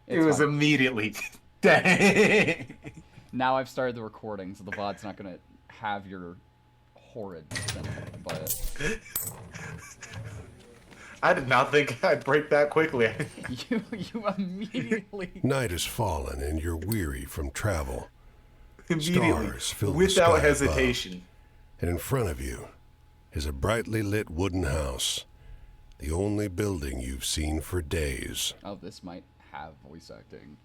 It It's was fine. immediately. Dang. Now I've started the recording, so the VOD's not gonna have your horridness in it. But I did not think I'd break that quickly. you immediately. Night has fallen and you're weary from travel. Immediately, Stars fill the without sky above, hesitation. and in front of you is a brightly lit wooden house, the only building you've seen for days. Oh, this might have voice acting.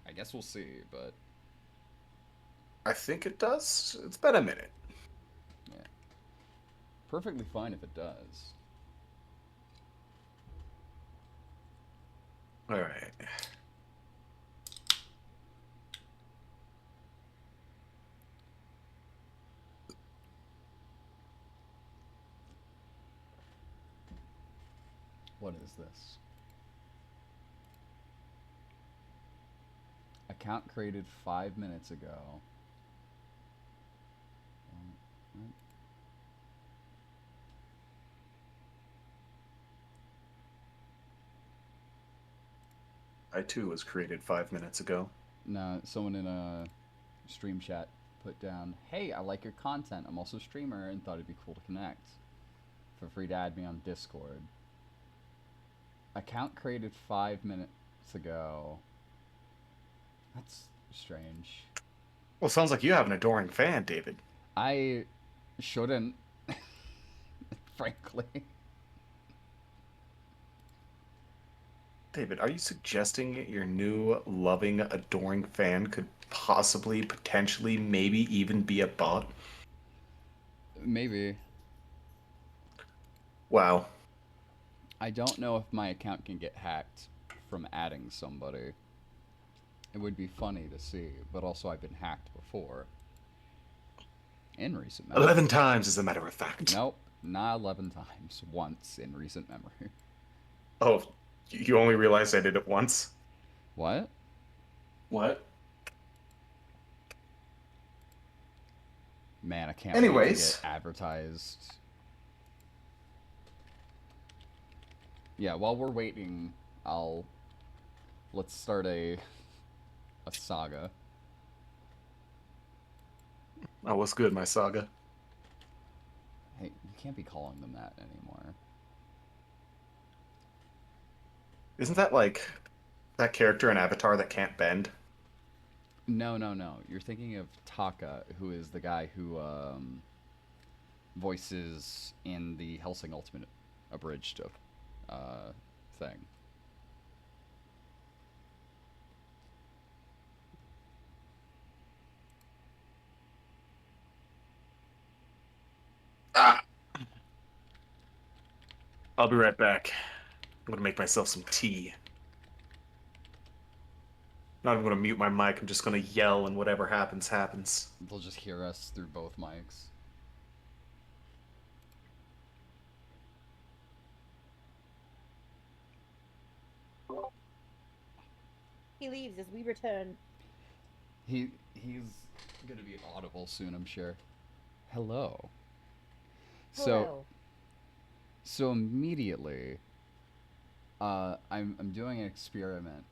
I guess we'll see, but I think it does. It's been a minute. yeah, perfectly fine if it does. All right. What is this? Account created 5 minutes ago. What? I too was created 5 minutes ago. No, someone in a stream chat put down, "Hey, I like your content. I'm also a streamer and thought it'd be cool to connect. Feel free to add me on Discord." Account created 5 minutes ago. That's strange. Well, sounds like you have an adoring fan, David. I shouldn't, frankly. David, are you suggesting your new loving, adoring fan could possibly, potentially, maybe even be a bot? Maybe. Wow. I don't know if my account can get hacked from adding somebody. It would be funny to see, but also I've been hacked before. In recent memory. 11 times, as a matter of fact. Nope, not 11 times. Once in recent memory. Oh, you only realized I did it once? What? What? Man, I can't wait to get Anyways, advertised. Yeah, while we're waiting, I'll let's start a saga. oh, what's good, my saga? Hey, you can't be calling them that anymore. Isn't that like that character in Avatar that can't bend? No, no, no. You're thinking of Taka, who is the guy who voices in the Helsing Ultimate abridged uh, thing. Ah! I'll be right back. I'm gonna make myself some tea. Not even gonna mute my mic, I'm just gonna yell and whatever happens, happens. They'll just hear us through both mics. He leaves as we return. He's gonna be audible soon, I'm sure. Hello. So Hello. so immediately, I'm doing an experiment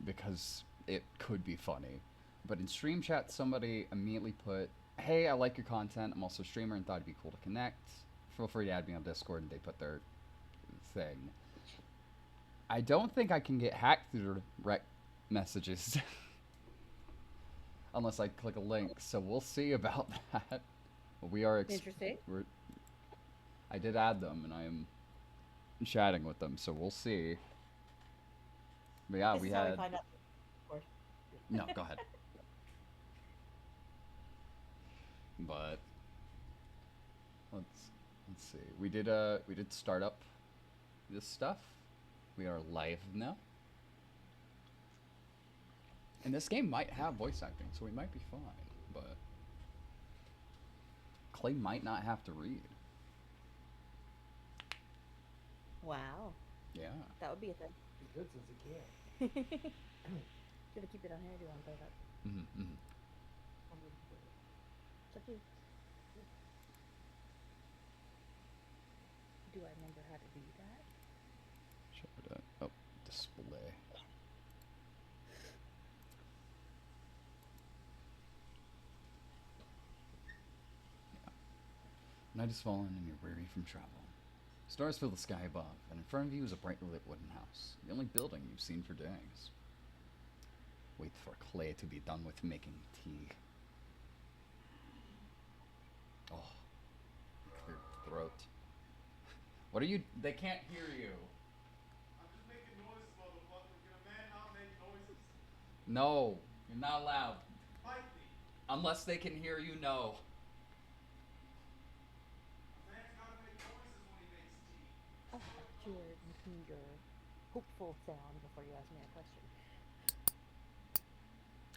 because it could be funny. But in stream chat, somebody immediately put, "Hey, I like your content. I'm also a streamer and thought it'd be cool to connect. Feel free to add me on Discord." And they put their thing. I don't think I can get hacked through direct messages unless I click a link. So we'll see about that. We are Interesting. I did add them, and I am chatting with them, so we'll see. But yeah, This we is how we had find out. Of course. no. Go ahead. But let's see. We did start up this stuff. We are live now, and this game might have voice acting, so we might be fine. But Clay might not have to read. Wow. Yeah. That would be a thing. He's good since a kid. Should I keep it on here? Do you want to put it up? Mm-hmm. It's up to you. Do I remember how to do that? Show it. Oh, display. Night has fallen and you're weary from travel. Stars fill the sky above, and in front of you is a brightly lit wooden house, the only building you've seen for days. Wait for Clay to be done with making tea. Oh, clear throat. What are you? They can't hear you. I'm just making noises, motherfucker. Can a man not make noises? No, you're not allowed. Fight me. Unless they can hear you, no. A man's gotta make noises when he makes tea. I thought you were making your hopeful sound before you asked me a question.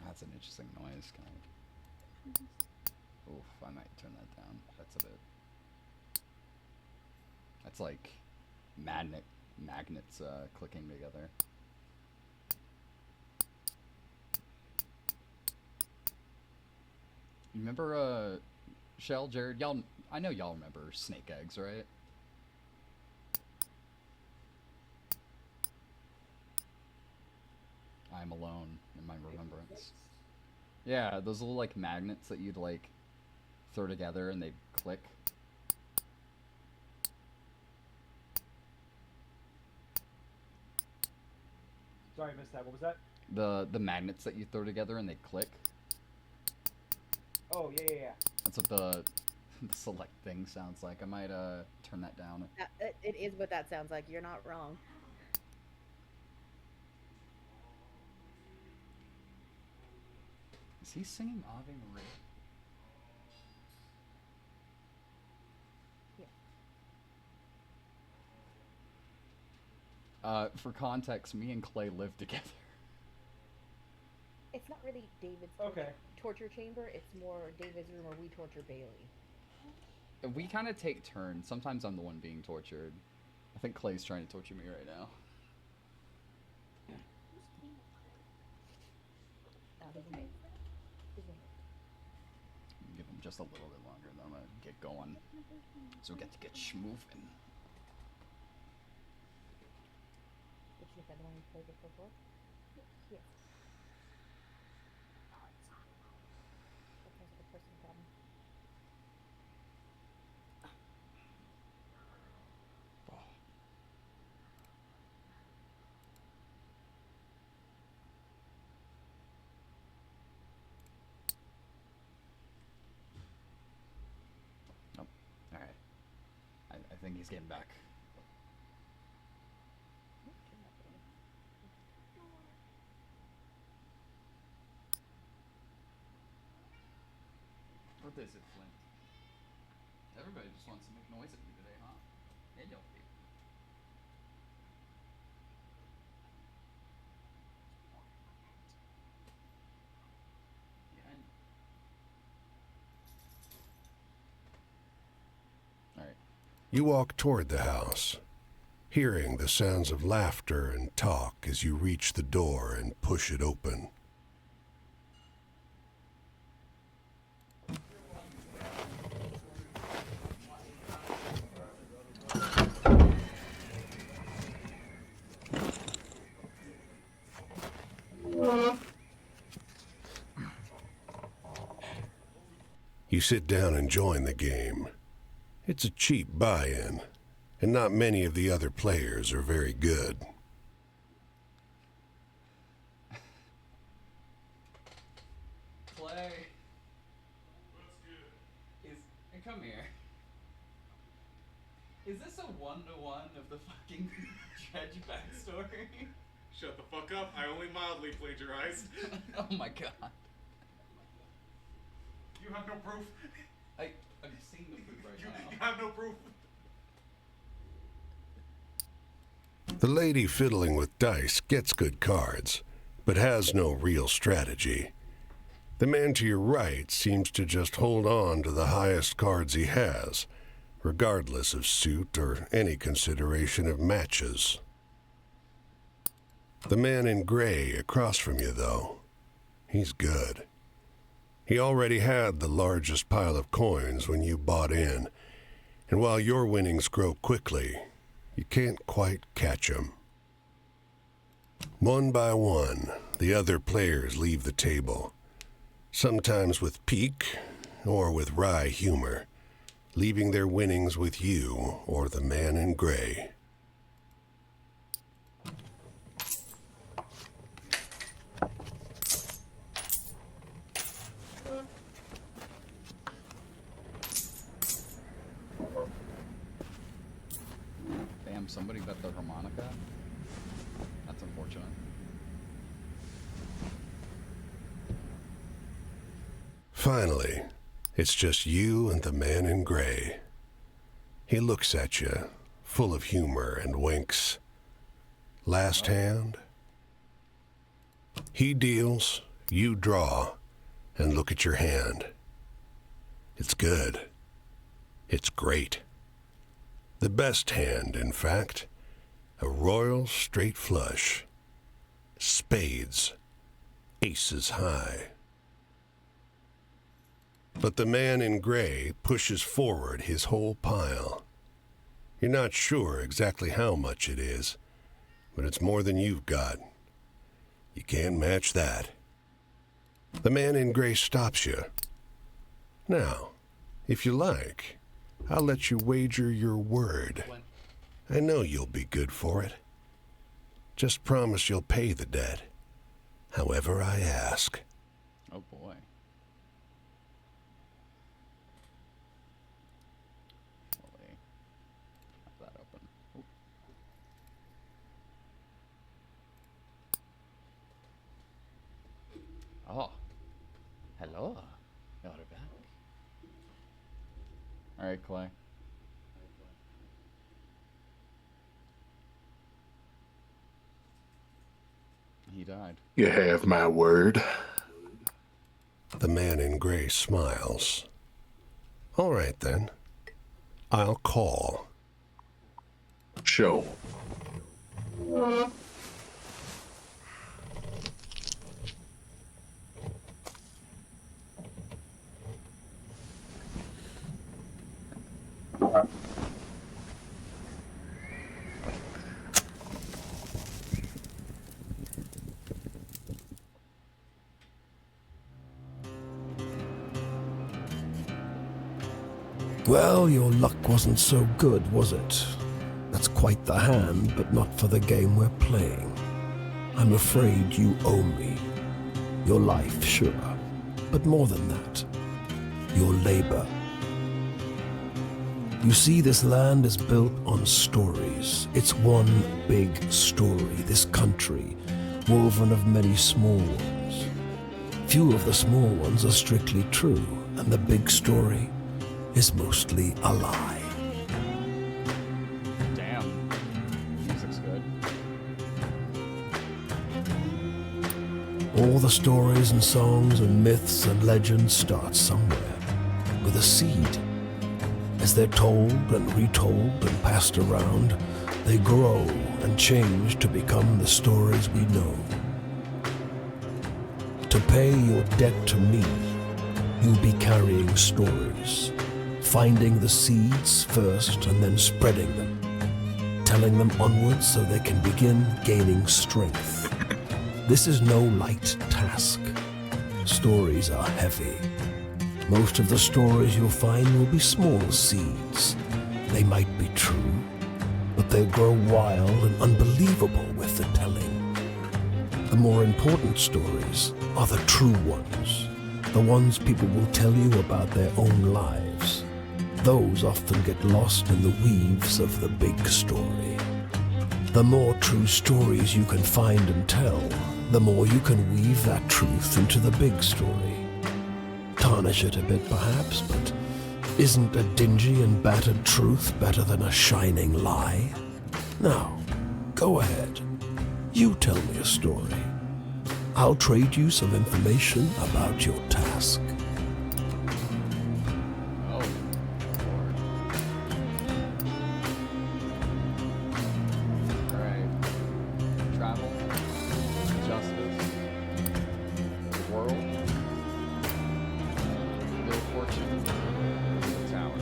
That's an interesting noise, kind of. Oof, I might turn that down. That's a bit. That's like magnets clicking together. You remember Shell, Jared? Y'all, I know y'all remember snake eggs, right? I'm alone in my remembrance. Yeah, those little like magnets that you'd like throw together and they'd click. Sorry, I missed that. What was that? The magnets that you throw together and they click. Oh, yeah. That's what the select thing sounds like. I might turn that down. It is what that sounds like. You're not wrong. Is he singing Ave Maria? Yeah. For context, me and Clay live together. It's not really David's Okay. torture chamber. It's more David's room where we torture Bailey. We kind of take turns. Sometimes I'm the one being tortured. I think Clay's trying to torture me right now. Give him just a little bit longer, then I'm gonna get going. So we get to get schmoovin'. Did you get the one you played it before? Yes. That was a person problem. Oh, alright. I think he's getting back. What is it, Flint? Everybody just wants to make noise at me today, huh? They don't be. Yeah. Alright. You walk toward the house, hearing the sounds of laughter and talk as you reach the door and push it open. You sit down and join the game. It's a cheap buy-in, and not many of the other players are very good. Clay. What's good? Hey, come here. Is this a one-to-one of the fucking Dredge backstory? Shut the fuck up. I only mildly plagiarized. Oh my god. You have no proof. I'm seeing the proof right You now. have no proof. The lady fiddling with dice gets good cards, but has no real strategy. The man to your right seems to just hold on to the highest cards he has, regardless of suit or any consideration of matches. The man in gray across from you, though, he's good. He already had the largest pile of coins when you bought in, and while your winnings grow quickly, you can't quite catch him. One by one, the other players leave the table, sometimes with pique or with wry humor, leaving their winnings with you or the man in gray. Damn, somebody bet the harmonica? That's unfortunate. Finally, it's just you and the man in gray. He looks at you, full of humor, and winks. Last hand? He deals, you draw, and look at your hand. It's good. It's great. The best hand, in fact. A royal straight flush. Spades. Aces high. But the man in gray pushes forward his whole pile. You're not sure exactly how much it is, but it's more than you've got. You can't match that. The man in gray stops you. Now, if you like, I'll let you wager your word. I know you'll be good for it. Just promise you'll pay the debt, however I ask. Oh boy. Have that open. Ooh. Oh. Hello. You're back. Alright, Clay. He died. You have my word. The man in gray smiles. All right, then. I'll call. Show. Well, your luck wasn't so good, was it? That's quite the hand, but not for the game we're playing. I'm afraid you owe me. Your life, sure, but more than that. Your labor. You see, this land is built on stories. It's one big story, this country, woven of many small ones. Few of the small ones are strictly true, and the big story is mostly a lie. Damn. Music's good. All the stories and songs and myths and legends start somewhere, with a seed. As they're told and retold and passed around, they grow and change to become the stories we know. To pay your debt to me, you'll be carrying stories. Finding the seeds first and then spreading them, telling them onwards so they can begin gaining strength. This is no light task. Stories are heavy. Most of the stories you'll find will be small seeds. They might be true, but they'll grow wild and unbelievable with the telling. The more important stories are the true ones, the ones people will tell you about their own lives. Those often get lost in the weaves of the big story. The more true stories you can find and tell, the more you can weave that truth into the big story. Tarnish it a bit perhaps, but isn't a dingy and battered truth better than a shining lie? Now, go ahead. You tell me a story. I'll trade you some information about your task. Oh, Lord. Alright. Travel. Justice. The world. Build fortune. The tower.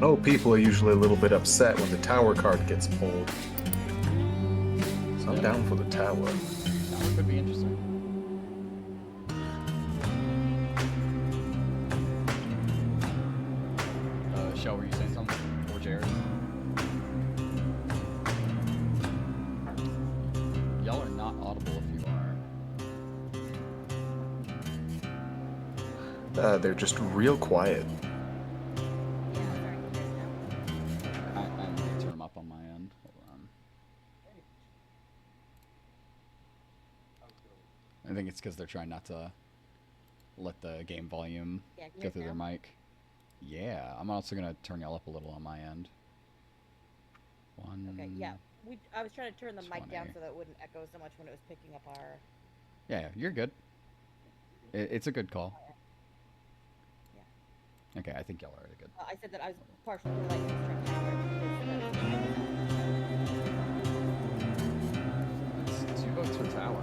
know people are usually a little bit upset when the tower card gets pulled. So I'm down for the tower. That could be interesting. Shell, were you saying something? Or Jared? Y'all are not audible if you are. They're just real quiet. I'm gonna turn them up on my end. Hold on. I think it's because they're trying not to let the game volume go through their mic. Yeah, I'm also gonna turn y'all up a little on my end. Okay, yeah. I was trying to turn the mic down so that it wouldn't echo so much when it was picking up our... Yeah, you're good. It's a good call. Yeah. Okay, I think y'all are already good. I said that I was partially for like extra power because It's 2 votes for tower.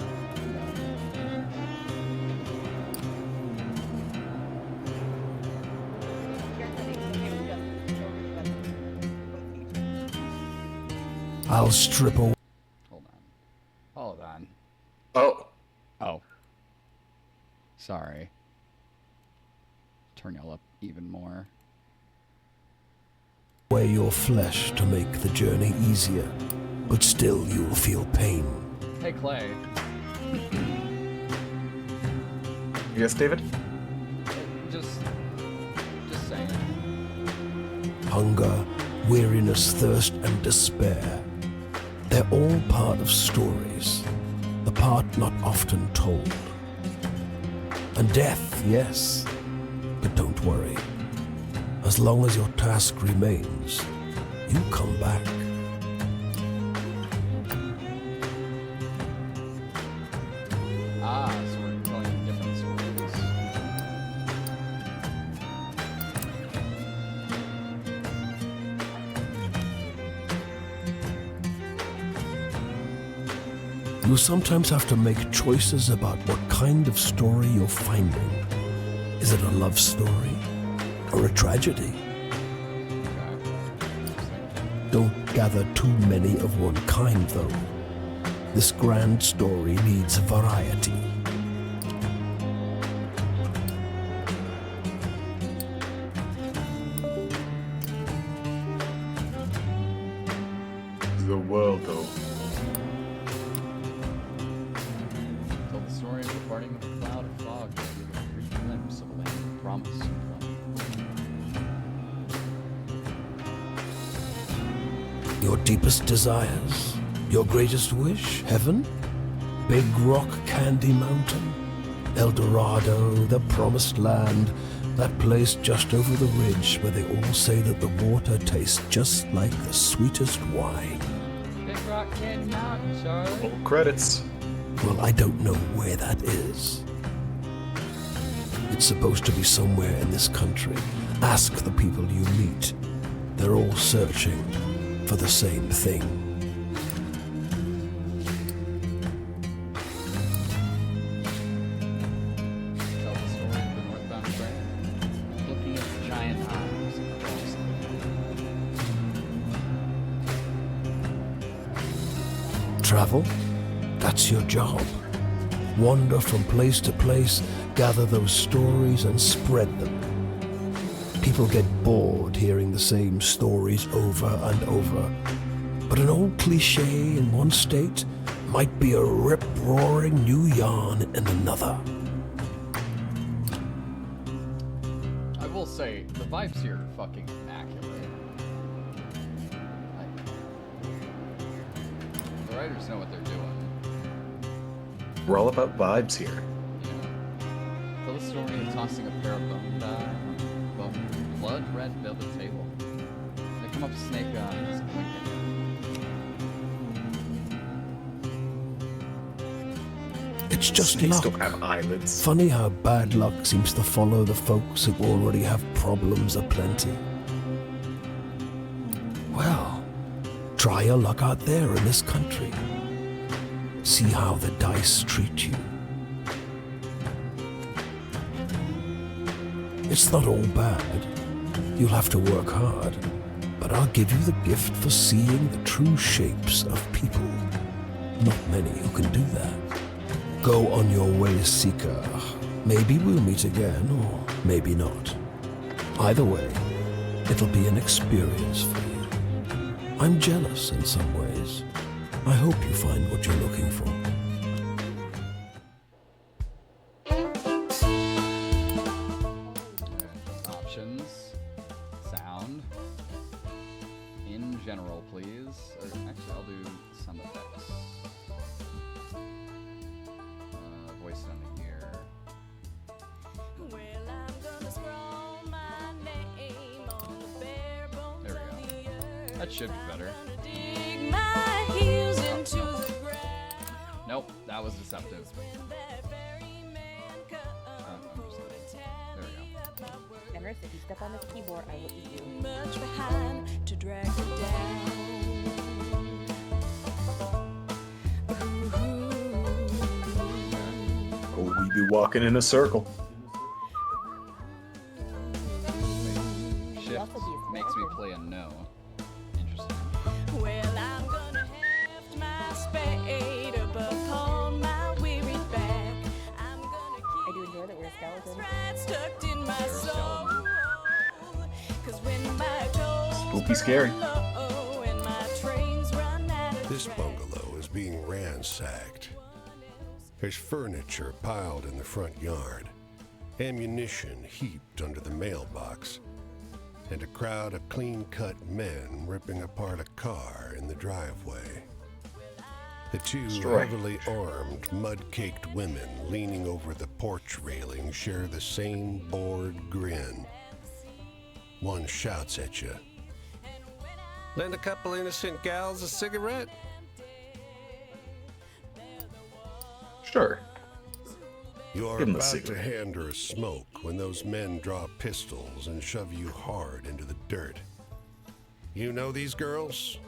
I'll strip away. Hold on. Hold on. Oh, Oh. Sorry. Turn y'all up even more. Your flesh to make the journey easier, but still you'll feel pain. Hey, Clay. yes, David? Just saying. Hunger, weariness, thirst, and despair. They're all part of stories, the part not often told. And death, yes, but don't worry. As long as your task remains, you come back. Ah, so we're telling different stories. You sometimes have to make choices about what kind of story you're finding. Is it a love story or a tragedy? Don't gather too many of one kind, though. This grand story needs variety. The world, though. Tell the story of the parting of a cloud and fog to give a brief glimpse of a land of promise and plenty. Your deepest desires, your greatest wish, heaven? Big Rock Candy Mountain? El Dorado, the promised land, that place just over the ridge where they all say that the water tastes just like the sweetest wine. Big Rock Candy Mountain, Charlie. Full credits. Well, I don't know where that is. It's supposed to be somewhere in this country. Ask the people you meet. They're all searching for the same thing. Tell the story of the northbound train, looking at the giant eyes of the coastline. Travel? That's your job. Wander from place to place, gather those stories and spread them. People get bored hearing the same stories over and over. But an old cliche in one state might be a rip-roaring new yarn in another. I will say, the vibes here are fucking immaculate. Like, the writers know what they're doing. We're all about vibes here. You know, tell the story of tossing a pair of bone die on a blood red velvet table. They come up snake eyes and wink at you. It's just Snakes luck. don't have eyelids. Funny how bad luck seems to follow the folks who already have problems aplenty. Well, try your luck out there in this country. See how the dice treat you. It's not all bad. You'll have to work hard, but I'll give you the gift for seeing the true shapes of people. Not many who can do that. Go on your way, Seeker. Maybe we'll meet again, or maybe not. Either way, it'll be an experience for you. I'm jealous in some ways. I hope you find what you're looking for. Options. Sound. In general, please. Or actually, I'll do sound effects. Voice down here. There we go. That should be better. Nope, that was deceptive. I'm just kidding. There we go. Fenris, if you step on this keyboard, I will eat you. Much behind to drag you down. Oh, we be walking in a circle. Shift also be a makes me sniper. play a no. Interesting. Well, I'm gonna heft my spade up upon my weary back. I'm gonna I keep do enjoy that we're a skeleton. right stuck in my There's a soul. skeleton. 'Cause when my goals Spooky scary. run low and my trains run out of This track, bungalow is being ransacked. There's furniture piled in the front yard, ammunition heaped under the mailbox, and a crowd of clean-cut men ripping apart a car in the driveway. The two Strange. heavily armed, mud-caked women leaning over the porch railing share the same bored grin. One shouts at you. Lend a couple innocent gals a cigarette? Sure. You're Give 'em a about to cigarette. hand her a smoke when those men draw pistols and shove you hard into the dirt. You know these girls?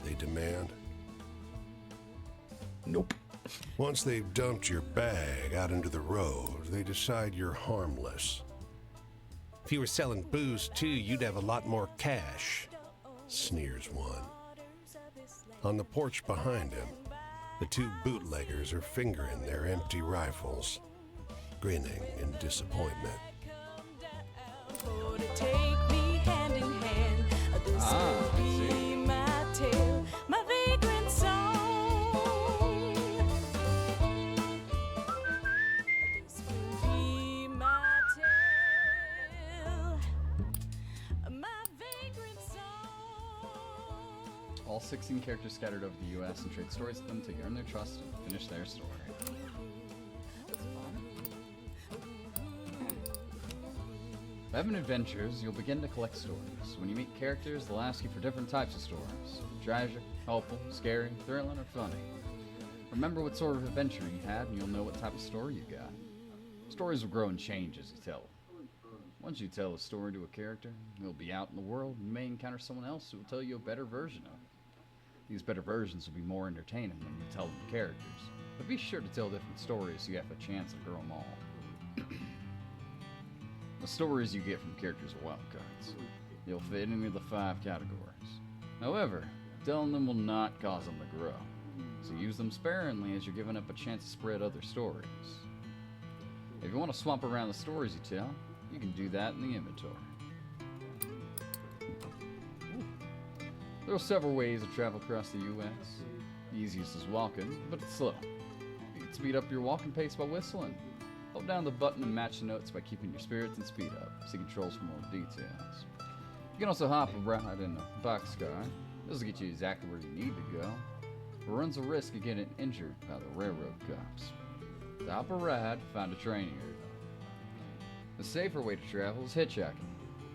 They demand. Nope. Once they've dumped your bag out into the road, they decide you're harmless. If you were selling booze too, you'd have a lot more cash, sneers one. On the porch behind him, the two bootleggers are fingering their empty rifles, grinning in disappointment. for to take me hand in hand. This Ah, will I see. be my tale, my vagrant song. This will be my tale, my vagrant song. All 16 characters scattered over the U.S. and trade stories with them to earn their trust and finish their story. Having adventures, you'll begin to collect stories. When you meet characters, they'll ask you for different types of stories. Tragic, hopeful, scary, thrilling, or funny. Remember what sort of adventure you had, and you'll know what type of story you got. Stories will grow and change as you tell them. Once you tell a story to a character, he'll be out in the world and may encounter someone else who will tell you a better version of it. These better versions will be more entertaining when you tell them characters, but be sure to tell different stories so you have a chance to grow them all. The stories you get from characters are wild cards. They'll fit into the 5 categories. However, telling them will not cause them to grow, so use them sparingly as you're giving up a chance to spread other stories. If you want to swap around the stories you tell, you can do that in the inventory. There are several ways to travel across the U.S. The easiest is walking, but it's slow. You can speed up your walking pace by whistling. Hold down the button and match the notes by keeping your spirits and speed up. See controls for more details. You can also hop a ride in a boxcar. This will get you exactly where you need to go, but runs a risk of getting injured by the railroad cops. To hop a ride, find a training area. The safer way to travel is hitchhiking.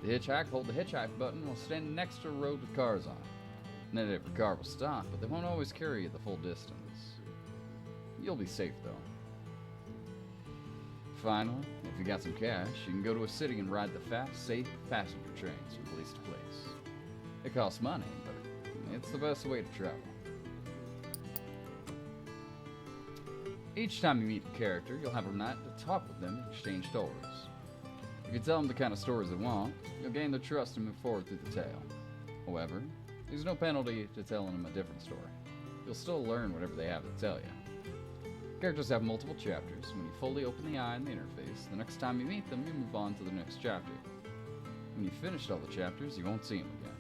The hitchhiker hold the hitchhike button while standing next to a road with cars on it. Not every car will stop, but they won't always carry you the full distance. You'll be safe though. Finally, if you got some cash, you can go to a city and ride the fast, safe passenger trains from place to place. It costs money, but it's the best way to travel. Each time you meet a character, you'll have a night to talk with them and exchange stories. If you tell them the kind of stories they want, you'll gain their trust and move forward through the tale. However, there's no penalty to telling them a different story. You'll still learn whatever they have to tell you. Characters have multiple chapters. When you fully open the eye in the interface, the next time you meet them, you move on to the next chapter. When you've finished all the chapters, you won't see them again.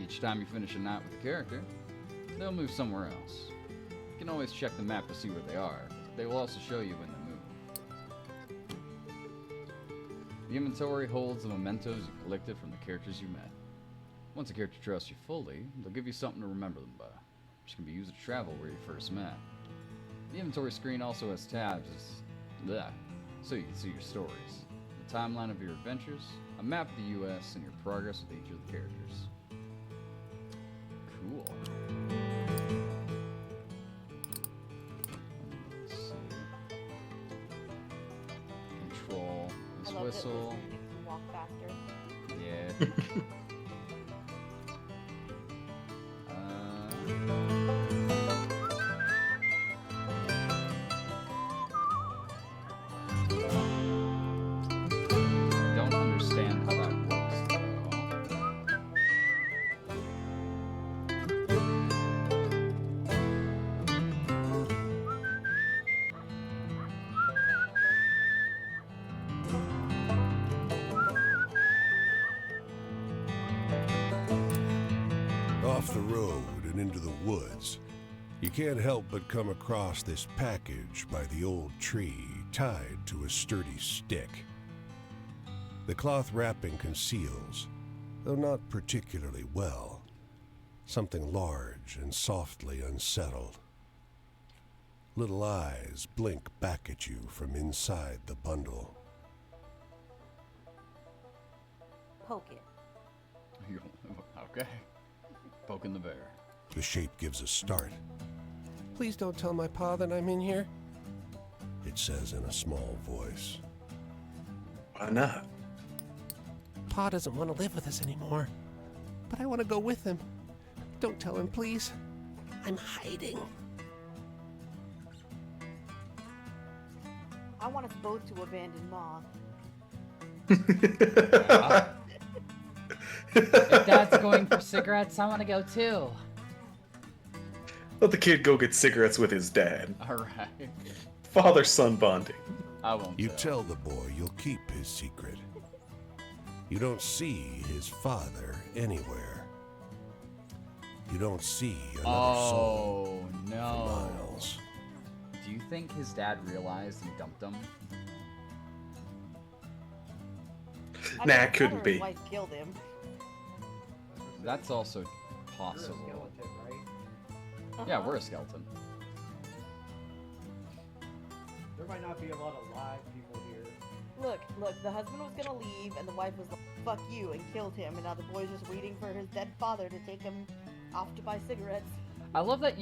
Each time you finish a night with a character, they'll move somewhere else. You can always check the map to see where they are, but they will also show you when they move. The inventory holds the mementos you collected from the characters you met. Once a character trusts you fully, they'll give you something to remember them by, which can be used to travel where you first met. The inventory screen also has tabs so you can see your stories, the timeline of your adventures, a map of the US, and your progress with each of the characters. Cool. Let's see. Control this I love whistle. that this makes you walk faster. Yeah. Don't understand how that works, though. Off the road and into the woods, you can't help but come across this package by the old tree tied to a sturdy stick. The cloth wrapping conceals, though not particularly well, something large and softly unsettled. Little eyes blink back at you from inside the bundle. Poke it. Okay. Poking the bear. The shape gives a start. Please don't tell my pa that I'm in here, it says in a small voice. Why not? Pa doesn't want to live with us anymore, but I want to go with him. Don't tell him, please. I'm hiding. I want us both to abandon Ma. If Dad's going for cigarettes, I want to go too. Let the kid go get cigarettes with his dad. Alright. Father-son bonding. I won't You tell the boy you'll keep his secret. You don't see his father anywhere. You don't see another soul Oh, for no. miles. Do you think his dad realized he dumped him? I Nah, mean, it couldn't his be. wife killed him. That's also You're a possible. skeleton, right? Yeah, we're a skeleton. There might not be a lot of live people here. Look, the husband was gonna leave, and the wife was like, fuck you, and killed him, and now the boy's just waiting for his dead father to take him off to buy cigarettes. I love that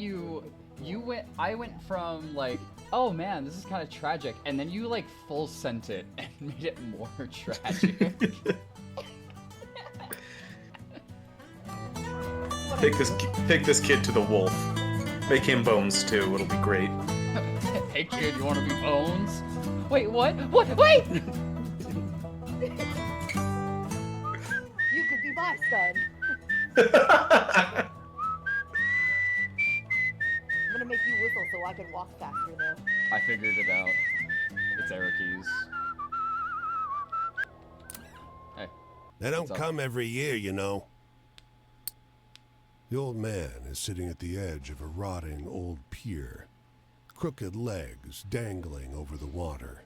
I went from like, oh man, this is kind of tragic, and then you like full sent it and made it more tragic. Take this kid to the wolf. Make him bones too. It'll be great. Hey kid, you want to be bones? Wait, what? What? Wait! You could be my son. I'm gonna make you whistle so I can walk faster, though. I figured it out. It's Eric's. Hey. They don't What's up? come every year, you know. The old man is sitting at the edge of a rotting old pier, crooked legs dangling over the water.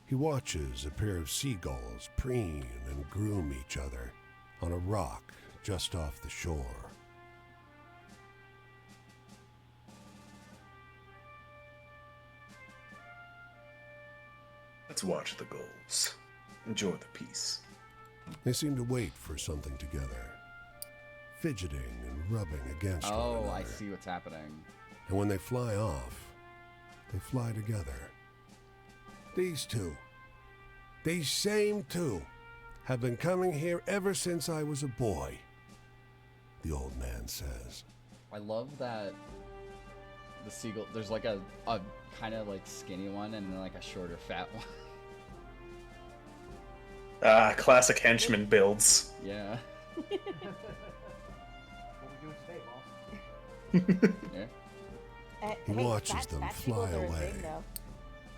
He watches a pair of seagulls preen and groom each other on a rock just off the shore. Let's watch the gulls. Enjoy the peace. They seem to wait for something together, fidgeting and rubbing against one Oh, another. I see what's happening. And when they fly off, they fly together. These two, these same two, have been coming here ever since I was a boy, the old man says. I love that the seagull, there's like a kind of like skinny one and then like a shorter fat one. Classic henchman builds. Yeah. What we doing today, boss? Yeah. He watches them people fly are a away. thing, though.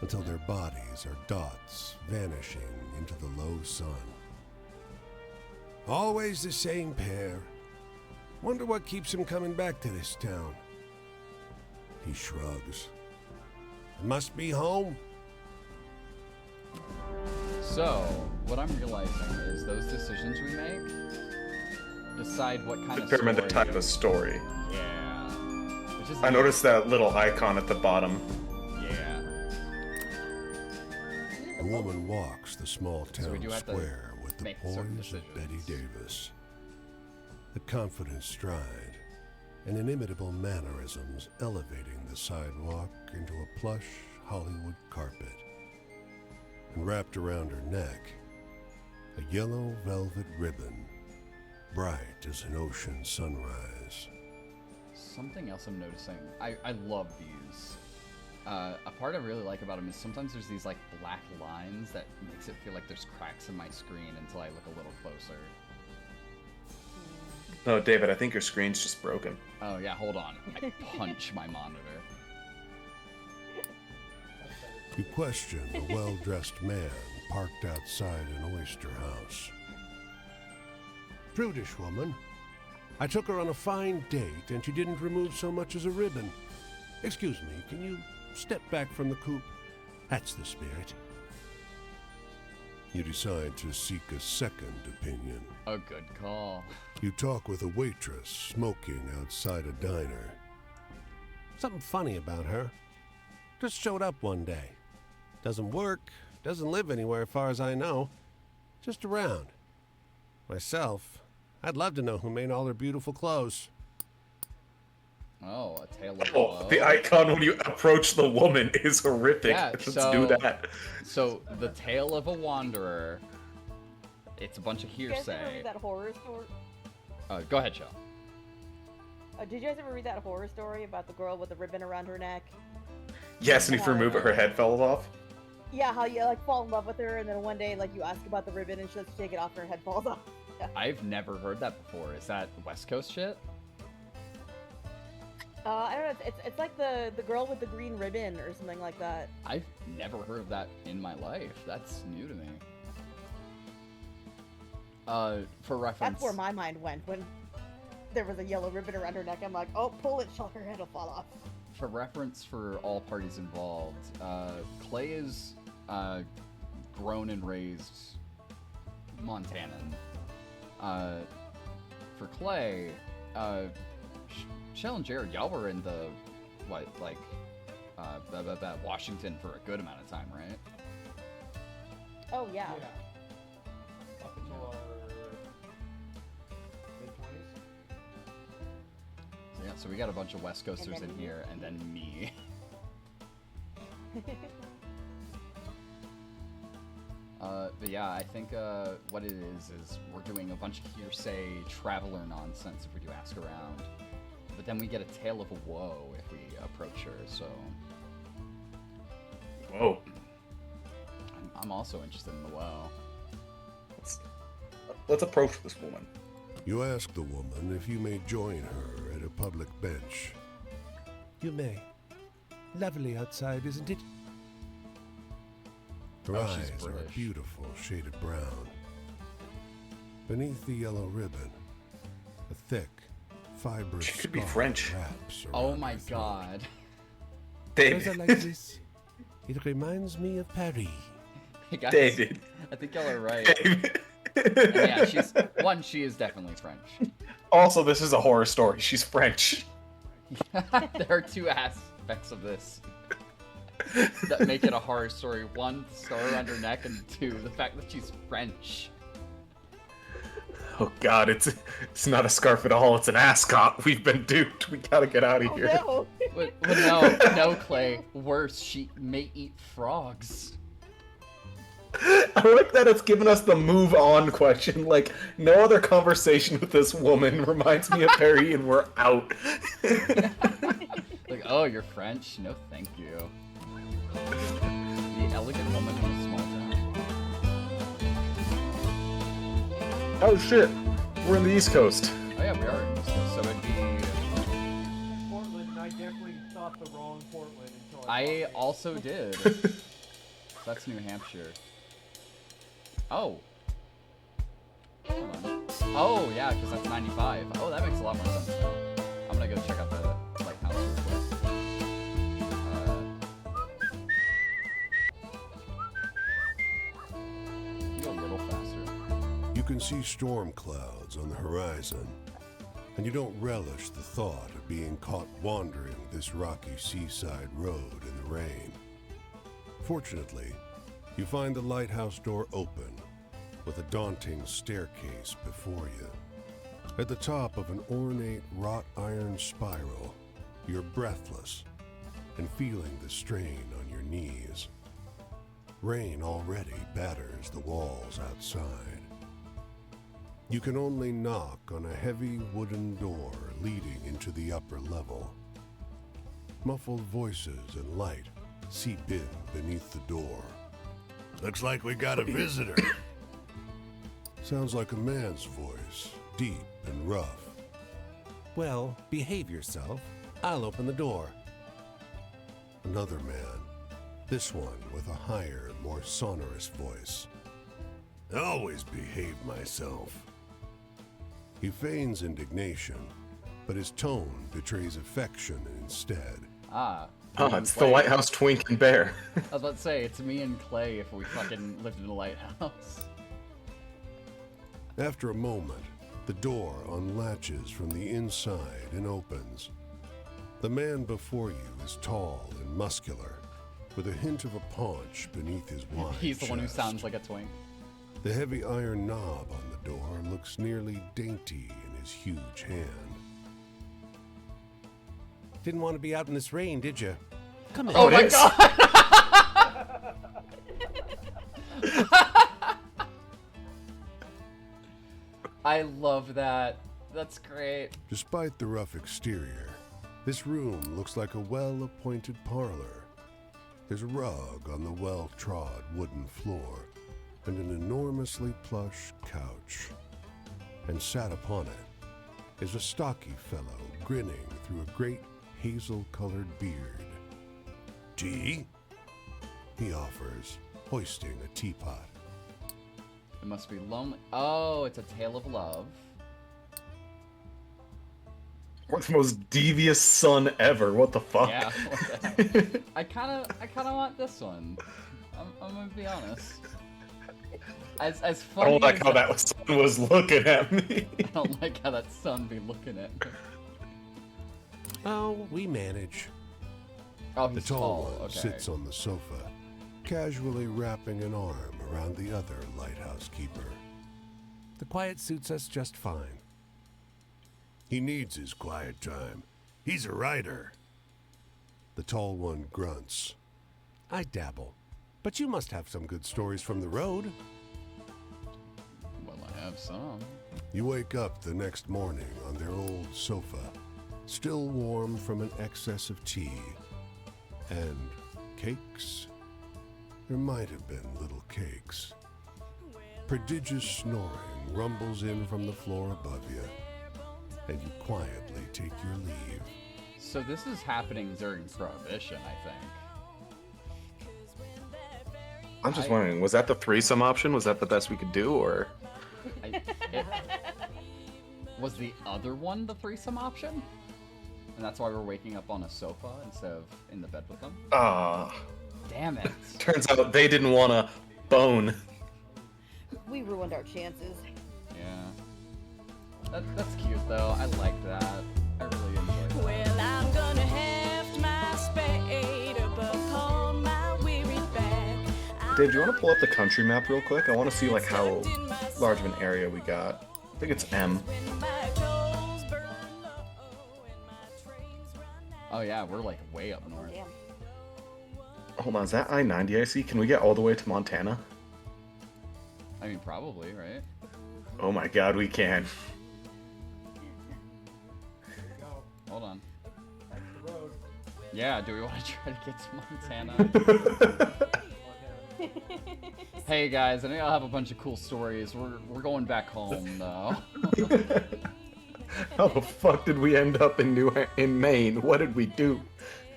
Until their bodies are dots vanishing into the low sun. Always the same pair. Wonder what keeps him coming back to this town. He shrugs. Must be home. So, what I'm realizing is those decisions we make decide what kind of Determine story. the type of story. Yeah. Which is I noticed that little icon at the bottom. Yeah. The woman walks the small So we town do have to square with the make poise certain of Betty decisions. Davis. The confident stride and inimitable mannerisms elevating the sidewalk into a plush Hollywood carpet. And wrapped around her neck, a yellow velvet ribbon, bright as an ocean sunrise. Something else I'm noticing. I love these. A part I really like about them is sometimes there's these like black lines that makes it feel like there's cracks in my screen until I look a little closer. No, David, I think your screen's just broken. Oh yeah, hold on. I punch my monitor. You question a well-dressed man parked outside an oyster house. Prudish woman. I took her on a fine date and she didn't remove so much as a ribbon. Excuse me, can you step back from the coupe? That's the spirit. You decide to seek a second opinion. A good call. You talk with a waitress smoking outside a diner. Something funny about her. Just showed up one day. Doesn't work, doesn't live anywhere far as I know. Just around. Myself, I'd love to know who made all her beautiful clothes. Oh, a tale of Oh, woe. the icon when you approach the woman is horrific. Yeah, Let's so- do that. So, the tale of a wanderer. It's a bunch of Did you guys ever hearsay. read that horror story? Go ahead, Shell. Did you guys ever read that horror story about the girl with the ribbon around her neck? Yes, and if you remove it, her head falls off. Yeah, how you like fall in love with her, and then one day like you ask about the ribbon, and she lets you take it off, and her head falls off. I've never heard that before. Is that West Coast shit? I don't know. It's like the girl with the green ribbon or something like that. I've never heard of that in my life. That's new to me. For reference. That's where my mind went when there was a yellow ribbon around her neck. I'm like, oh, pull it, so her head will fall off. For reference for all parties involved, Clay is grown and raised Montanan. For Clay, Shell and Jared, y'all were in the Washington for a good amount of time, right? Oh yeah. Up until our mid-20s. So, yeah, so we got a bunch of West Coasters then in me. here, and then me. But yeah, I think what it is we're doing a bunch of hearsay traveler nonsense if we do ask around. But then we get a tale of a woe if we approach her, so Whoa. I'm also interested in the woe. Let's approach this woman. You ask the woman if you may join her at a public bench. You may. Lovely outside, isn't it? Her Oh, she's eyes are a British. beautiful shaded brown. Beneath the yellow ribbon, a thick, fibrous She could be scarf French. wraps Oh around my her throat. god. Those are David. like this. It reminds me of Paris. Guys, David. I think y'all are right. David. And yeah, she is definitely French. Also, this is a horror story. She's French. There are two aspects of this that make it a horror story. One, the scar around her neck, and two, the fact that she's French. Oh god, it's not a scarf at all. It's an ascot. We've been duped. We gotta get out of Oh here. no. But no, Clay. Worse, she may eat frogs. I like that it's given us the move on question. Like, no other conversation with this woman reminds me of Perry, and we're out. Like, oh, you're French? No, thank you. The elegant woman in a small town. Oh shit! We're in the East Coast. Oh yeah, we are in East Coast, so it'd be. Portland, and I definitely thought the wrong Portland until I I saw the name. also did. That's New Hampshire. Oh. Hold on. Oh yeah, because that's 95. Oh, that makes a lot more sense now. I'm gonna go check out the lighthouse real quick. Go a little faster. You can see storm clouds on the horizon, and you don't relish the thought of being caught wandering this rocky seaside road in the rain. Fortunately, you find the lighthouse door open, with a daunting staircase before you. At the top of an ornate wrought iron spiral, you're breathless and feeling the strain on your knees. Rain already batters the walls outside. You can only knock on a heavy wooden door leading into the upper level. Muffled voices and light seep in beneath the door. Looks like we got a visitor. Sounds like a man's voice, deep and rough. Well, behave yourself. I'll open the door. Another man, this one with a higher, more sonorous voice. I always behave myself. He feigns indignation, but his tone betrays affection instead. Ah. Oh, me and it's the Clay. Lighthouse Twink and Bear. I was about to say, it's me and Clay if we fucking lived in a lighthouse. After a moment, the door unlatches from the inside and opens. The man before you is tall and muscular, with a hint of a paunch beneath his wide He's the one who chest. sounds like a twink. The heavy iron knob on the door looks nearly dainty in his huge hand. Didn't want to be out in this rain, did you? Come in. Oh, my it is. god! I love that. That's great. Despite the rough exterior, this room looks like a well-appointed parlor. There's a rug on the well-trod wooden floor and an enormously plush couch. And sat upon it is a stocky fellow grinning through a great hazel-colored beard. Tea? He offers, hoisting a teapot. It must be lonely. Oh, it's a tale of love. We're the most devious son ever. What the fuck? Yeah. What the heck? I kind of want this one. I'm gonna be honest. As I funny don't like as how that son was looking at me. I don't like how that son be looking at me. Oh, we manage. Oh, The he's tall tall. one Okay. sits on the sofa, casually wrapping an arm around the other lighthouse keeper. The quiet suits us just fine. He needs his quiet time. He's a writer. The tall one grunts. I dabble. But you must have some good stories from the road. Well, I have some. You wake up the next morning on their old sofa, still warm from an excess of tea. And cakes? There might have been little cakes. Prodigious snoring rumbles in from the floor above you, and you quietly take your leave. So this is happening during Prohibition, I think. I'm just wondering, was that the threesome option? Was that the best we could do, or? It, was the other one the threesome option? And that's why we're waking up on a sofa instead of in the bed with them? Ah, Damn it. turns out they didn't want to bone. We ruined our chances. Yeah. That's cute though. I like that. I really enjoy that. Well, I'm gonna heft my spade up upon my weary back. Dave, do you want to pull up the country map real quick? I want to see like how large of an area we got. I think it's M. When my coals burn low and my trains run out. Oh yeah, we're like way up north. Damn. Hold on, is that I-90 I see? Can we get all the way to Montana? I mean, probably, right? Oh my god, we can. There you go. Hold on. That's the road. Yeah, do we want to try to get to Montana? Montana. Hey guys, I know I'll have a bunch of cool stories. We're going back home though. How the fuck did we end up in Maine? What did we do?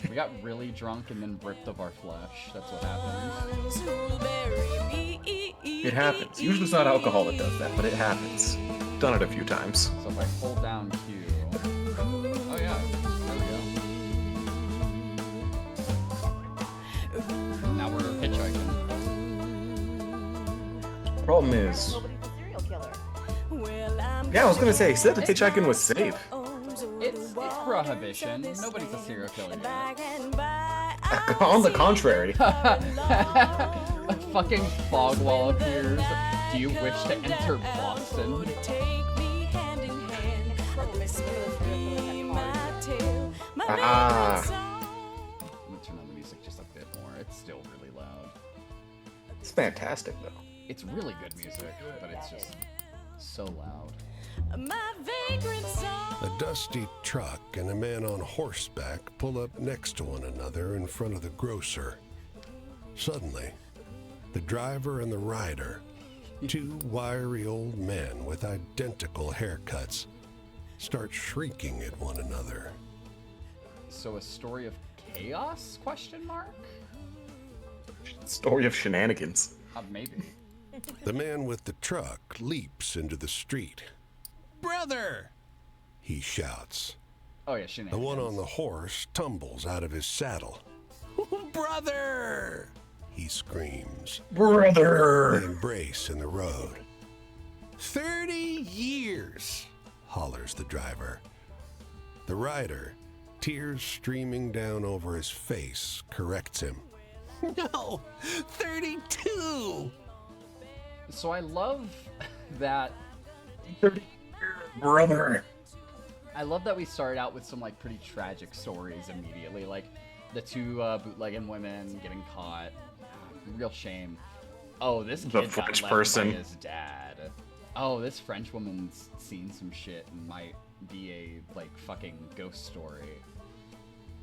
We got really drunk and then ripped of our flesh. That's what happened. It happens. Usually it's not alcohol that does that, but it happens. Done it a few times. So if I hold down Q. Oh yeah, there we go. Now we're hitchhiking. Problem is, Nobody's a serial killer. yeah, I was gonna say, said the hitchhiking was safe. It's prohibition. Nobody's a serial killer yet. On the contrary. A fucking fog wall appears. Do you wish to enter Boston? Ah. Let me turn on the music just a bit more. It's still really loud. It's fantastic, though. It's really good music, but it's just so loud. A dusty truck and a man on horseback pull up next to one another in front of the grocer. Suddenly, the driver and the rider, two wiry old men with identical haircuts, start shrieking at one another. So a story of chaos? Question mark? Story of shenanigans. Maybe. The man with the truck leaps into the street. "Brother!" he shouts. Oh yeah, The shenanigans. one on the horse tumbles out of his saddle. "Brother!" he screams. Brother! They embrace in the road. 30 years, hollers the driver. The rider, tears streaming down over his face, corrects him. "No, 32! So I love that. Brother! I love that we started out with some like pretty tragic stories immediately, like the two bootlegging women getting caught. Real shame. Oh, this kid The got French left person. by his dad. Oh, this French woman's seen some shit and might be a like fucking ghost story.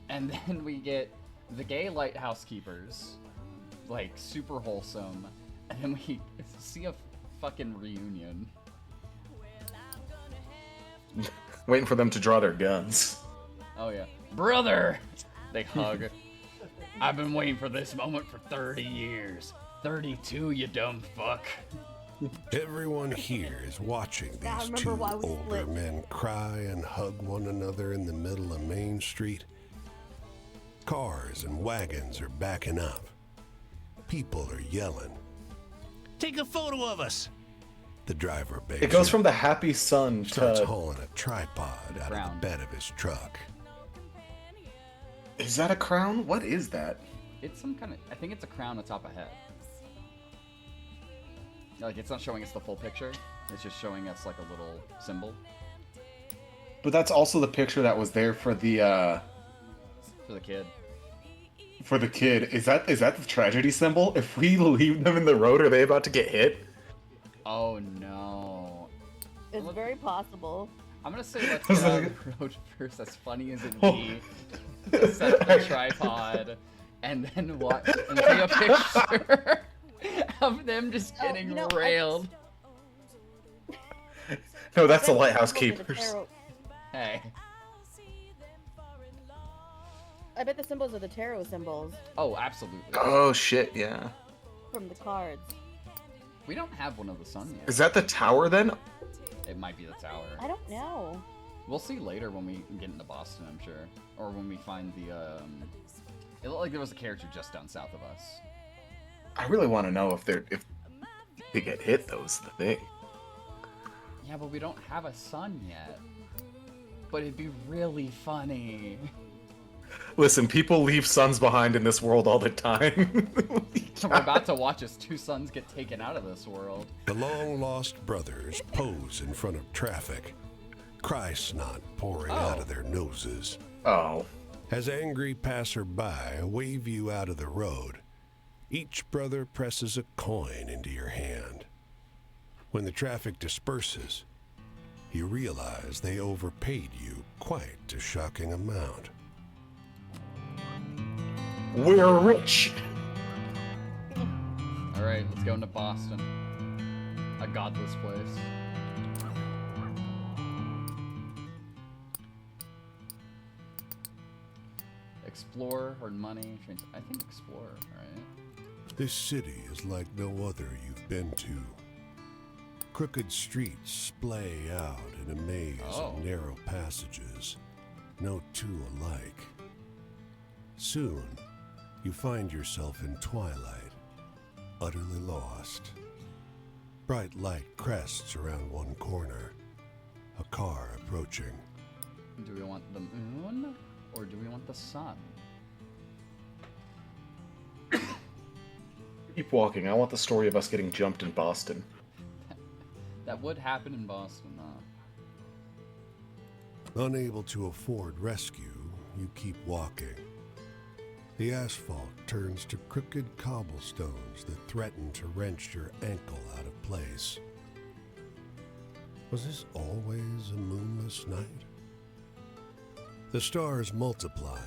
And then we get the gay lighthouse keepers, like super wholesome, and then we see a fucking reunion. Waiting for them to draw their guns. Oh yeah, brother! They hug. I've been waiting for this moment for 30 years. 32, you dumb fuck. Everyone here is watching I these remember two why we older split. men cry and hug one another in the middle of Main Street. Cars and wagons are backing up. People are yelling. Take a photo of us. The driver begs It goes you, from the happy sun starts to... hauling a tripod out of crown. the bed of his truck. Is that a crown? What is that? It's some kind of. I think it's a crown atop a head. Like, it's not showing us the full picture. It's just showing us, like, a little symbol But that's also the picture that was there for the for the kid. kid. Is that the tragedy symbol? If we leave them in the road, are they about to get hit? Oh, no. It's very possible. I'm gonna say let's I was get out like- of the road first, as funny as it be. Set up a tripod, and then watch and take a picture of them just Oh, getting you know, railed. No, that's the I bet lighthouse the symbols are the keepers. tarot- Hey. I bet the symbols are the tarot symbols Oh, absolutely. Oh shit, yeah. from the cards. We don't have one of the sun yet. Is that the tower then? It might be the tower. I don't know. We'll see later when we get into Boston, I'm sure. Or when we find the, It looked like there was a character just down south of us. I really want to know if they get hit. Though is the thing. Yeah, but we don't have a sun yet. But it'd be really funny. Listen, people leave sons behind in this world all the time. We're about to watch as two sons get taken out of this world. The long-lost brothers pose in front of traffic, cry snot pouring out of their noses. Oh. As angry passerby wave you out of the road, each brother presses a coin into your hand. When the traffic disperses, you realize they overpaid you quite a shocking amount. We're rich. Alright. Alright, let's go into Boston. A godless place. Explore, earn money, I think explore, right? This city is like no other you've been to. Crooked streets splay out in a maze of narrow passages, no two alike. Soon, you find yourself in twilight, utterly lost. Bright light crests around one corner, a car approaching. Do we want the moon, or do we want the sun? Keep walking. I want the story of us getting jumped in Boston. That would happen in Boston, Unable to afford rescue, you keep walking. The asphalt turns to crooked cobblestones that threaten to wrench your ankle out of place. Was this always a moonless night? The stars multiply,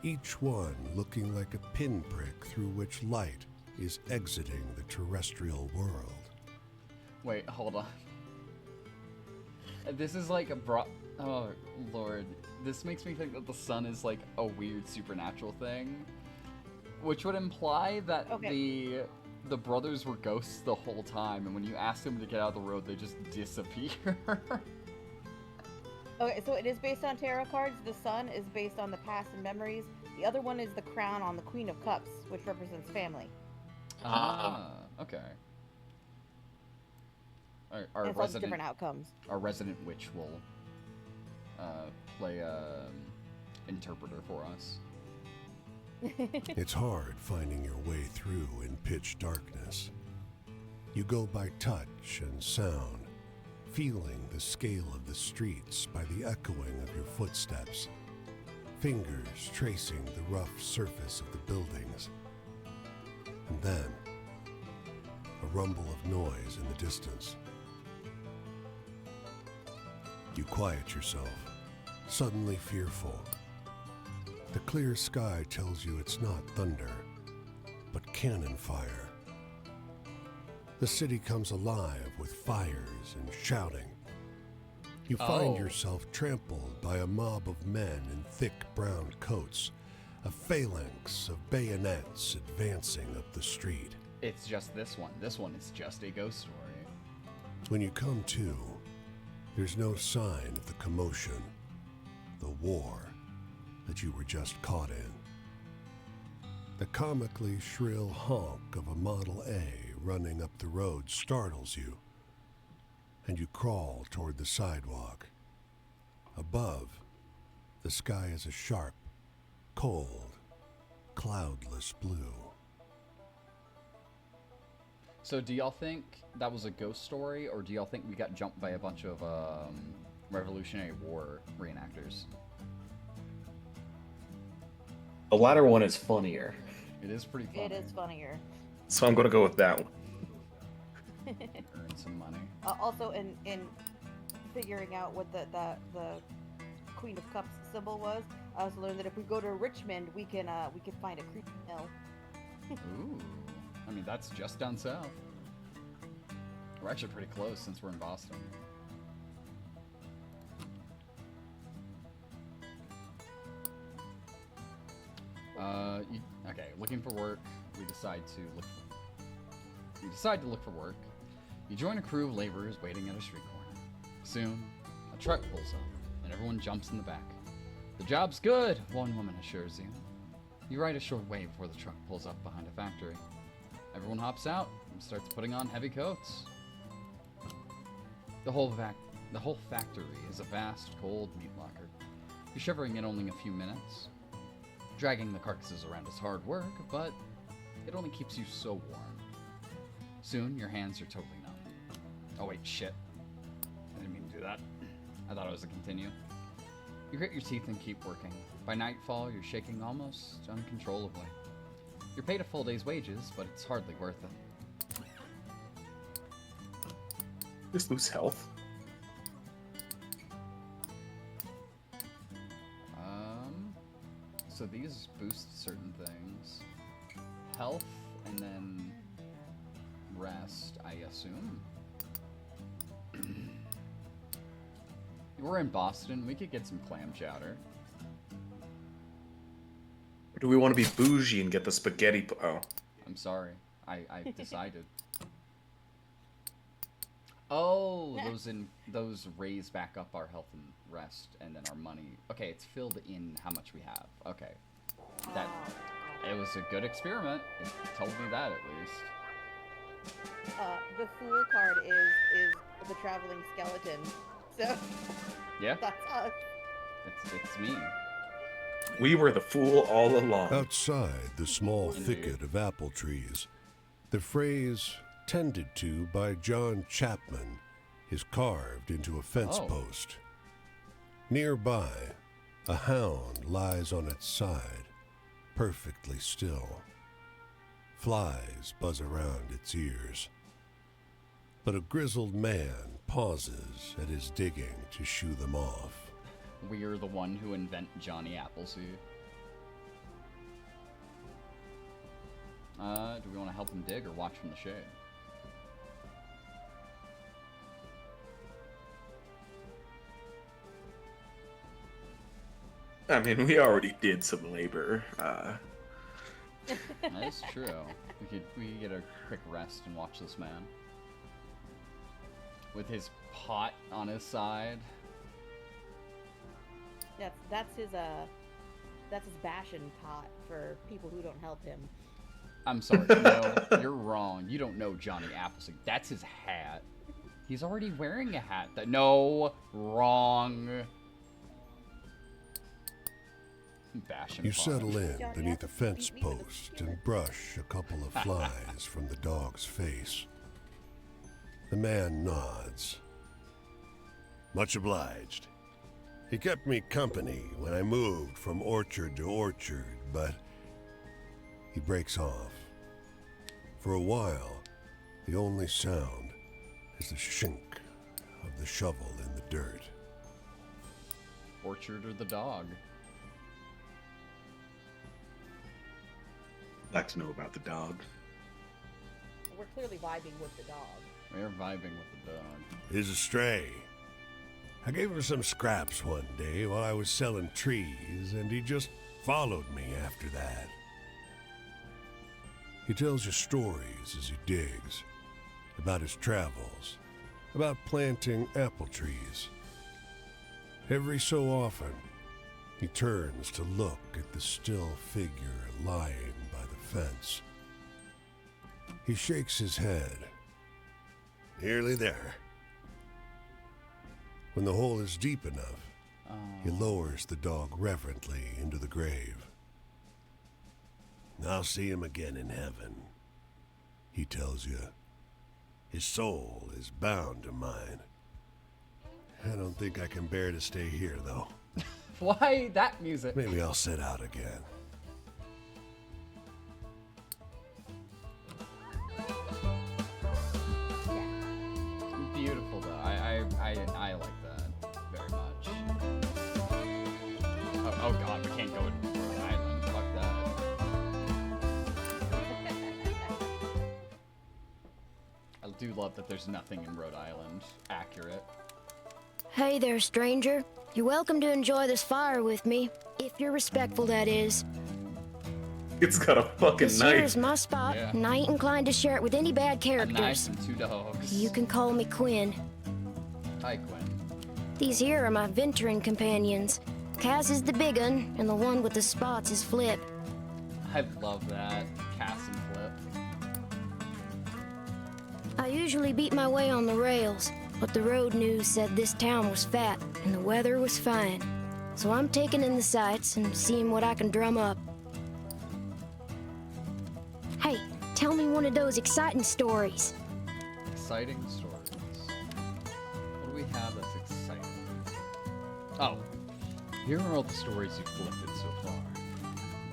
each one looking like a pinprick through which light is exiting the terrestrial world. Wait, hold on. This is like oh, Lord. This makes me think that the sun is like a weird supernatural thing. Which would imply that the brothers were ghosts the whole time, and when you ask them to get out of the road, they just disappear. Okay, so it is based on tarot cards. The sun is based on the past and memories. The other one is the crown on the Queen of Cups, which represents family. Okay. Our resident, different outcomes. Our resident witch will play interpreter for us. It's hard finding your way through in pitch darkness. You go by touch and sound, feeling the scale of the streets by the echoing of your footsteps, fingers tracing the rough surface of the buildings. And then, a rumble of noise in the distance. You quiet yourself, suddenly fearful. The clear sky tells you it's not thunder, but cannon fire. The city comes alive with fires and shouting. You find yourself trampled by a mob of men in thick brown coats, a phalanx of bayonets advancing up the street. It's just this one. This one is just a ghost story. When you come to, there's no sign of the commotion, the war that you were just caught in. The comically shrill honk of a Model A running up the road startles you, and you crawl toward the sidewalk. Above, the sky is a sharp, cold, cloudless blue. So do y'all think that was a ghost story, or do y'all think we got jumped by a bunch of Revolutionary War reenactors? The latter one is funnier. It is pretty funny. It is funnier. So I'm going to go with that one. Earn some money. Also, in figuring out what the Queen of Cups symbol was, I also learned that if we go to Richmond, we can find a creepy mill. Ooh. I mean, that's just down south. We're actually pretty close since we're in Boston. Okay, looking for work. We decide to look for work. You join a crew of laborers waiting at a street corner. Soon, a truck pulls up, and everyone jumps in the back. The job's good, one woman assures you. You ride a short way before the truck pulls up behind a factory. Everyone hops out and starts putting on heavy coats. The whole factory is a vast, cold meat locker. You're shivering in only a few minutes. Dragging the carcasses around is hard work, but it only keeps you so warm. Soon, your hands are totally numb. Oh wait, shit. I didn't mean to do that. I thought it was a continue. You grit your teeth and keep working. By nightfall, you're shaking almost uncontrollably. You're paid a full day's wages, but it's hardly worth it. Just lose health. So these boost certain things. Health, and then rest, I assume. We're in Boston. We could get some clam chowder. Or do we want to be bougie and get the spaghetti? Oh, I'm sorry. I decided. Oh, those raise back up our health and rest, and then our money. Okay, it's filled in how much we have. Okay, that it was a good experiment. It told me that at least. The fool card is the traveling skeleton. So Yeah, that's us. it's me. we were the fool all along. Outside the small Indeed. thicket of apple trees, the phrase "tended to by John Chapman" is carved into a fence Oh. post. Nearby, a hound lies on its side, perfectly still. Flies buzz around its ears. But a grizzled man pauses at his digging to shoo them off. We're the one who invent Johnny Appleseed. Do we want to help him dig or watch from the shade? I mean, we already did some labor. That is true. We could get a quick rest and watch this man. With his pot on his side. That's his bashin pot for people who don't help him. I'm sorry, no, you're wrong. You don't know Johnny Appleseed. That's his hat. He's already wearing a hat. No, wrong. Bash him. You pot. settle in beneath a fence post and brush a couple of flies from the dog's face. The man nods. Much obliged. He kept me company when I moved from orchard to orchard, but he breaks off. For a while, the only sound is the shink of the shovel in the dirt. Orchard or the dog? I'd like to know about the dog. We're clearly vibing with the dog. We're vibing with the dog. He's a stray. I gave him some scraps one day while I was selling trees, and he just followed me after that. He tells you stories as he digs, about his travels, about planting apple trees. Every so often, he turns to look at the still figure lying by the fence. He shakes his head. Nearly there. When the hole is deep enough, he lowers the dog reverently into the grave. I'll see him again in heaven, he tells you. His soul is bound to mine. I don't think I can bear to stay here, though. Why that music? Maybe I'll set out again. Beautiful though. I like that very much. Oh god, we can't go to Rhode Island. Fuck that. I do love that there's nothing in Rhode Island accurate. Hey there, stranger. You're welcome to enjoy this fire with me. If you're respectful, that is. It's got a fucking This here knife. is my spot, Yeah. and I ain't inclined to share it with any bad A characters. knife and two dogs. You can call me Quinn. Hi, Quinn. These here are my venturing companions. Cass is the big un, and the one with the spots is Flip. I love that. Cass and Flip. I usually beat my way on the rails, but the road news said this town was fat and the weather was fine. So I'm taking in the sights and seeing what I can drum up. Hey, tell me one of those exciting stories. Exciting stories. What do we have that's exciting? Oh, here are all the stories you've collected so far.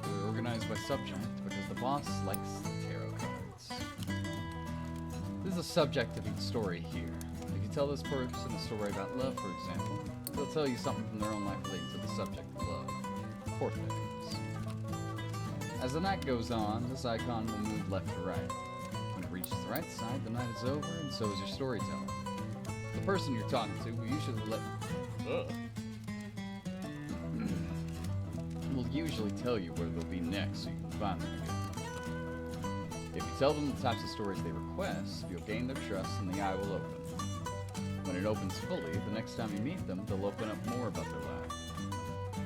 They're organized by subject because the boss likes the tarot cards. This is the subject of each story here. If you tell this person a story about love, for example, they'll tell you something from their own life relating to the subject of love. Poor things. As the night goes on, this icon will move left to right. When reaches the right side, the night is over, and so is your storytelling. The person you're talking to will usually will usually tell you where they'll be next so you can find them again. If you tell them the types of stories they request, you'll gain their trust and the eye will open. When it opens fully, the next time you meet them, they'll open up more about their life.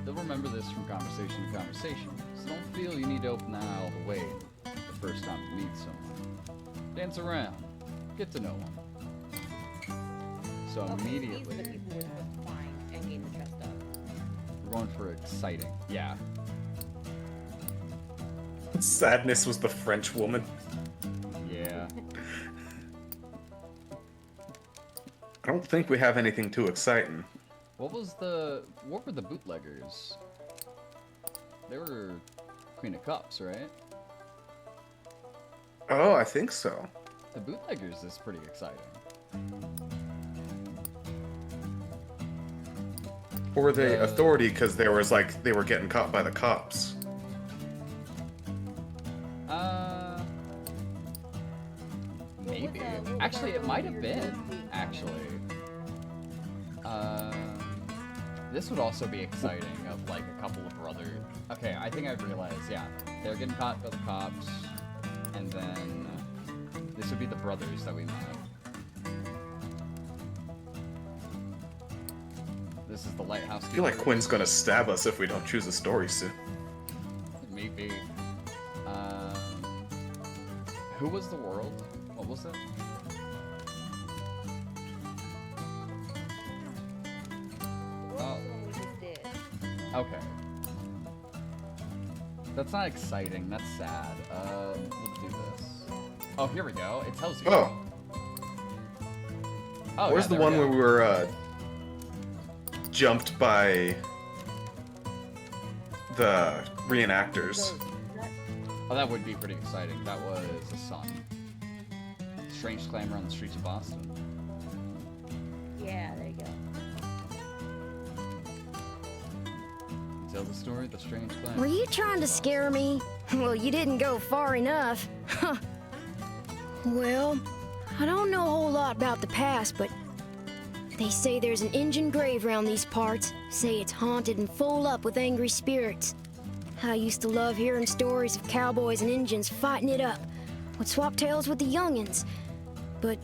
They'll remember this from conversation to conversation, so don't feel you need to open that eye all the way the first time you meet someone. Dance around, get to know them. So Okay, immediately, these are the people we're supposed to find and gain the trust of. we're going for exciting. Yeah. Sadness was the French woman. Yeah. I don't think we have anything too exciting. What were the bootleggers? They were Queen of Cups, right? Oh, I think so. The bootleggers is pretty exciting. Or the authority, because there was like they were getting caught by the cops. Maybe. What was Actually, our it might have earlier been. movie? Actually. This would also be exciting of like a couple of brothers. Okay, I think I've realized, yeah. They're getting caught by the cops, and then this would be the brothers that we met. This is the lighthouse. I feel like Quinn's gonna stab us if we don't choose a story soon. Maybe. Who was the world? What was it? What was the one we just did? Okay. That's not exciting. That's sad. Let's do this. Oh, here we go. It tells you. Oh. Oh, Where's yeah, the there one we where go. we were jumped by the reenactors? So, that- Oh, that would be pretty exciting. That was the sun. Strange clamor on the streets of Boston. yeah, there you go. Tell the story, the strange clamor. Were you trying to scare me? Well, you didn't go far enough. Huh. Well, I don't know a whole lot about the past, but they say there's an Injun grave around these parts. Say it's haunted and full up with angry spirits. I used to love hearing stories of cowboys and Injuns fighting it up. Would swap tales with the youngins. But,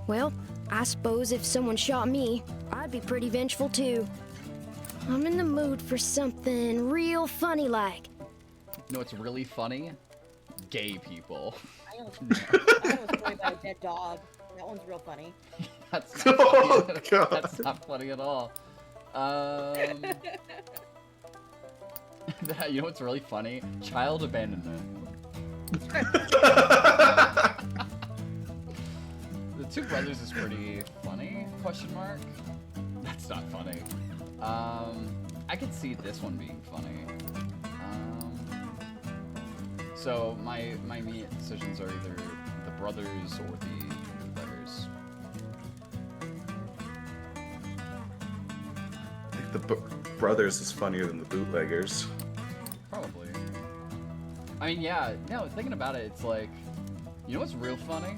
well, I suppose if someone shot me, I'd be pretty vengeful too. I'm in the mood for something real funny like. You know what's really funny? Gay people. I know a story about a dead dog. That one's real funny. That's not Oh, funny. God. That's not funny at all. You know what's really funny? Child abandonment. The Two Brothers is pretty funny? Question mark. That's not funny. I could see this one being funny. So my immediate decisions are either the brothers or the bootleggers. I think the brothers is funnier than the bootleggers. Probably. I mean, yeah, no, thinking about it, it's like, you know what's real funny?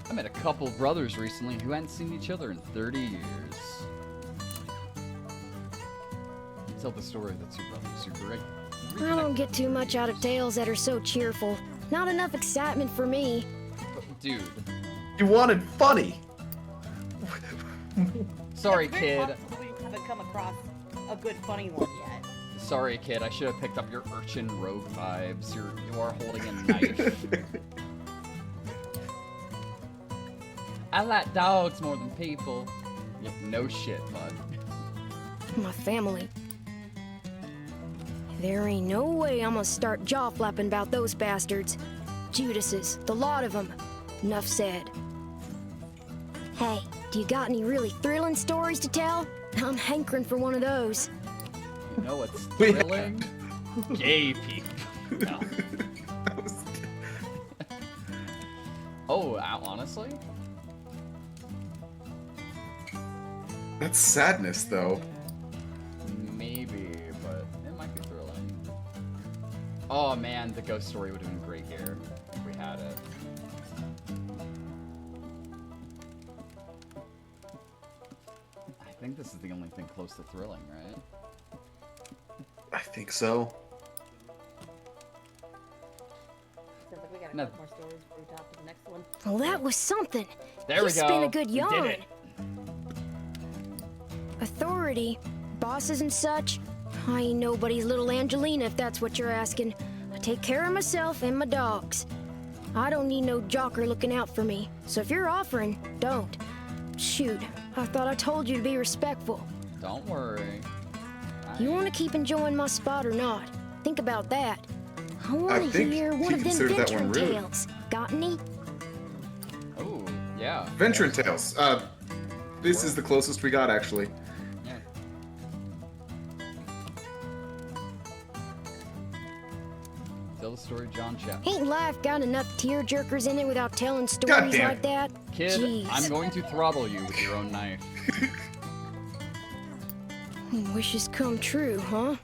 I met a couple brothers recently who hadn't seen each other in 30 years. Tell the story of the two brothers who I don't get too much out of tales that are so cheerful. Not enough excitement for me. Dude. You wanted funny! Sorry, It's very kid. possible we haven't come across a good funny one yet. Sorry, kid. I should have picked up your urchin rogue vibes. You are holding a knife. I like dogs more than people. Yep, no shit, bud. My family. There ain't no way I'm gonna start jaw flapping about those bastards. Judases, the lot of them. Enough said. Hey, do you got any really thrilling stories to tell? I'm hankering for one of those. You know what's thrilling? Gay people. No. Oh, honestly? That's sadness, though. Maybe, but it might be thrilling. Oh man, the ghost story would have been great here if we had it. think this is the only thing close to thrilling, right? I think so. Sounds like we got a No. couple more stories before we talk to the next one. Well, that was something. There we He go. spin a good We did yarn. it. Authority, bosses and such. I ain't nobody's little Angelina, if that's what you're asking. I take care of myself and my dogs. I don't need no jocker looking out for me. So if you're offering, don't. Shoot, I thought I told you to be respectful. Don't worry. You want to keep enjoying my spot or not? Think about that. I want to think hear he one of them considered that one venturing rude. tales. Got any? Oh, yeah. Venturing Tales. This is the closest we got, actually. Yeah. Tell the story, John Chap. Ain't life got enough tearjerkers in it without telling stories damn like that? Kid, Jeez. I'm going to throttle you with your own knife. Wishes come true, huh?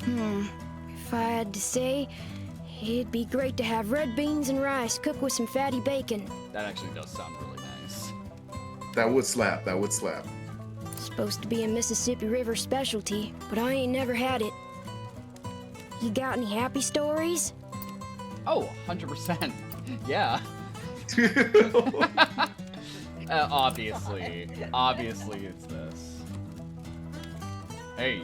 If I had to say, it'd be great to have red beans and rice cooked with some fatty bacon. That actually does sound really nice. That would slap. That would slap. Supposed to be a Mississippi River specialty, but I ain't never had it. You got any happy stories? Oh, 100%. Yeah. Obviously. Obviously it's this. Hey,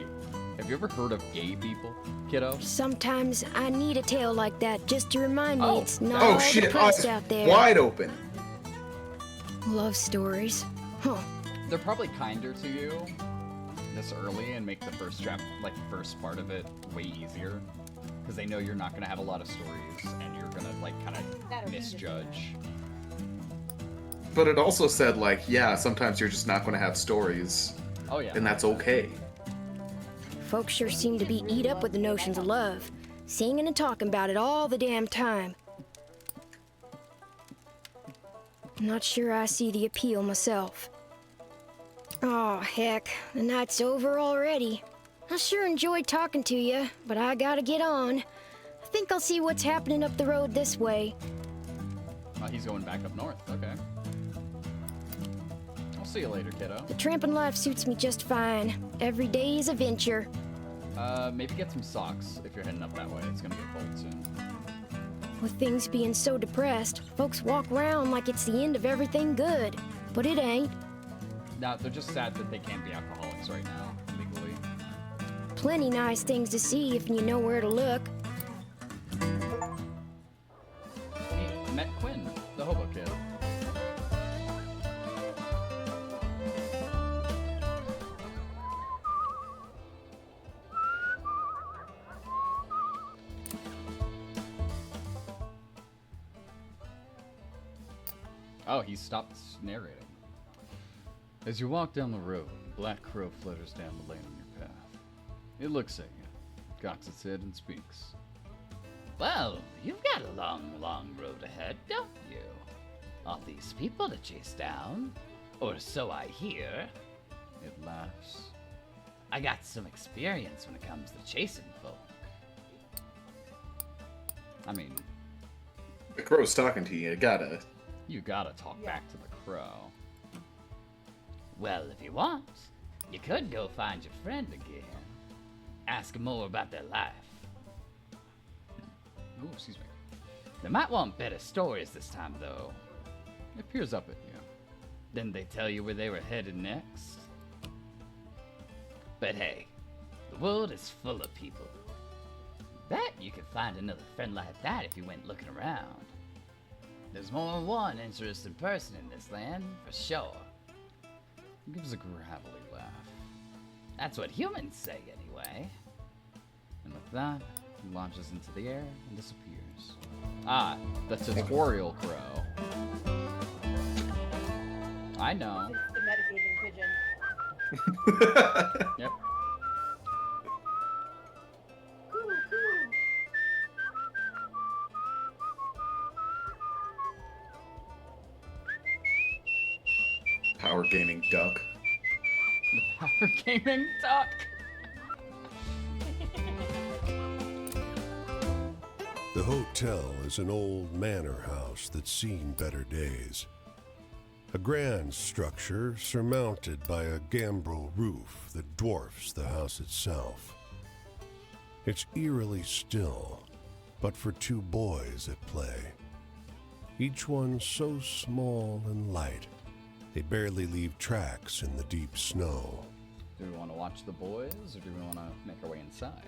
have you ever heard of gay people, kiddo? Sometimes I need a tale like that just to remind me Oh. it's not Oh all shit! depressed Eyes out there. wide open. Love stories. Huh. They're probably kinder to you this early and make the first first part of it way easier. Because they know you're not going to have a lot of stories and you're going to, kind That or of you just- misjudge. But it also said, like, yeah, sometimes you're just not going to have stories, Oh, yeah. and that's okay. Folks sure seem to be eat up with the notions of love, singing and talking about it all the damn time. Not sure I see the appeal myself. Oh, heck, the night's over already. I sure enjoyed talking to you, but I gotta get on. I think I'll see what's happening up the road this way. He's going back up north. Okay. I'll see you later, kiddo. The tramping life suits me just fine. Every day is a venture. Maybe get some socks if you're heading up that way. It's going to get cold soon. With things being so depressed, folks walk around like it's the end of everything good. But it ain't. No, they're just sad that they can't be alcoholics right now, legally. Plenty nice things to see if you know where to look. Hey, I met Quinn, the hobo kid. Oh, he stopped narrating. As you walk down the road, a black crow flutters down the lane on your path. It looks at you, cocks its head, and speaks. Well, you've got a long, long road ahead, don't you? All these people to chase down, or so I hear. It laughs. I got some experience when it comes to chasing folk. I mean, The crow's talking to you. you gotta talk back to the crow. Well, if you want, you could go find your friend again. Ask them more about their life. Ooh, excuse me. They might want better stories this time, though. It peers up at you. Didn't they tell you where they were headed next? But hey, the world is full of people. Bet you could find another friend like that if you went looking around. There's more than one interesting person in this land, for sure. He gives a gravelly laugh. That's what humans say, anyway. And with that, he launches into the air and disappears. Ah, the tutorial crow. I know. It's the medicating pigeon. Yep. Power gaming duck. The power gaming duck. The hotel is an old manor house that's seen better days. A grand structure surmounted by a gambrel roof that dwarfs the house itself. It's eerily still, but for two boys at play. Each one so small and light, they barely leave tracks in the deep snow. Do we want to watch the boys, or do we want to make our way inside?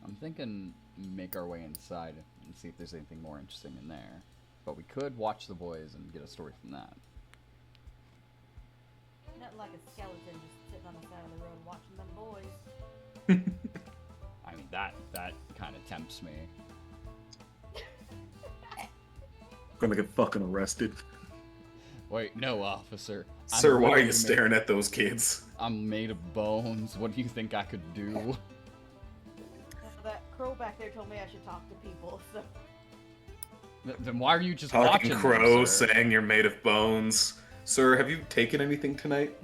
I'm thinking make our way inside and see if there's anything more interesting in there. But we could watch the boys and get a story from that. Not like a skeleton just sitting on the side of the road watching them boys. I mean, that kind of tempts me. Gonna get fucking arrested. Wait, no, officer. Sir, why are literally you staring at those kids? I'm made of bones. What do you think I could do? That crow back there told me I should talk to people, so... Then why are you just Talking watching crow, them, sir? saying you're made of bones. Sir, have you taken anything tonight?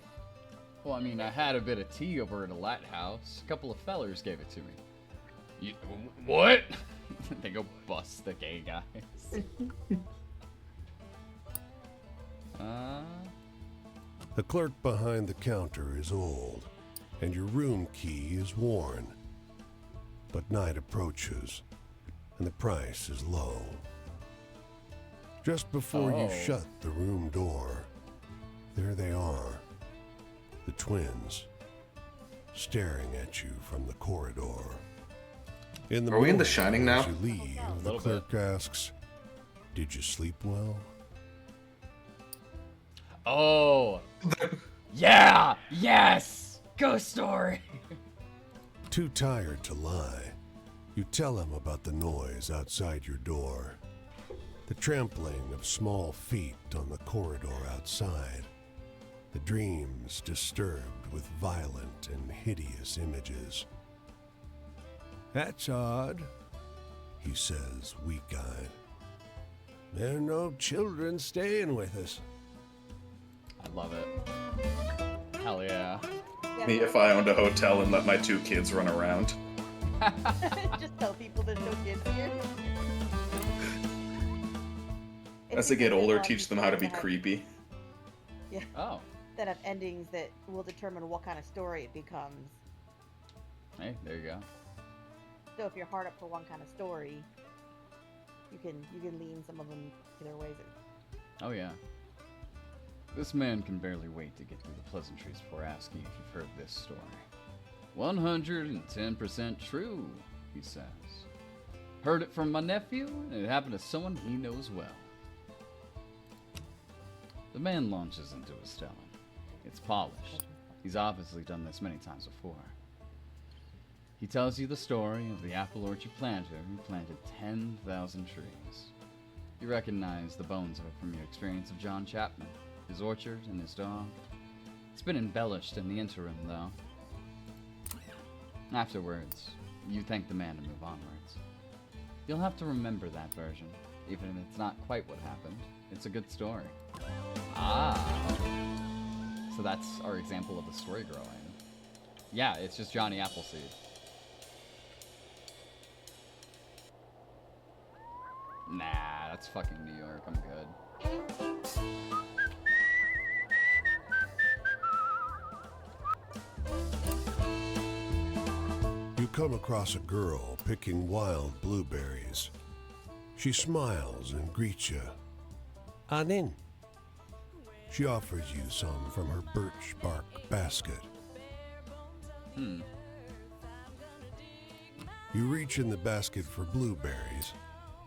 Well, I mean, I had a bit of tea over at a lighthouse. A couple of fellers gave it to me. What? They go bust the gay guys. The clerk behind the counter is old, and your room key is worn. But night approaches, and the price is low. Just before you shut the room door, there they are, the twins, staring at you from the corridor. In the Are we in The morning, Shining now? as you leave, the clerk asks, "Did you sleep well?" Oh. Yeah! Yes! Ghost story! Too tired to lie, you tell him about the noise outside your door. The trampling of small feet on the corridor outside. The dreams disturbed with violent and hideous images. "That's odd," he says, weak-eyed. "There are no children staying with us." I love it. Hell yeah. Me if I owned a hotel and let my two kids run around. Just tell people there's no kids here. As they get older, teach them how to be creepy. Yeah. Oh. That have endings that will determine what kind of story it becomes. Hey, there you go. So if you're hard up for one kind of story, you can lean some of them either ways. Oh yeah. This man can barely wait to get through the pleasantries before asking if you've heard this story. 110% true, he says. Heard it from my nephew, and it happened to someone he knows well. The man launches into his telling. It's polished. He's obviously done this many times before. He tells you the story of the apple orchard planter who planted 10,000 trees. You recognize the bones of it from your experience of John Chapman, his orchard, and his dog. It's been embellished in the interim, though. Afterwards, you thank the man and move onwards. You'll have to remember that version, even if it's not quite what happened. It's a good story. Ah. So that's our example of a story growing. Yeah, it's just Johnny Appleseed. Nah, that's fucking New York. I'm good. You come across a girl picking wild blueberries. She smiles and greets you. On in. She offers you some from her birch bark basket. You reach in the basket for blueberries,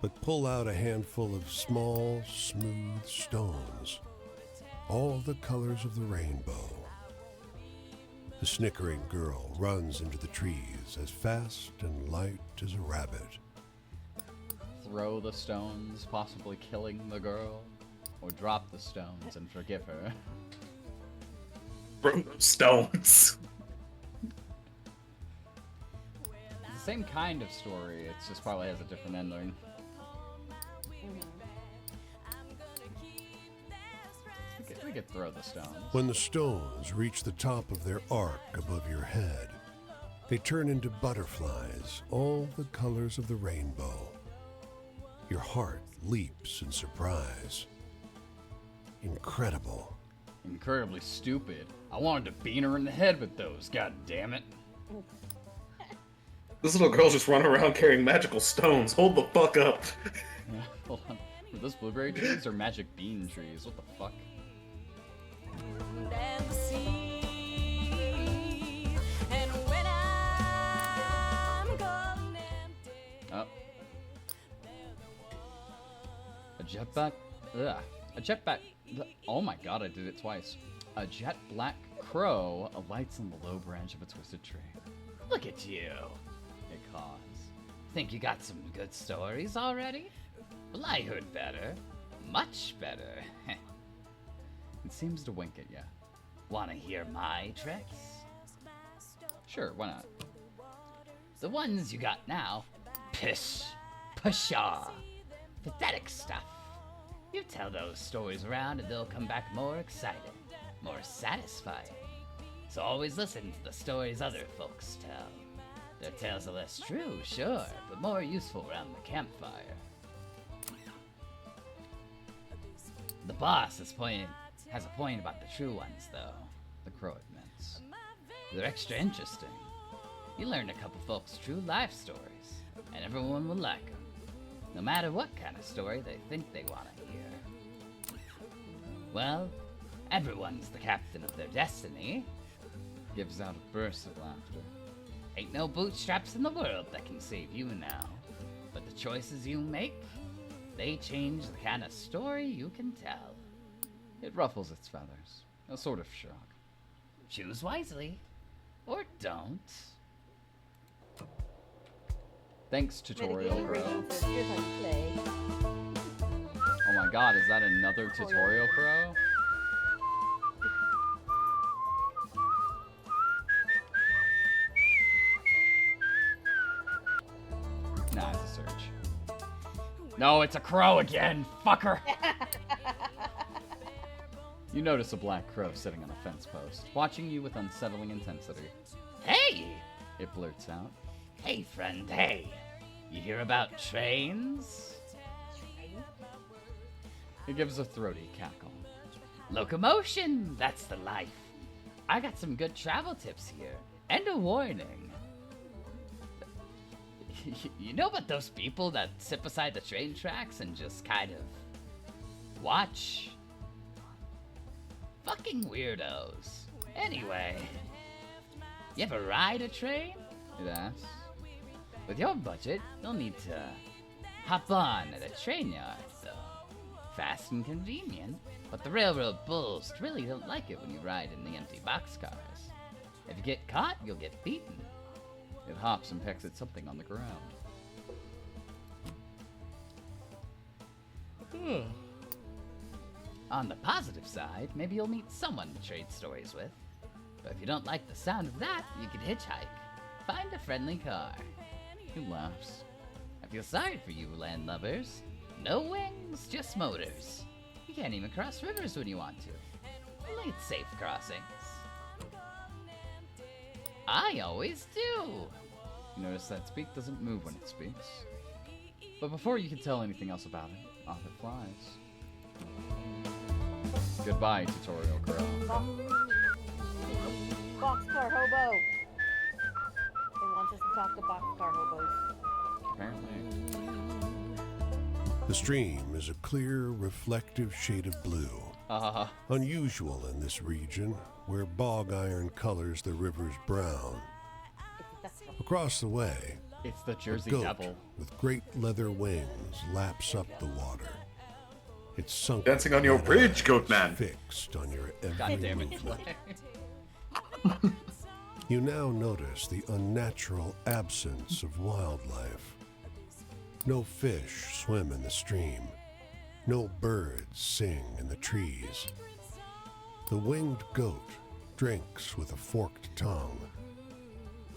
but pull out a handful of small, smooth stones, all the colors of the rainbow. The snickering girl runs into the trees as fast and light as a rabbit. Throw the stones, possibly killing the girl, or drop the stones and forgive her. From those stones. It's the same kind of story, it's just probably has a different ending. We could throw the stones. When the stones reach the top of their arc above your head, They turn into butterflies, all the colors of the rainbow. Your heart leaps in surprise. Incredible. Incredibly stupid. I wanted to bean her in the head with those, god damn it. This little girl's just running around carrying magical stones. Hold the fuck up. Yeah, hold on. Were those blueberry trees or magic bean trees? What the fuck? And the sea. And when I'm gone empty, Oh. A jetpack? Ugh. A jetpack. Oh my god, I did it twice. A jet black crow alights on the low branch of a twisted tree. Look at you. It caws. Think you got some good stories already? Well, I heard better. Much better. It seems to wink at ya. Wanna hear my tricks? Sure, why not? The ones you got now. Pish. Pshaw. Pathetic stuff. You tell those stories around and they'll come back more excited, more satisfying. So always listen to the stories other folks tell. Their tales are less true, sure, but more useful around the campfire. The boss has a point about the true ones, though. The crow admits. They're extra interesting. You learn a couple folks' true life stories, and everyone will like them. No matter what kind of story they think they want to hear. Well, everyone's the captain of their destiny. Gives out a burst of laughter. Ain't no bootstraps in the world that can save you now. But the choices you make, they change the kind of story you can tell. It ruffles its feathers. A sort of shrug. Choose wisely. Or don't. Thanks, Tutorial Mitigating Crow. reading says, here's how you play. Oh my god, is that another Tutorial Crow? Nah, it's a search. No, it's a crow again! Fucker! You notice a black crow sitting on a fence post, watching you with unsettling intensity. Hey! It blurts out. Hey, friend, hey! You hear about trains? It gives a throaty cackle. Locomotion! That's the life. I got some good travel tips here. And a warning. You know about those people that sit beside the train tracks and just kind of watch? Fucking weirdos. Anyway, you ever ride a train? It asks. With your budget, you'll need to hop on at a train yard, though. Fast and convenient, but the railroad bulls really don't like it when you ride in the empty boxcars. If you get caught, you'll get beaten. It hops and pecks at something on the ground. On the positive side, maybe you'll meet someone to trade stories with. But if you don't like the sound of that, you can hitchhike. Find a friendly car. He laughs. I feel sorry for you, landlubbers. No wings, just motors. You can't even cross rivers when you want to. Only it's safe crossings. I always do. You notice that Speak doesn't move when it speaks. But before you can tell anything else about it, off it flies. Goodbye, Tutorial Crow. Boxcar hobo. It wants us to talk to boxcar hobos. Apparently. The stream is a clear, reflective shade of blue. Unusual in this region, where bog iron colors the river's brown. Across the way, It's the a Jersey goat Devil. with great leather wings laps up the water. It's sunk Dancing on your bridge, Goatman. fixed on your every God damn it. movement. You now notice the unnatural absence of wildlife. No fish swim in the stream. No birds sing in the trees. The winged goat drinks with a forked tongue,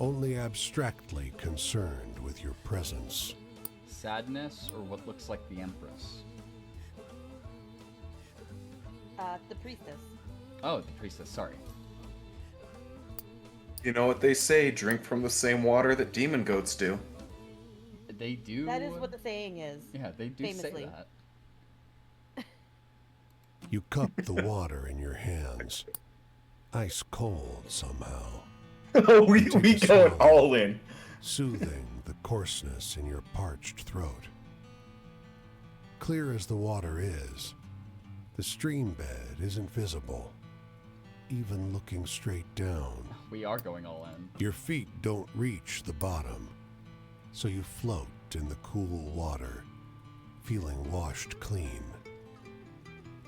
only abstractly concerned with your presence. Sadness or what looks like the Empress? The priestess. Oh, the priestess, sorry. You know what they say, drink from the same water that demon goats do. They do. That is what the saying is. Yeah, they do famously. say that. You cup the water in your hands, ice cold somehow, we Take we a going swallow. all in. soothing the coarseness in your parched throat. Clear as the water is, the stream bed isn't visible, even looking straight down. We are going all in. Your feet don't reach the bottom, so you float in the cool water, feeling washed clean.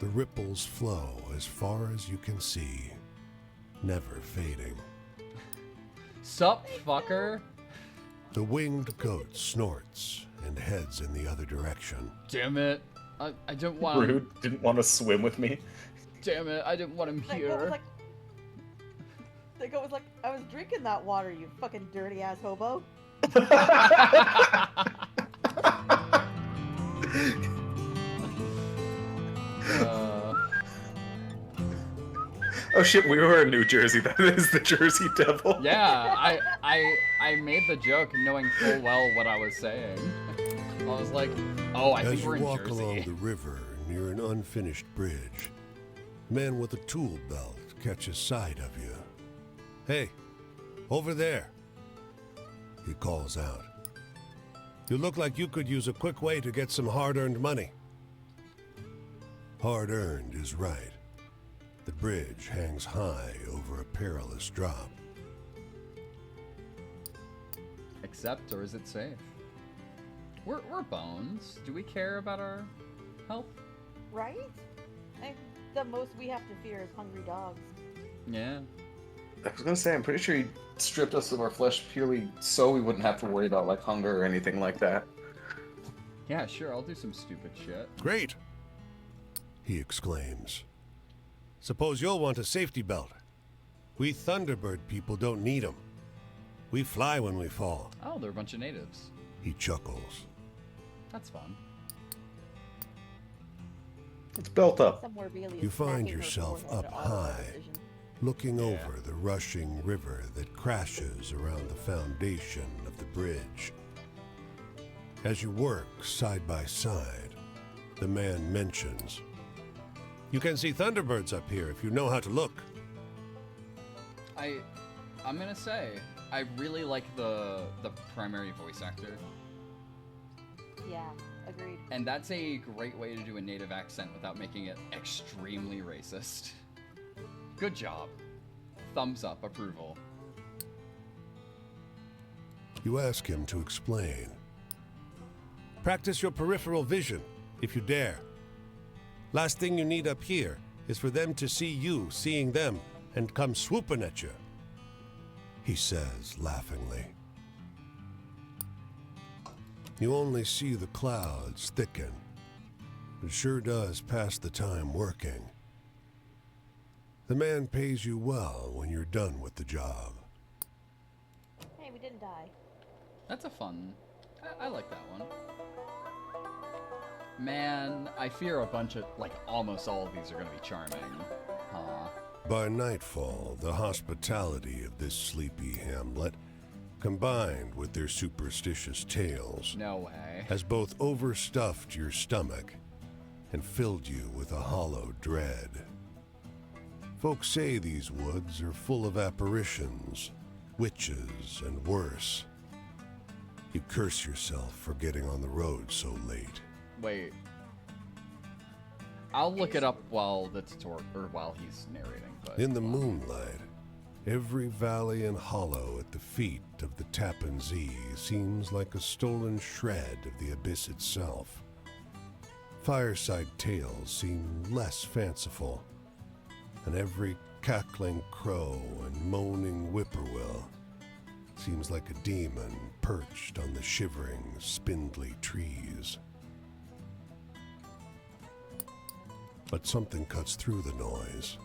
The ripples flow as far as you can see, never fading. Sup, fucker? The winged goat snorts and heads in the other direction. Damn it. I don't want him. Rude didn't want to swim with me. Damn it, I didn't want him That goat was here. like, the goat was like, I was drinking that water, you fucking dirty ass hobo. Oh shit, we were in New Jersey. That is the Jersey Devil. Yeah, I made the joke knowing full well what I was saying. I was like, oh, I As think you we're in walk along Jersey. the river near an unfinished bridge, a man with a tool belt catches sight of you. Hey, over there, he calls out. You look like you could use a quick way to get some hard-earned money. Hard-earned is right. The bridge hangs high over a perilous drop. Accept, or is it safe? We're bones. Do we care about our health? Right? The most we have to fear is hungry dogs. Yeah. I was gonna say, I'm pretty sure he stripped us of our flesh purely so we wouldn't have to worry about like hunger or anything like that. Yeah, sure, I'll do some stupid shit. Great, he exclaims. Suppose you'll want a safety belt. We Thunderbird people don't need 'em. We fly when we fall. Oh, they're a bunch of natives. He chuckles. That's fun. It's built up. Somewhere Bailey is You find smacking her yourself forehead up at all of our high, decisions. looking over the rushing river that crashes around the foundation of the bridge. As you work side by side, the man mentions, "You can see Thunderbirds up here if you know how to look." I'm gonna say, I really like the primary voice actor. Yeah, agreed. And that's a great way to do a native accent without making it extremely racist. Good job. Thumbs up, approval. You ask him to explain. Practice your peripheral vision, if you dare. Last thing you need up here is for them to see you seeing them and come swooping at you, he says laughingly. You only see the clouds thicken. It sure does pass the time working. The man pays you well when you're done with the job. Hey, we didn't die. That's a fun... I like that one. Man, I fear a bunch of... like, almost all of these are gonna be charming. Huh. By nightfall, the hospitality of this sleepy hamlet, combined with their superstitious tales, No way. has both overstuffed your stomach and filled you with a hollow dread. Folks say these woods are full of apparitions, witches, and worse. You curse yourself for getting on the road so late. Wait. I'll look it up while the tutorial... or while he's narrating, but... In the moonlight, every valley and hollow at the feet of the Tappan Zee seems like a stolen shred of the abyss itself. Fireside tales seem less fanciful, and every cackling crow and moaning whippoorwill seems like a demon perched on the shivering, spindly trees. But something cuts through the noise.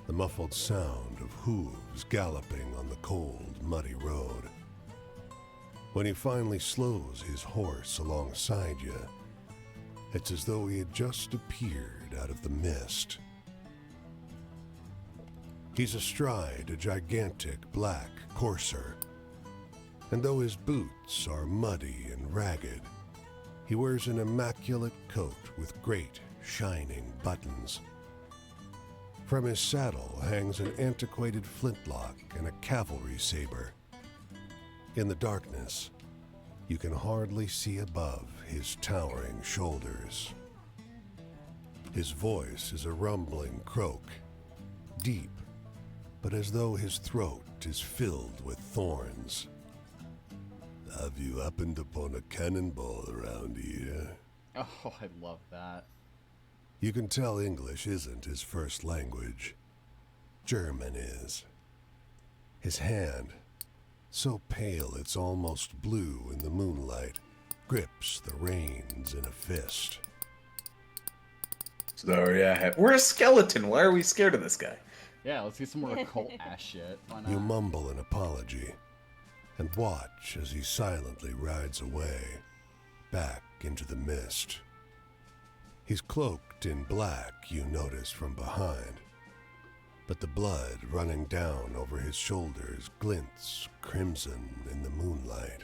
The muffled sound of hooves galloping on the cold, muddy road. When he finally slows his horse alongside you, it's as though he had just appeared out of the mist. He's astride a gigantic black courser, and though his boots are muddy and ragged, he wears an immaculate coat with great shining buttons. From his saddle hangs an antiquated flintlock and a cavalry saber. In the darkness, you can hardly see above his towering shoulders. His voice is a rumbling croak, deep, but as though his throat is filled with thorns. Have you happened upon a cannonball around here? Oh, I love that. You can tell English isn't his first language. German is. His hand, so pale it's almost blue in the moonlight, grips the reins in a fist. Sorry, we're a skeleton. Why are we scared of this guy? Yeah, let's get some more occult ass shit. Why not? You mumble an apology and watch as he silently rides away, back into the mist. He's cloaked in black, you notice from behind, but the blood running down over his shoulders glints crimson in the moonlight.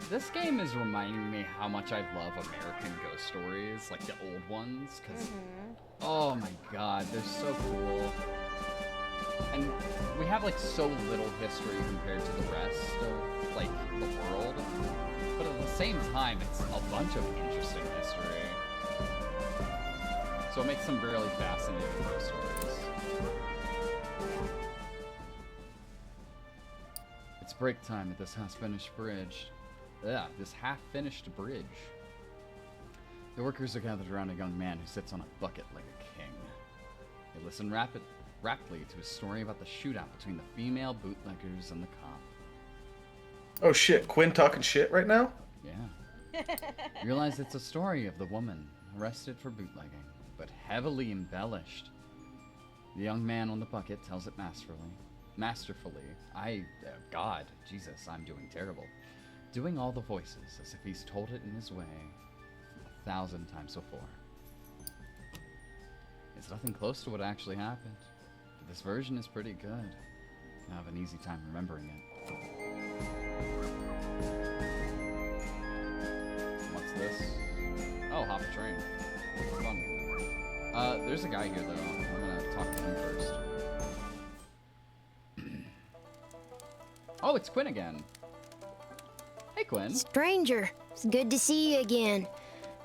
This game is reminding me how much I love American ghost stories, like the old ones, because, oh my god, they're so cool. And we have, like, so little history compared to the rest of, like, the world. But at the same time, it's a bunch of interesting history. So it makes them really fascinating ghost stories. It's break time at this half-finished bridge. This half-finished bridge. The workers are gathered around a young man who sits on a bucket like a king. They listen raptly to his story about the shootout between the female bootleggers and the cop. Oh shit, Quinn talking shit right now? Yeah. Realize it's a story of the woman arrested for bootlegging, but heavily embellished. The young man on the bucket tells it masterfully. God, Jesus, I'm doing terrible. Doing all the voices as if he's told it in his way 1,000 times before. It's nothing close to what actually happened, but this version is pretty good. I have an easy time remembering it. What's this? Oh, hop a train. Fun. There's a guy here, though. I'm gonna talk to him first. Oh, it's Quinn again. Hey, Quinn. Stranger, it's good to see you again.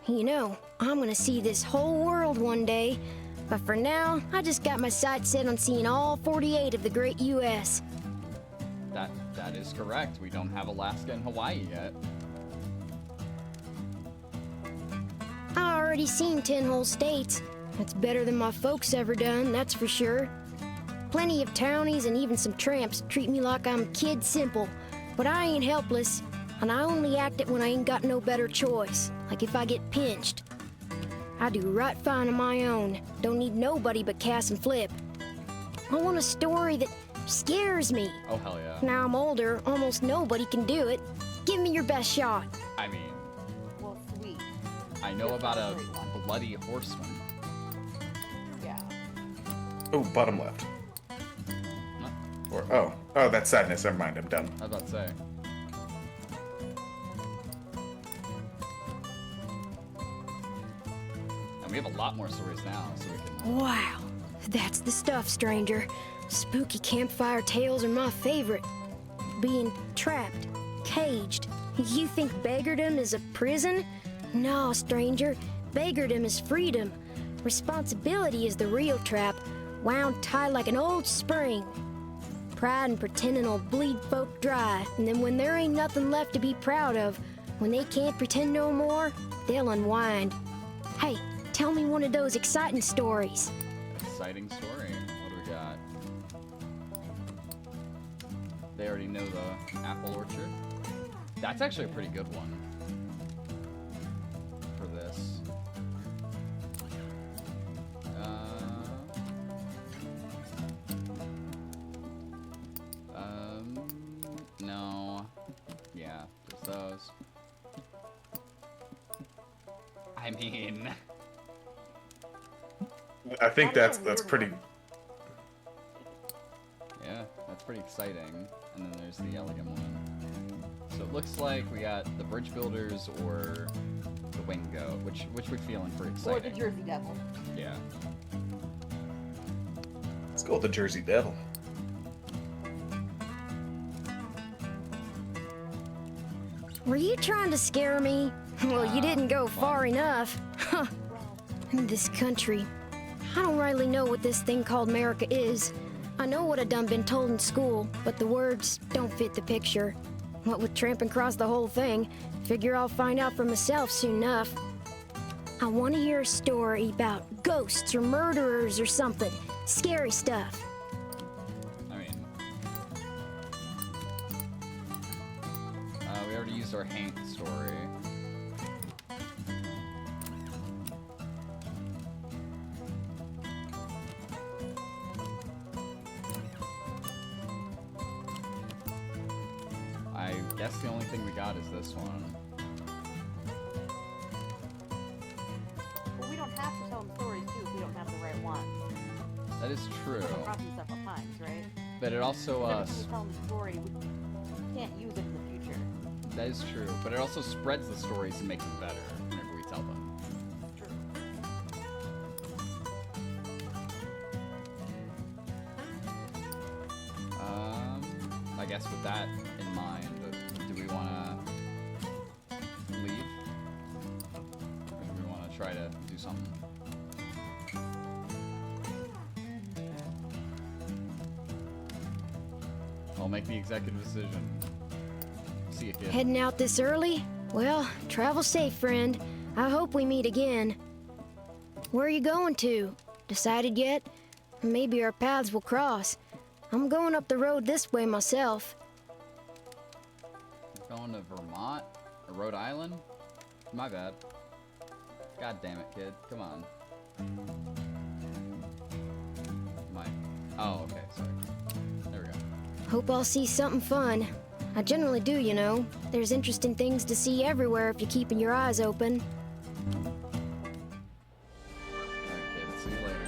You know, I'm gonna see this whole world one day, but for now, I just got my sights set on seeing all 48 of the great U.S. That is correct. We don't have Alaska and Hawaii yet. I already seen 10 whole states. That's better than my folks ever done, that's for sure. Plenty of townies and even some tramps treat me like I'm kid simple, but I ain't helpless, and I only act it when I ain't got no better choice, like if I get pinched. I do right fine on my own, don't need nobody but Cass and Flip. I want a story that scares me. Oh, hell yeah. Now I'm older, almost nobody can do it. Give me your best shot. I mean, Well, sweet. I know That's about a a great one. bloody horseman. Yeah. Oh, bottom left. Huh? Or oh, that's sadness. Never mind. I'm done. I was about to say. And we have a lot more stories now, so we can... Wow, that's the stuff, stranger. Spooky campfire tales are my favorite. Being trapped, caged. You think beggardom is a prison? No, stranger. Beggardom is freedom. Responsibility is the real trap, wound tight like an old spring. Pride and pretending will bleed folk dry, and then when there ain't nothing left to be proud of, when they can't pretend no more, they'll unwind. Hey, tell me one of those exciting stories. Exciting story. What do we got? They already know the apple orchard. That's actually a pretty good one for this. No. Yeah, there's those. I mean... I think That is a that's weird pretty. one. Yeah, that's pretty exciting. And then there's the elegant one. So it looks like we got the bridge builders or the Wingo, which we feeling for Or exciting. the Jersey Devil. Yeah. Let's go with the Jersey Devil. Were you trying to scare me? Well, you didn't go far enough. Huh. In this country, I don't rightly know what this thing called America is. I know what I done been told in school, but the words don't fit the picture. What with tramping across the whole thing, figure I'll find out for myself soon enough. I want to hear a story about ghosts or murderers or something. Scary stuff. I mean, we already used our Hank story. I guess the only thing we got is this one. Well, we don't have to tell them stories too if we don't have the right one. That is true. We'll cross these several times, right? But it also, Every time we tell them the story, we can't use it in the future. that is true, but it also spreads the stories and makes them better whenever we tell them. True. I guess with that in mind, do we want to leave? Or do we want to try to do something? I'll make the executive decision. See you, kid. Heading out this early? Well, travel safe, friend. I hope we meet again. Where are you going to? Decided yet? Maybe our paths will cross. I'm going up the road this way myself. Going to Vermont? Or Rhode Island? My bad. God damn it, kid. Come on. Oh, okay, sorry. There we go. Hope I'll see something fun. I generally do, you know. There's interesting things to see everywhere if you're keeping your eyes open. Alright, kid. See you later.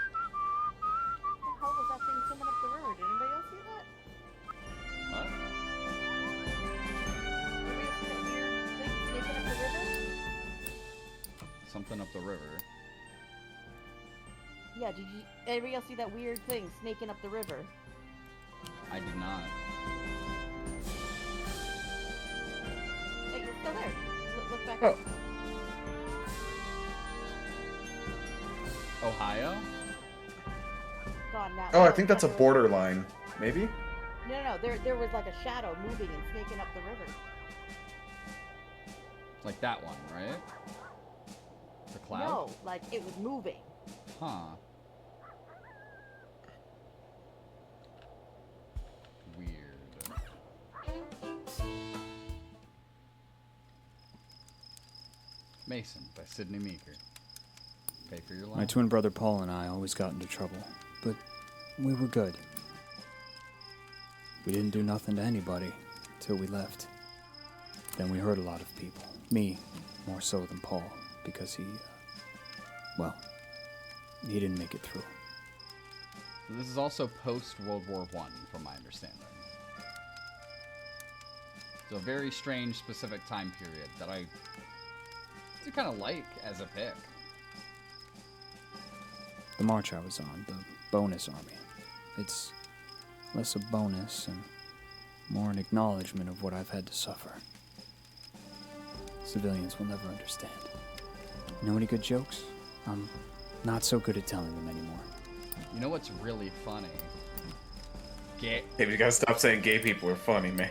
What the hell was that thing coming up the river? Did anybody else see that? What? Anybody else see that weird thing snaking up the river? Something up the river. Yeah, did you? Anybody else see that weird thing snaking up the river? I did not. Hey, you're still there. Look back. Oh. up. Ohio? Gone now. Oh, I No, think that's a there was- borderline. Maybe? No. There was like a shadow moving and snaking up the river. Like that one, right? The cloud? No, like it was moving. Huh. Weird. Mason by Sidney Meeker. Pay for your life. My twin brother Paul and I always got into trouble, but we were good. We didn't do nothing to anybody till we left. Then we hurt a lot of people. Me, more so than Paul, because he didn't make it through. So this is also post World War I, from my understanding. So a very strange, specific time period that I do kind of like as a pick. The march I was on, the bonus army. It's less a bonus and more an acknowledgement of what I've had to suffer. Civilians will never understand. Know any good jokes? I'm not so good at telling them anymore. You know what's really funny? David, you gotta stop saying gay people are funny, man.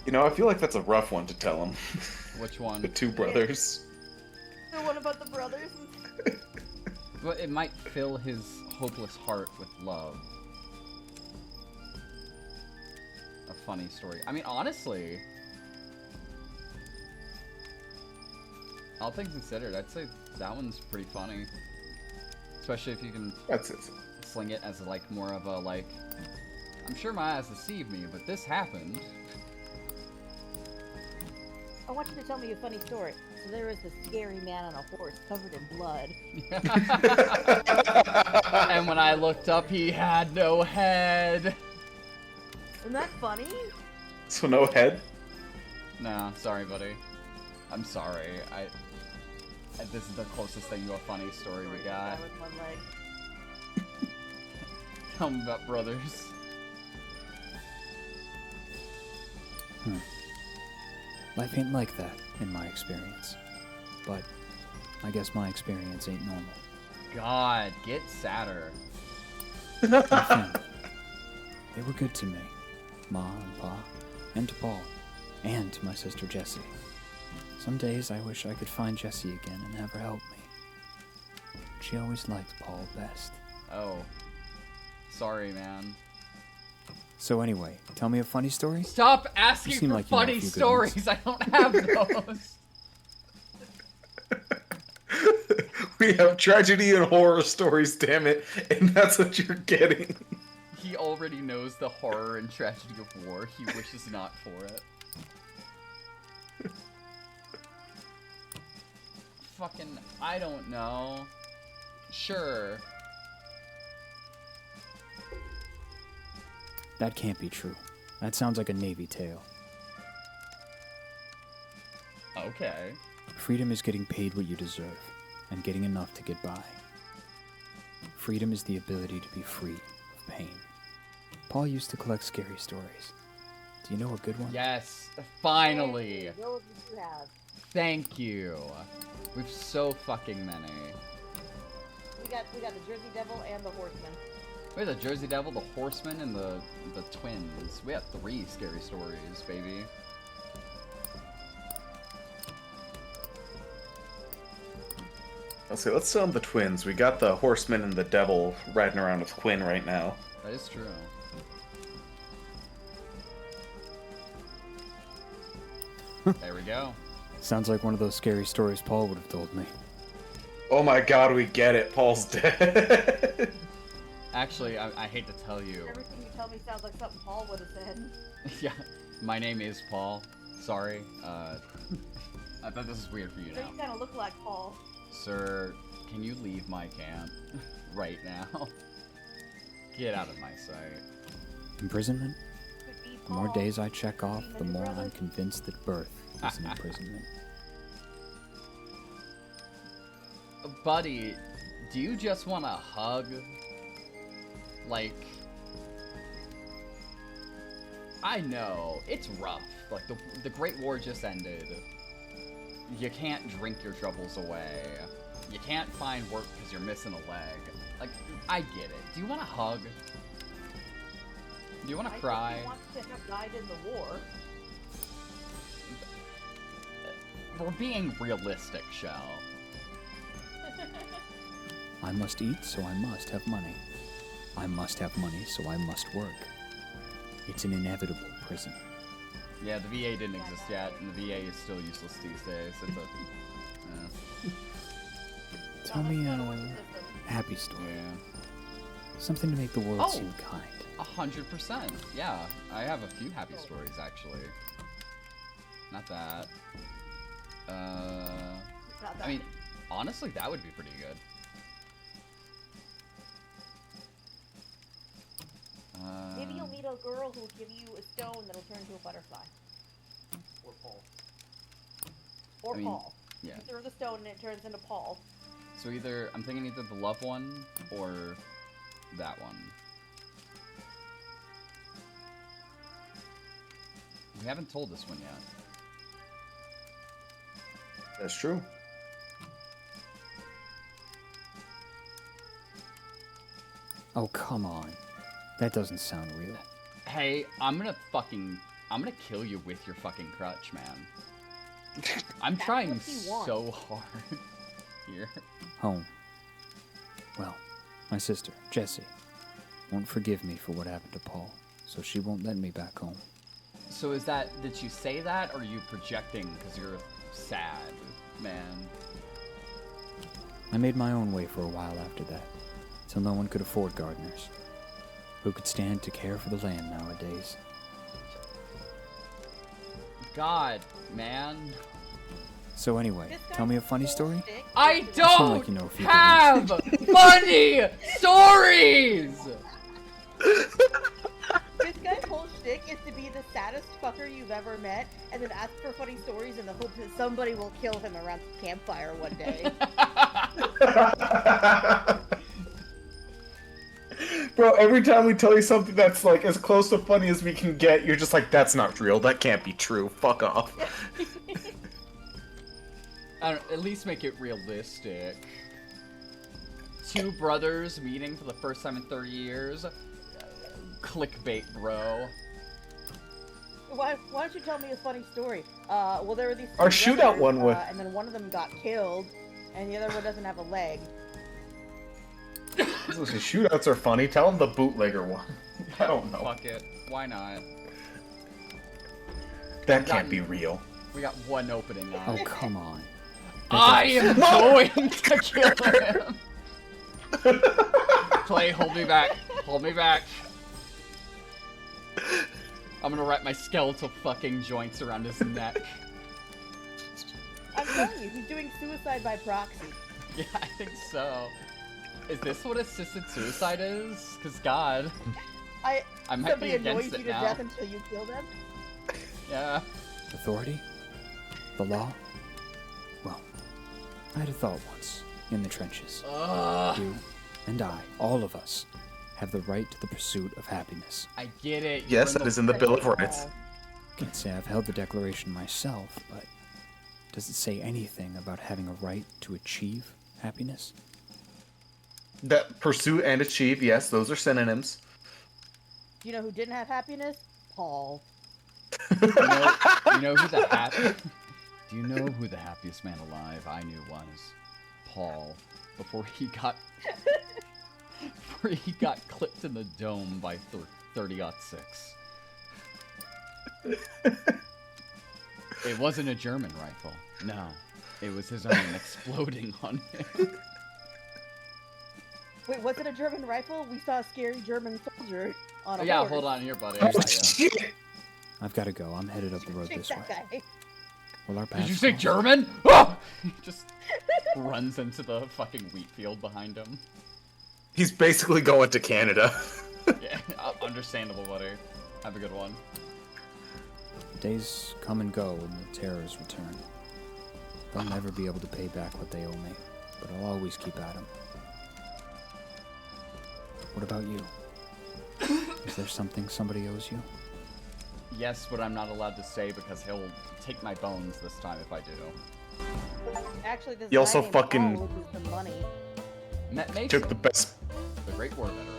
You know, I feel like that's a rough one to tell them. Which one? The two brothers. The one about the brothers. But it might fill his hopeless heart with love. A funny story. I mean, honestly, all things considered, I'd say that one's pretty funny. Especially if you can That's it. sling it as like more of a like, I'm sure my eyes deceived me, but this happened. I want you to tell me a funny story. So there was this scary man on a horse covered in blood. And when I looked up, he had no head. Isn't that funny? So no head? Nah, sorry, buddy. I'm sorry. This is the closest thing to a funny story we got. Guy with one leg. Tell me about brothers. Life ain't like that, in my experience. But I guess my experience ain't normal. God, get sadder. My family, they were good to me. Ma and Pa, and to Paul, and to my sister Jessie. Some days I wish I could find Jessie again and have her help me. She always liked Paul best. Oh. Sorry, man. So anyway, tell me a funny story? Stop asking seem for like you know a funny few good ones. stories. I don't have those. We have tragedy and horror stories, damn it, and that's what you're getting. He already knows the horror and tragedy of war. He wishes not for it. Fucking, I don't know. Sure. That can't be true. That sounds like a Navy tale. Okay. Freedom is getting paid what you deserve, and getting enough to get by. Freedom is the ability to be free of pain. Paul used to collect scary stories. Do you know a good one? Yes, finally. Hey, those you have. Thank you. We've so fucking many. We got the Jersey Devil and the Horseman. We have the Jersey Devil, the Horseman, and the twins. We have 3 scary stories, baby. Let's see, let's sum the twins. We got the horseman and the devil riding around with Quinn right now. That is true. There we go. Sounds like one of those scary stories Paul would have told me. Oh my god, we get it. Paul's dead. Actually, I hate to tell you. Everything you tell me sounds like something Paul would have said. Yeah, my name is Paul. Sorry. I bet this is weird for you So now. you kind of look like Paul. Sir, can you leave my camp right now? Get out of my sight. Imprisonment? Could be The more Paul. days I check off, Could be the my more brother. I'm convinced that birth is an imprisonment. Buddy, do you just want a hug? Like, I know, it's rough. Like, the Great War just ended. You can't drink your troubles away. You can't find work because you're missing a leg. Like, I get it. Do you want a hug? Do you want to cry? I think he wants to have died in the war. We're being realistic, Shell. I must eat, so I must have money. I must have money, so I must work. It's an inevitable prison. Yeah, the VA didn't exist yet, and the VA is still useless these days. It's a, Tell me a happy story. yeah. Something to make the world Oh. seem kind. 100%. Yeah, I have a few happy stories actually. Not that. Not that. I mean, honestly, that would be pretty good. Maybe you'll meet a girl who'll give you a stone that'll turn into a butterfly. Or Paul. Or I mean, Paul. yeah. You throw the stone and it turns into Paul. So either I'm thinking either the love one or that one. We haven't told this one yet. That's true. Oh, come on. That doesn't sound real. Hey, I'm gonna kill you with your fucking crutch, man. I'm That's trying what he wants. so hard here. Home. Well, My sister, Jessie, won't forgive me for what happened to Paul, so she won't let me back home. So is that, did you say that, or are you projecting because you're sad, man? I made my own way for a while after that, till no one could afford gardeners. Who could stand to care for the land nowadays? God, man. So anyway, tell me a funny story? I Sound don't like you know a few have funny stories! This guy's whole shtick is to be the saddest fucker you've ever met, and then ask for funny stories in the hope that somebody will kill him around the campfire one day. Bro, every time we tell you something that's like as close to funny as we can get, you're just like, that's not real. That can't be true. Fuck off. At least make it realistic. Two brothers meeting for the first time in 30 years. Clickbait, bro. Why don't you tell me a funny story? Well, there were these Our two shootout brothers, one would. and then one of them got killed, and the other one doesn't have a leg. Listen, shootouts are funny. Tell them the bootlegger one. I don't know. Fuck it. Why not? That can't be real. We got one opening now. Oh, come on. I am going to kill him! Clay, hold me back. Hold me back. I'm gonna wrap my skeletal fucking joints around his neck. I'm telling you, he's doing suicide by proxy. Yeah, I think so. Is this what assisted suicide is? Cause God, I might somebody be against annoys it you to now. death until you kill them. Yeah. Authority? The law? Well, I had a thought once, in the trenches. You and I, all of us, have the right to the pursuit of happiness. I get it. Yes, it is in the Bill of Rights. Can't say I've held the Declaration myself, but does it say anything about having a right to achieve happiness? That pursue and achieve, yes, those are synonyms. Do you know who didn't have happiness? Paul. You know who the Do you know who the happiest man alive I knew was? Paul. Before he got clipped in the dome by 30-06. It wasn't a German rifle. No. It was his own exploding on him. Wait, was it a German rifle? We saw a scary German soldier on a Yeah, horse. hold on here, buddy. I got ya. I've got to go. I'm headed up the road Chase this that way. guy. Will our Did paths you say cross? German? Ah! He just runs into the fucking wheat field behind him. He's basically going to Canada. Yeah, understandable, buddy. Have a good one. Days come and go and the terrors return. They'll never be able to pay back what they owe me, but I'll always keep at 'em. What about you? Is there something somebody owes you? Yes, but I'm not allowed to say because he'll take my bones this time if I do. Actually, this He also guy named fucking- Paul owes me some money. Matt Mason, Took the best. the Great War veteran.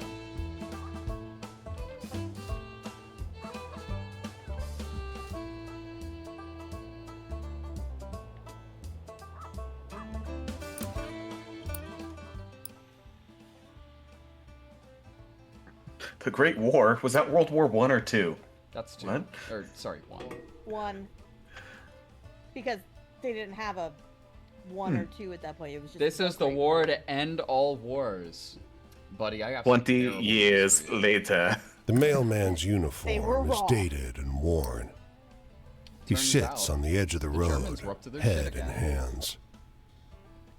The Great War? Was that World War One or two? That's two. What? Or, sorry, one. One. Because they didn't have a one or two at that point. It was just This is the Great war to end all wars. Buddy, I got some 20 terrible years history. later. The mailman's They were uniform is wrong. dated and worn. He Turns sits out, on the edge of the the road, Germans were up to their shit head in again. hands.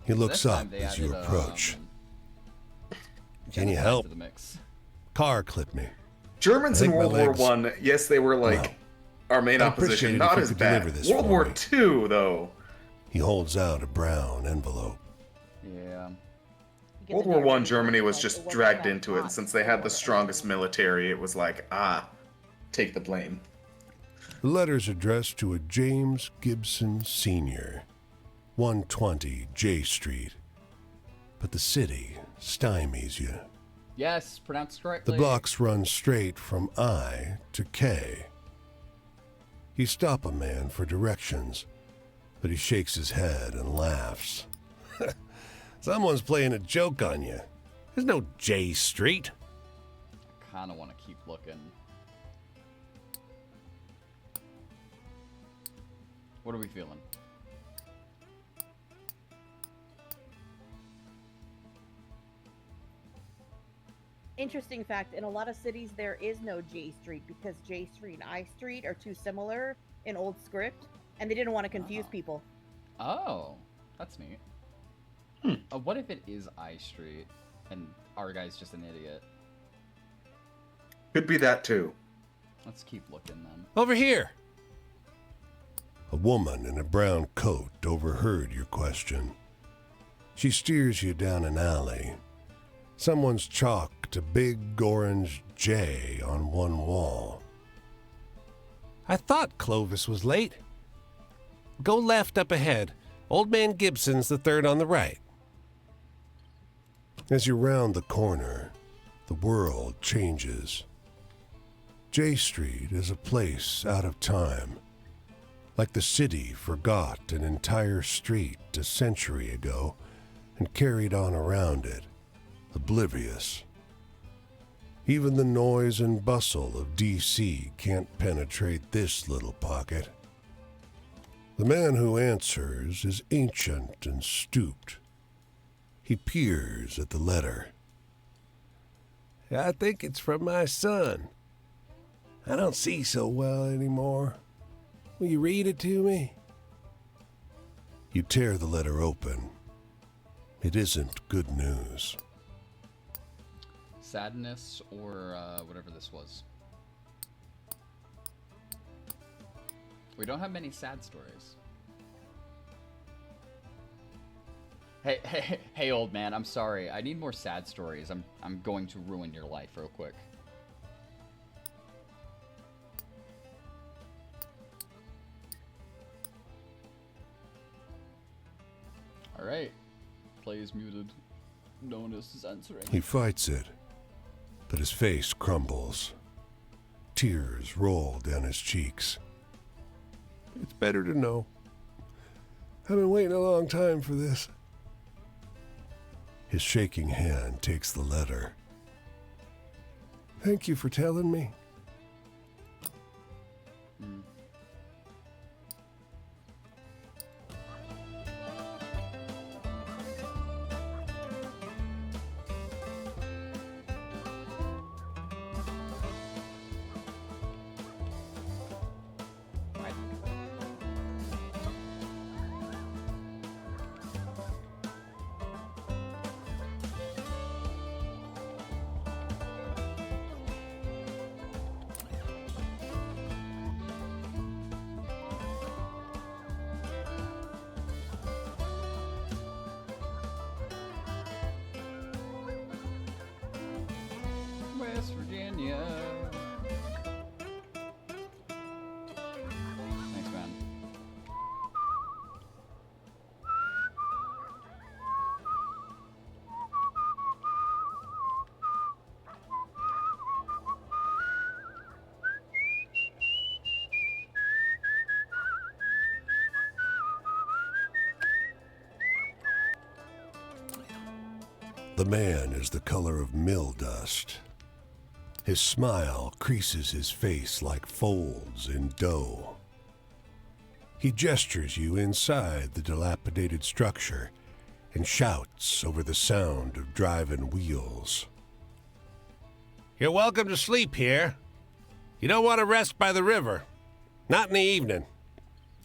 He This looks time up they as you added, approach. Can you genocide help? to the mix. Car clip me. Germans I in think my World War legs- One, yes, they were like Well, our main I appreciate opposition. it Not if you as could bad. deliver this World for War me. Two, though. He holds out a brown envelope. Yeah. You get World the War One, narrative, Germany was like, just it wasn't dragged that into it, and hot since they had the war. strongest military, it was like, take the blame. The letter's addressed to a James Gibson Sr., 120 J Street. But the city stymies you. Yes, pronounced The correctly. blocks run straight from I to K. You stop a man for directions, but he shakes his head and laughs. Someone's playing a joke on you. There's no J Street. I kind of want to keep looking. What are we feeling? Interesting fact, in a lot of cities there is no J Street because J Street and I Street are too similar in old script, and they didn't want to confuse people. Oh, that's neat. What if it is I Street and our guy's just an idiot? Could be that too. Let's keep looking then. Over here. A woman in a brown coat overheard your question. She steers you down an alley. Someone's chalked a big orange J on one wall. I thought Clovis was late. Go left up ahead. Old Man Gibson's the third on the right. As you round the corner, the world changes. J Street is a place out of time. Like the city forgot an entire street a century ago and carried on around it, oblivious. Even the noise and bustle of D.C. can't penetrate this little pocket. The man who answers is ancient and stooped. He peers at the letter. I think it's from my son. I don't see so well anymore. Will you read it to me? You tear the letter open. It isn't good news. Sadness or whatever this was. We don't have many sad stories. Hey, old man, I'm sorry. I need more sad stories. I'm going to ruin your life real quick. All right. Play is muted. No one else is answering. He fights it, but his face crumbles. Tears roll down his cheeks. It's better to know. I've been waiting a long time for this. His shaking hand takes the letter. Thank you for telling me. West Virginia. Thanks, man. The man is the color of mill dust. His smile creases his face like folds in dough. He gestures you inside the dilapidated structure and shouts over the sound of driving wheels. You're welcome to sleep here. You don't want to rest by the river. Not in the evening.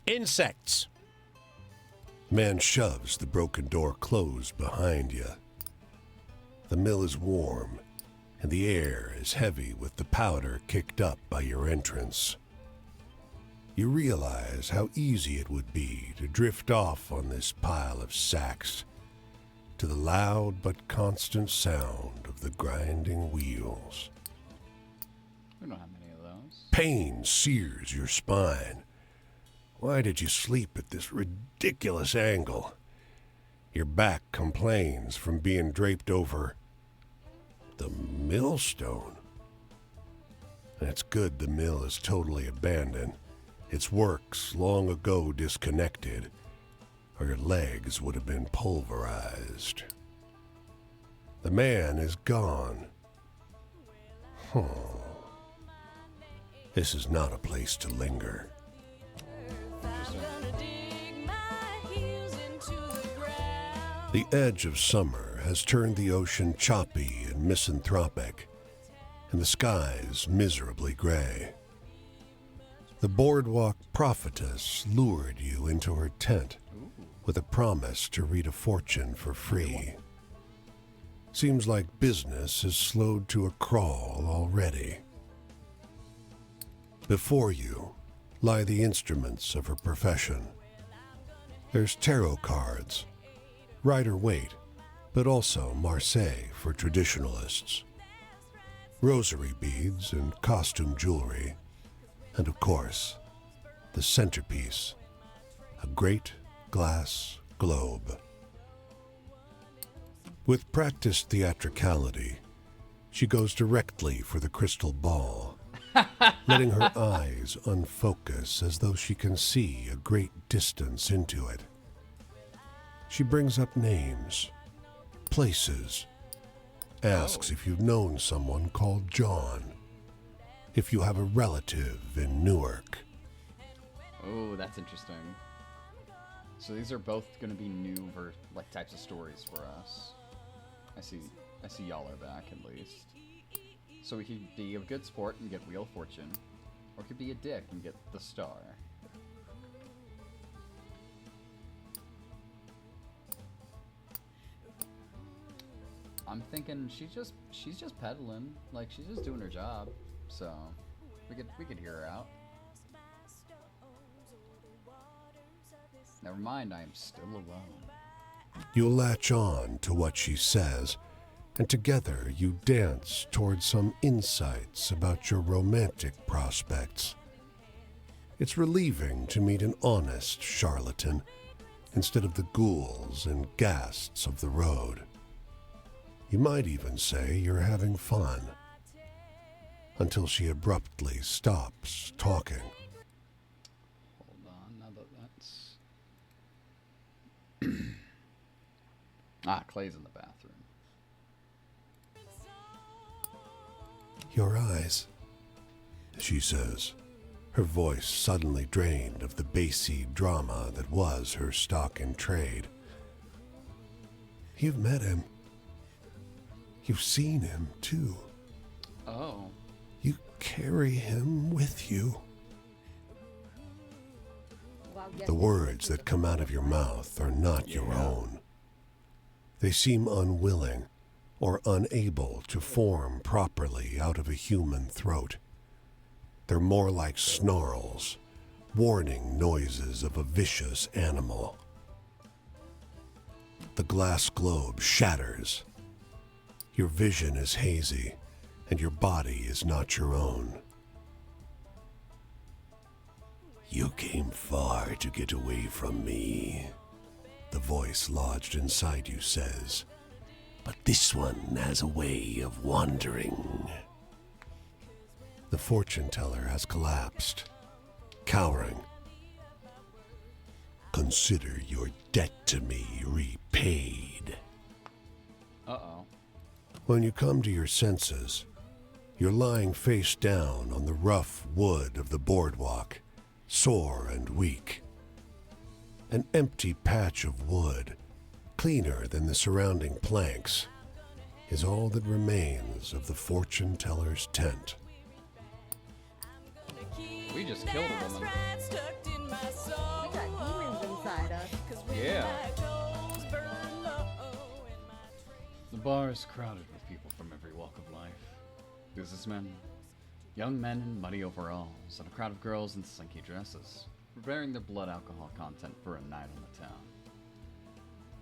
Insects. The man shoves the broken door closed behind you. The mill is warm, and the air is heavy with the powder kicked up by your entrance. You realize how easy it would be to drift off on this pile of sacks to the loud but constant sound of the grinding wheels. We don't have many of those. Pain sears your spine. Why did you sleep at this ridiculous angle? Your back complains from being draped over the millstone. It's good the mill is totally abandoned. Its works long ago disconnected, or your legs would have been pulverized. The man is gone. Huh. This is not a place to linger. The edge of summer has turned the ocean choppy and misanthropic, and the skies miserably gray. The boardwalk prophetess lured you into her tent with a promise to read a fortune for free. Seems like business has slowed to a crawl already. Before you lie the instruments of her profession. There's tarot cards, Rider-Waite, but also Marseille for traditionalists, rosary beads and costume jewelry, and of course, the centerpiece, a great glass globe. With practiced theatricality, she goes directly for the crystal ball, letting her eyes unfocus as though she can see a great distance into it. She brings up names, places, asks if you've known someone called John, if you have a relative in Newark. Oh, that's interesting. So these are both going to be new types of stories for us. I see y'all are back at least. So we could be a good sport and get Wheel of Fortune, or could be a dick and get the star. I'm thinking she's just peddling, like she's just doing her job. So we could hear her out. Never mind, I am still alone. You latch on to what she says, and together you dance towards some insights about your romantic prospects. It's relieving to meet an honest charlatan instead of the ghouls and ghasts of the road. You might even say you're having fun, until she abruptly stops talking. Hold on, now that that's... Clay's in the bathroom. Your eyes, she says, her voice suddenly drained of the bassy drama that was her stock in trade. You've met him. You've seen him, too. Oh. You carry him with you. The words that come out of your mouth are not your own. They seem unwilling or unable to form properly out of a human throat. They're more like snarls, warning noises of a vicious animal. The glass globe shatters. Your vision is hazy, and your body is not your own. You came far to get away from me, the voice lodged inside you says. But this one has a way of wandering. The fortune teller has collapsed, cowering. Consider your debt to me repaid. Uh-oh. When you come to your senses, you're lying face down on the rough wood of the boardwalk, sore and weak. An empty patch of wood, cleaner than the surrounding planks, is all that remains of the fortune teller's tent. We just killed a woman. We got demons inside us. Yeah. The bar is crowded with people from every walk of life. Businessmen, young men in muddy overalls, and a crowd of girls in slinky dresses, preparing their blood alcohol content for a night on the town.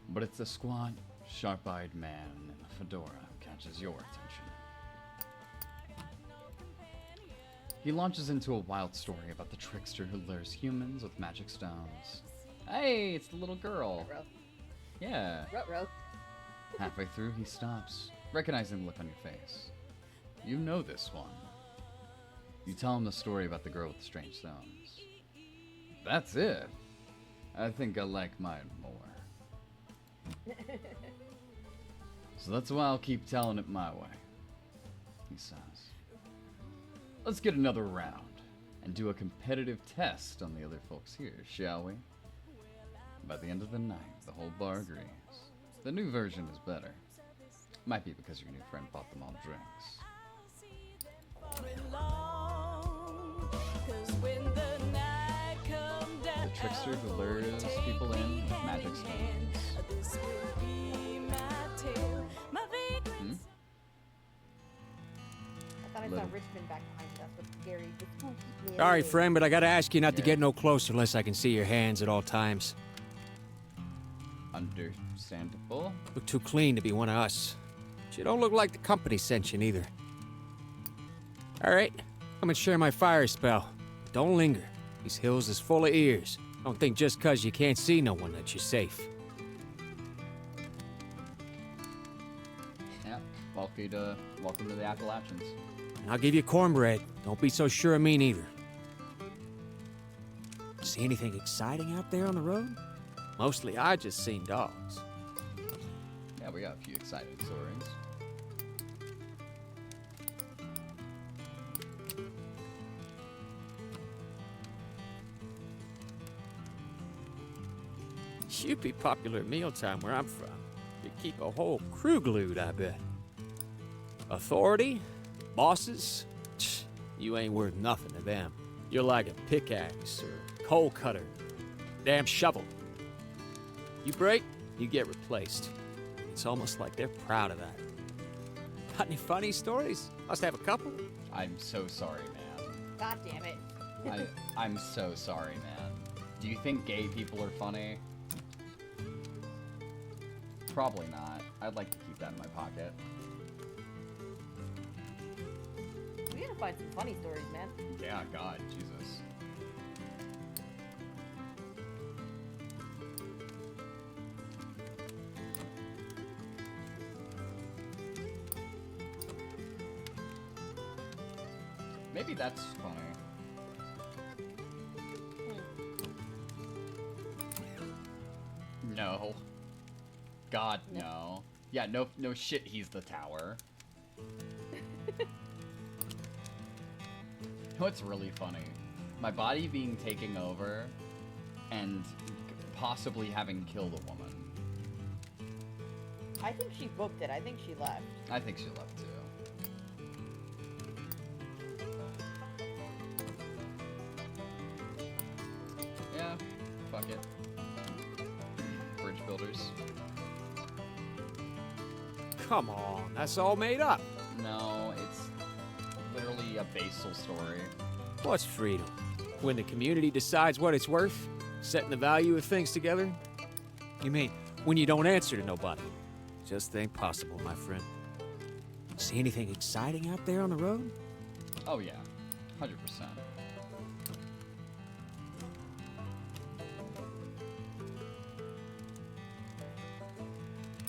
But it's the squat, sharp-eyed man in a fedora who catches your attention. He launches into a wild story about the trickster who lures humans with magic stones. Hey, it's the little girl. Ruh-roh. Yeah. Ruh-roh. Halfway through, he stops, recognizing the look on your face. You know this one. You tell him the story about the girl with the strange stones. That's it. I think I like mine more. So that's why I'll keep telling it my way, he says. Let's get another round and do a competitive test on the other folks here, shall we? By the end of the night, the whole bar agrees. The new version is better. Might be because your new friend bought them all drinks. The trickster who lures people in with magic stones. I thought I saw Richmond back behind us with Gary. The spooky Sorry, friend, but I gotta ask you not to get no closer unless I can see your hands at all times. Understandable. Look too clean to be one of us. But you don't look like the company sent you neither. Alright, come and share my fire spell. Don't linger. These hills is full of ears. Don't think just 'cause you can't see no one that you're safe. Yeah, welcome to the Appalachians. And I'll give you cornbread. Don't be so sure of me neither. See anything exciting out there on the road? Mostly I just seen dogs. Yeah, we got a few exciting stories. You'd be popular at mealtime where I'm from. You'd keep a whole crew glued, I bet. Authority? Bosses? You ain't worth nothing to them. You're like a pickaxe or coal cutter. Damn shovel. You break, you get replaced. It's almost like they're proud of that. Got any funny stories? Must have a couple. I'm so sorry, man. God damn it. I'm so sorry, man. Do you think gay people are funny? Probably not. I'd like to keep that in my pocket. We gotta find some funny stories, man. Yeah, God, Jesus. Maybe that's funny. No. God, no. Yeah, no shit, he's the tower. You know what's really funny? My body being taken over and possibly having killed a woman. I think she booked it. I think she left. I think she left too. Yeah, fuck it. Bridge builders. Come on, that's all made up. No, it's literally a basal story. What's freedom? When the community decides what it's worth? Setting the value of things together? You mean when you don't answer to nobody? Just ain't possible, my friend. See anything exciting out there on the road? Oh yeah, 100%.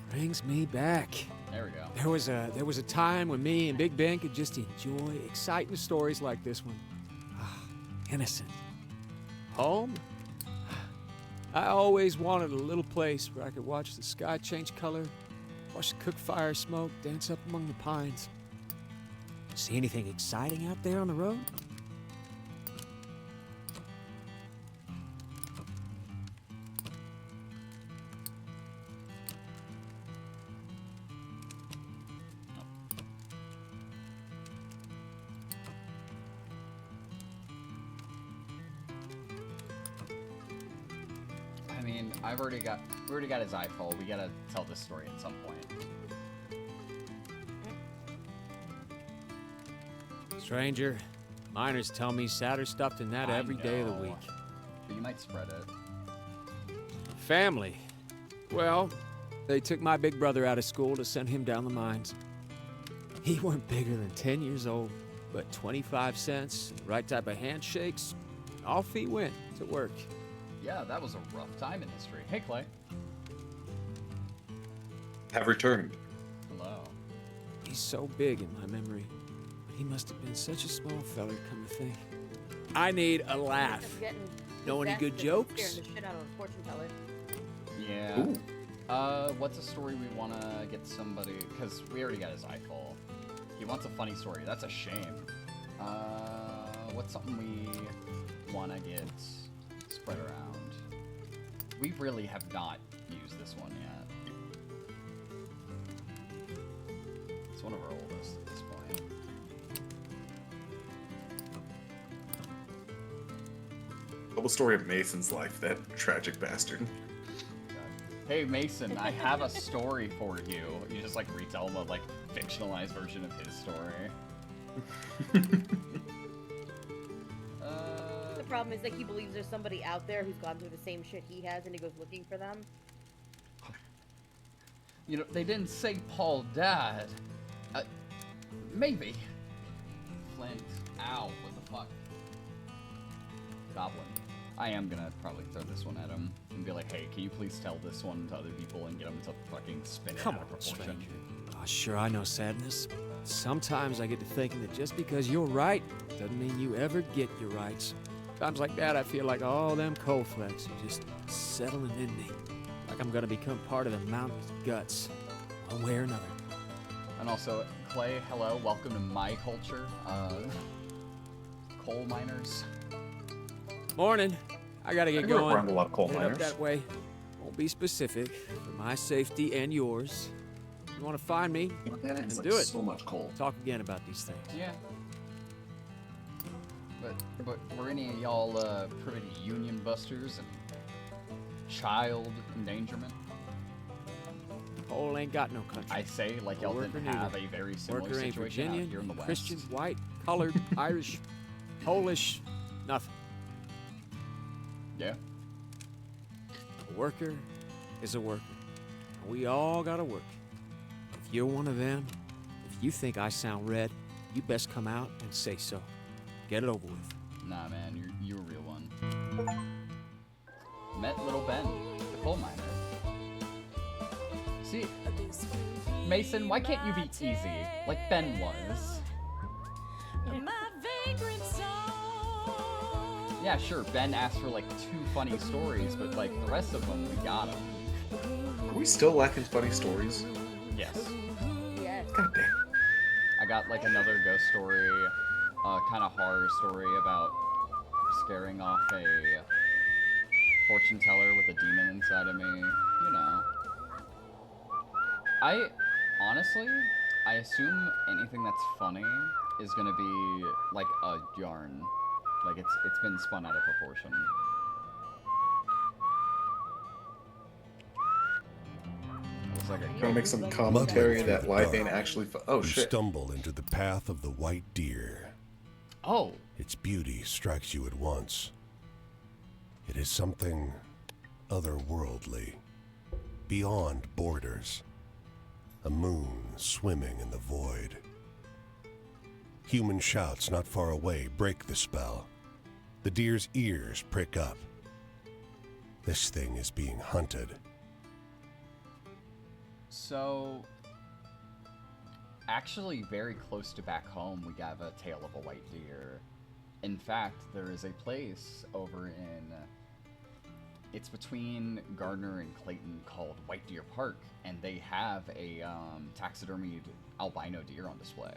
Brings me back. There we go. There was a time when me and Big Ben could just enjoy exciting stories like this one. Innocent. Home? I always wanted a little place where I could watch the sky change color, watch the cook fire smoke, dance up among the pines. See anything exciting out there on the road? I mean, we already got his eye full. We gotta tell this story at some point. Stranger, miners tell me sadder stuff than that every day of the week. But you might spread it. Family. Well, they took my big brother out of school to send him down the mines. He weren't bigger than 10 years old, but 25 cents, right type of handshakes, off he went to work. Yeah, that was a rough time in history. Hey, Clay. Have returned. Hello. He's so big in my memory. He must have been such a small feller, come to think. I need a laugh. Know any good jokes? Scaring the shit out of a fortune teller. Yeah. What's a story we want to get somebody? Because we already got his eye call. He wants a funny story. That's a shame. What's something we want to get spread around? We really have not used this one yet. It's one of our oldest at this point. Tell the story of Mason's life, that tragic bastard. Hey Mason, I have a story for you. You just like retell him a like fictionalized version of his story. The problem is like he believes there's somebody out there who's gone through the same shit he has, and he goes looking for them. You know, they didn't say Paul died. Maybe. Flint. Ow, what the fuck? Goblin. I am gonna probably throw this one at him and be like, hey, can you please tell this one to other people and get them to fucking spin it Come out of on, proportion? stranger. Oh, sure, I know sadness. Sometimes I get to thinking that just because you're right doesn't mean you ever get your rights. Times like that, I feel like all them cold flakes are just settling in me. Like I'm gonna become part of the mountain's guts, one way or another. And also, Clay, hello, welcome to my culture. Coal miners. Morning. I gotta get I grew up going. around a lot of coal Head miners. up that way. Won't be specific for my safety and yours. You want to find me? That And is do like it. so much coal. Talk again about these things. Yeah. But were any of y'all privy to union busters and child endangerment? Coal ain't got no country. I say, like y'all Worker didn't neither. have a very similar Worker ain't situation out Virginian, here in the West. Christian, white, colored, Irish, Polish, nothing. Yeah. A worker is a worker. And we all gotta work. If you're one of them, if you think I sound red, you best come out and say so. Get it over with. Nah, man, you're a real one. Met little Ben, the coal miner. See, Mason, why can't you be easy like Ben was? Yeah, sure, Ben asked for like 2 funny stories, but like the rest of them, we got them. Are we still lacking funny stories? Yes. Yes. God damn. I got like another ghost story, kind of horror story about scaring off a fortune teller with a demon inside of me. You know. Honestly, I assume anything that's funny is gonna be like a yarn. Like it's been spun out of proportion. Looks like a Gonna make some commentary Muddling that through the life dark, ain't actually oh you shit. stumble into the path of the white deer. Oh, Its beauty strikes you at once. It is something otherworldly, beyond borders. A moon swimming in the void. Human shouts not far away break the spell. The deer's ears prick up. This thing is being hunted. so actually very close to back home we have a tale of a white deer. In fact, there is a place over in it's between Gardner and Clayton called White Deer Park, and they have a taxidermied albino deer on display.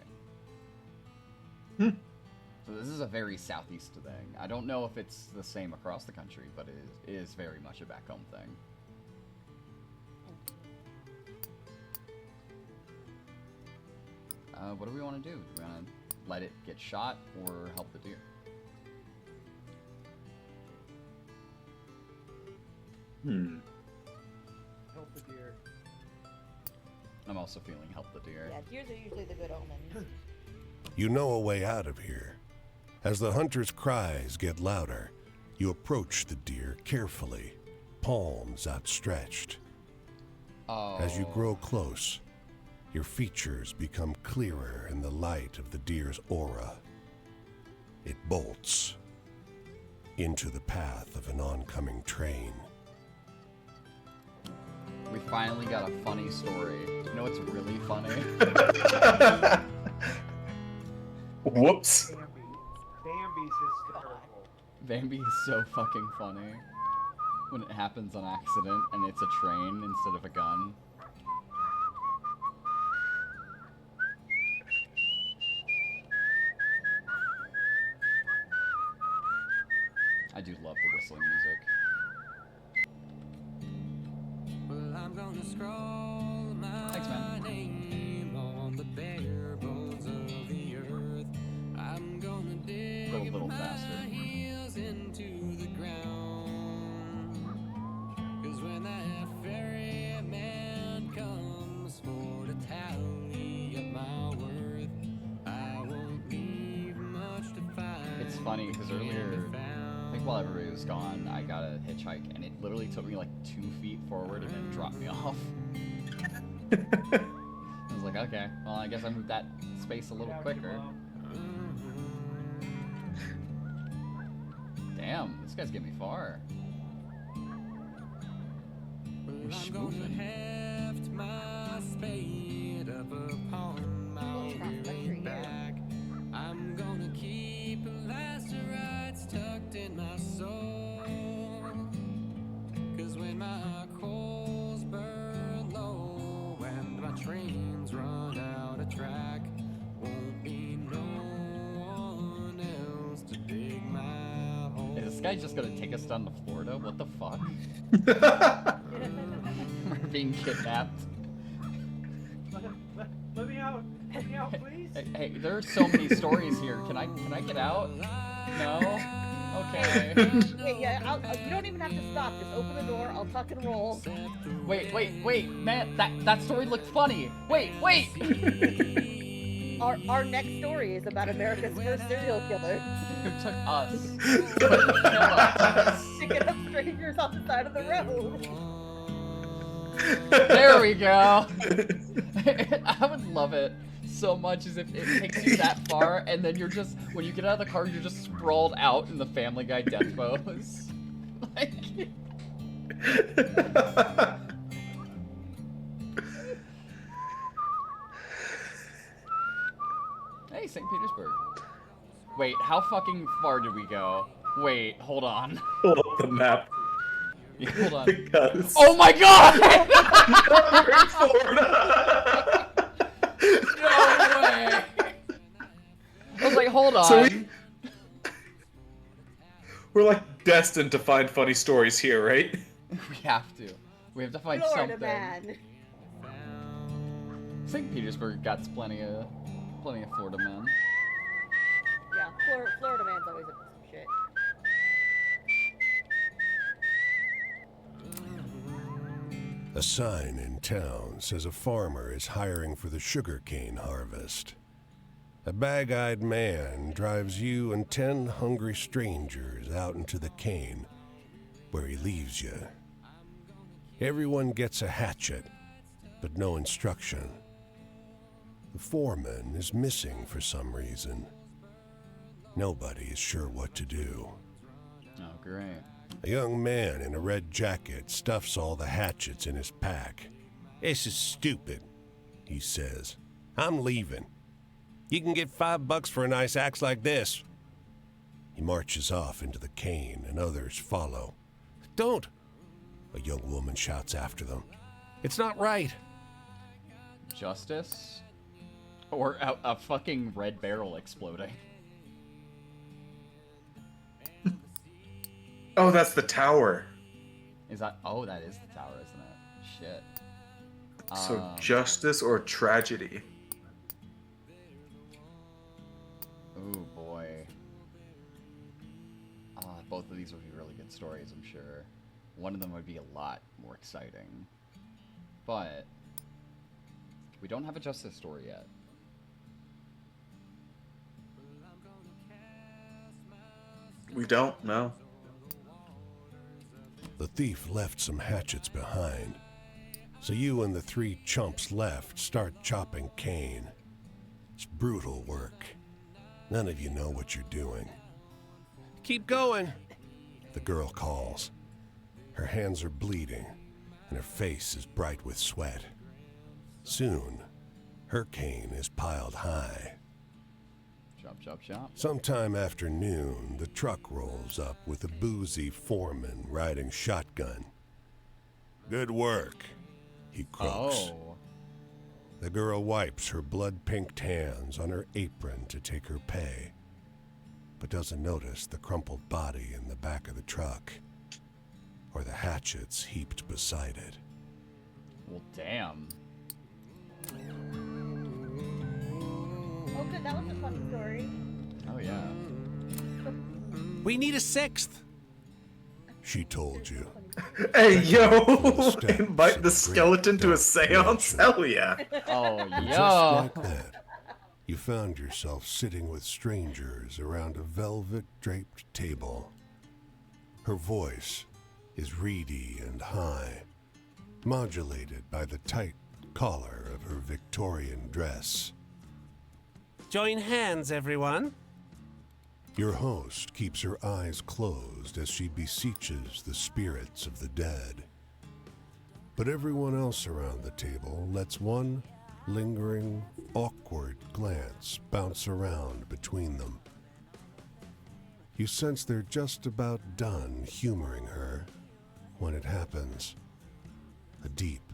So this is a very southeast thing. I don't know if it's the same across the country, but it is very much a back home thing. What do we want to do? Do we want to let it get shot or help the deer? Help the deer. I'm also feeling help the deer. Yeah, deers are usually the good omens. You know a way out of here. As the hunter's cries get louder, you approach the deer carefully, palms outstretched. Oh. As you grow close, your features become clearer in the light of the deer's aura. It bolts into the path of an oncoming train. We finally got a funny story. You know what's really funny? Whoops. Bambi's hysterical. Bambi is so fucking funny. when it happens on accident and it's a train instead of a gun. I do love the whistling music. Well, I'm gonna scroll my Thanks, man. name on the bare bones of the earth. I'm gonna dig Go a little faster. my heels into the ground. 'Cause when that ferryman comes for to tally up my worth, I won't leave much to find. It's funny because earlier, I think while everybody was gone, I got a hitchhike and it literally took me like 2 feet forward and then dropped me off. I was like, okay, well, I guess I moved that space a little quicker. Damn, this guy's getting me far. We're I'm gonna schmoofing. heft my spade up upon my weary back. I'm gonna keep lacerites tucked in my soul. 'Cause when my coals burn low and my trains run out of track, won't be no one else to dig my hole. Is this guy just gonna take us down to Florida? What the fuck? We're being kidnapped. Let me out. Let me out, please. Hey, there are so many stories here. Can I get out? No? Okay. Yeah, you don't even have to stop. Just open the door. I'll tuck and roll. Wait, man, that story looked funny. Wait. Our next story is about America's first serial killer. Who took us? Picking up strangers off the side of the road. There we go. I would love it so much as if it takes you that far, and then you're just, when you get out of the car, you're just sprawled out in the Family Guy death pose. Like... Hey, St. Petersburg. Wait, how fucking far did we go? Wait, hold on. Pull up the map. Yeah, hold on. Because Oh my god! we're in Florida. No way! I was like, hold on. So we're like destined to find funny stories here, right? We have to. We have to find Florida something. man. St. Petersburg got plenty of Florida men. Yeah, Florida man's always up to some shit. A sign in town says a farmer is hiring for the sugarcane harvest. A bag-eyed man drives you and 10 hungry strangers out into the cane, where he leaves you. Everyone gets a hatchet, but no instruction. The foreman is missing for some reason. Nobody is sure what to do. Oh, great. A young man in a red jacket stuffs all the hatchets in his pack. "This is stupid," he says. "I'm leaving. You can get $5 for a nice axe like this." He marches off into the cane and others follow. "Don't!" a young woman shouts after them. "It's not right." Justice? Or a fucking red barrel exploding. Oh, that's the tower. Is that? Oh, that is the tower, isn't it? Shit. So justice or tragedy? Ooh, boy. Both of these would be really good stories, I'm sure. One of them would be a lot more exciting. But we don't have a justice story yet. We don't know. The thief left some hatchets behind, so you and the 3 chumps left start chopping cane. It's brutal work. None of you know what you're doing. "Keep going," the girl calls. Her hands are bleeding, and her face is bright with sweat. Soon, her cane is piled high. Chop, chop, chop. Sometime after noon, the truck rolls up with a boozy foreman riding shotgun. Good work, he croaks. Oh. The girl wipes her blood-pinked hands on her apron to take her pay, but doesn't notice the crumpled body in the back of the truck, or the hatchets heaped beside it. Well, damn. Oh, good. That was a funny story. Oh, yeah. We need a sixth. She told you. Hey, yo! steps Invite of the the skeleton to a great seance? mansion. Hell yeah. Oh, Just yo. like that, you found yourself sitting with strangers around a velvet-draped table. Her voice is reedy and high, modulated by the tight collar of her Victorian dress. Join hands, everyone. Your host keeps her eyes closed as she beseeches the spirits of the dead. But everyone else around the table lets one lingering, awkward glance bounce around between them. You sense they're just about done humoring her when it happens. A deep,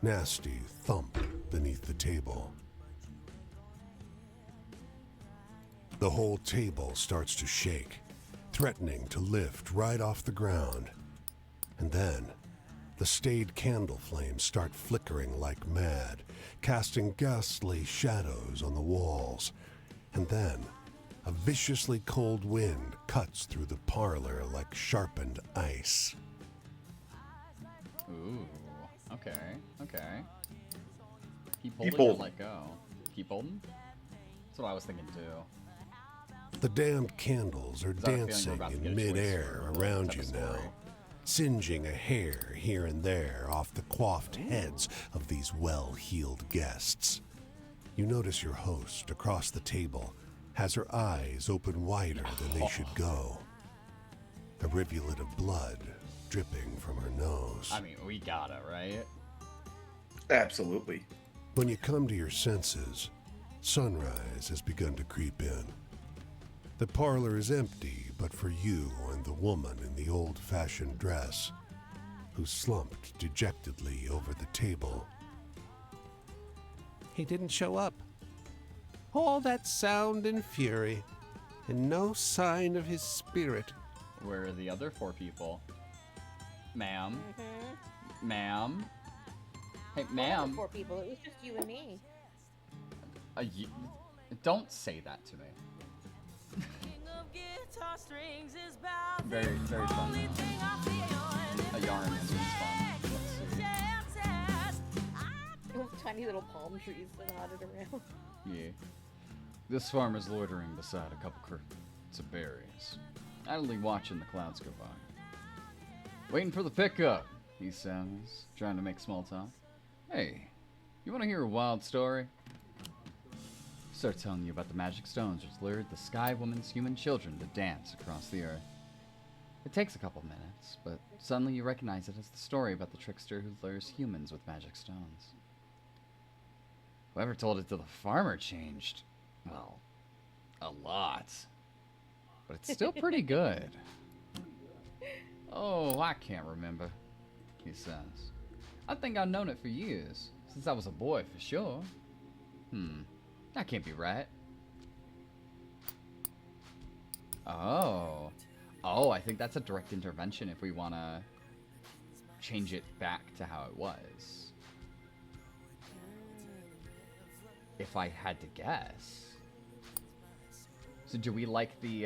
nasty thump beneath the table. The whole table starts to shake, threatening to lift right off the ground. And then, the staid candle flames start flickering like mad, casting ghastly shadows on the walls. And then, a viciously cold wind cuts through the parlor like sharpened ice. Ooh. Okay. Okay. Keep Keep holding or holding. let go? Keep holding? That's what I was thinking, too. The damned candles are Is that a feeling we're dancing about to in get a choice midair for around type you of now, story? singeing a hair here and there off the coiffed heads of these well-heeled guests. You notice your host across the table has her eyes open wider than they should go. A rivulet of blood dripping from her nose. I mean, we gotta, right? Absolutely. When you come to your senses, sunrise has begun to creep in. The parlor is empty but for you and the woman in the old-fashioned dress, who slumped dejectedly over the table. He didn't show up. All that sound and fury, and no sign of his spirit. Where are the other 4 people? Ma'am? Ma'am? Hey, ma'am. 4 people. It was just you and me. Don't say that to me. Very, very fun. A yarn is fun. Let's see. Tiny little palm trees that nodded around. Yeah. This farmer's loitering beside a couple crates of berries, idly watching the clouds go by. Waiting for the pickup, he says, trying to make small talk. Hey, you want to hear a wild story? Start telling you about the magic stones which lured the Sky Woman's human children to dance across the earth. It takes a couple minutes, but suddenly you recognize it as the story about the trickster who lures humans with magic stones. Whoever told it to the farmer changed, well, a lot. But it's still pretty good. Oh, I can't remember, he says. I think I've known it for years, since I was a boy for sure. That can't be right. Oh. Oh, I think that's a direct intervention if we want to change it back to how it was. If I had to guess. So do we like the,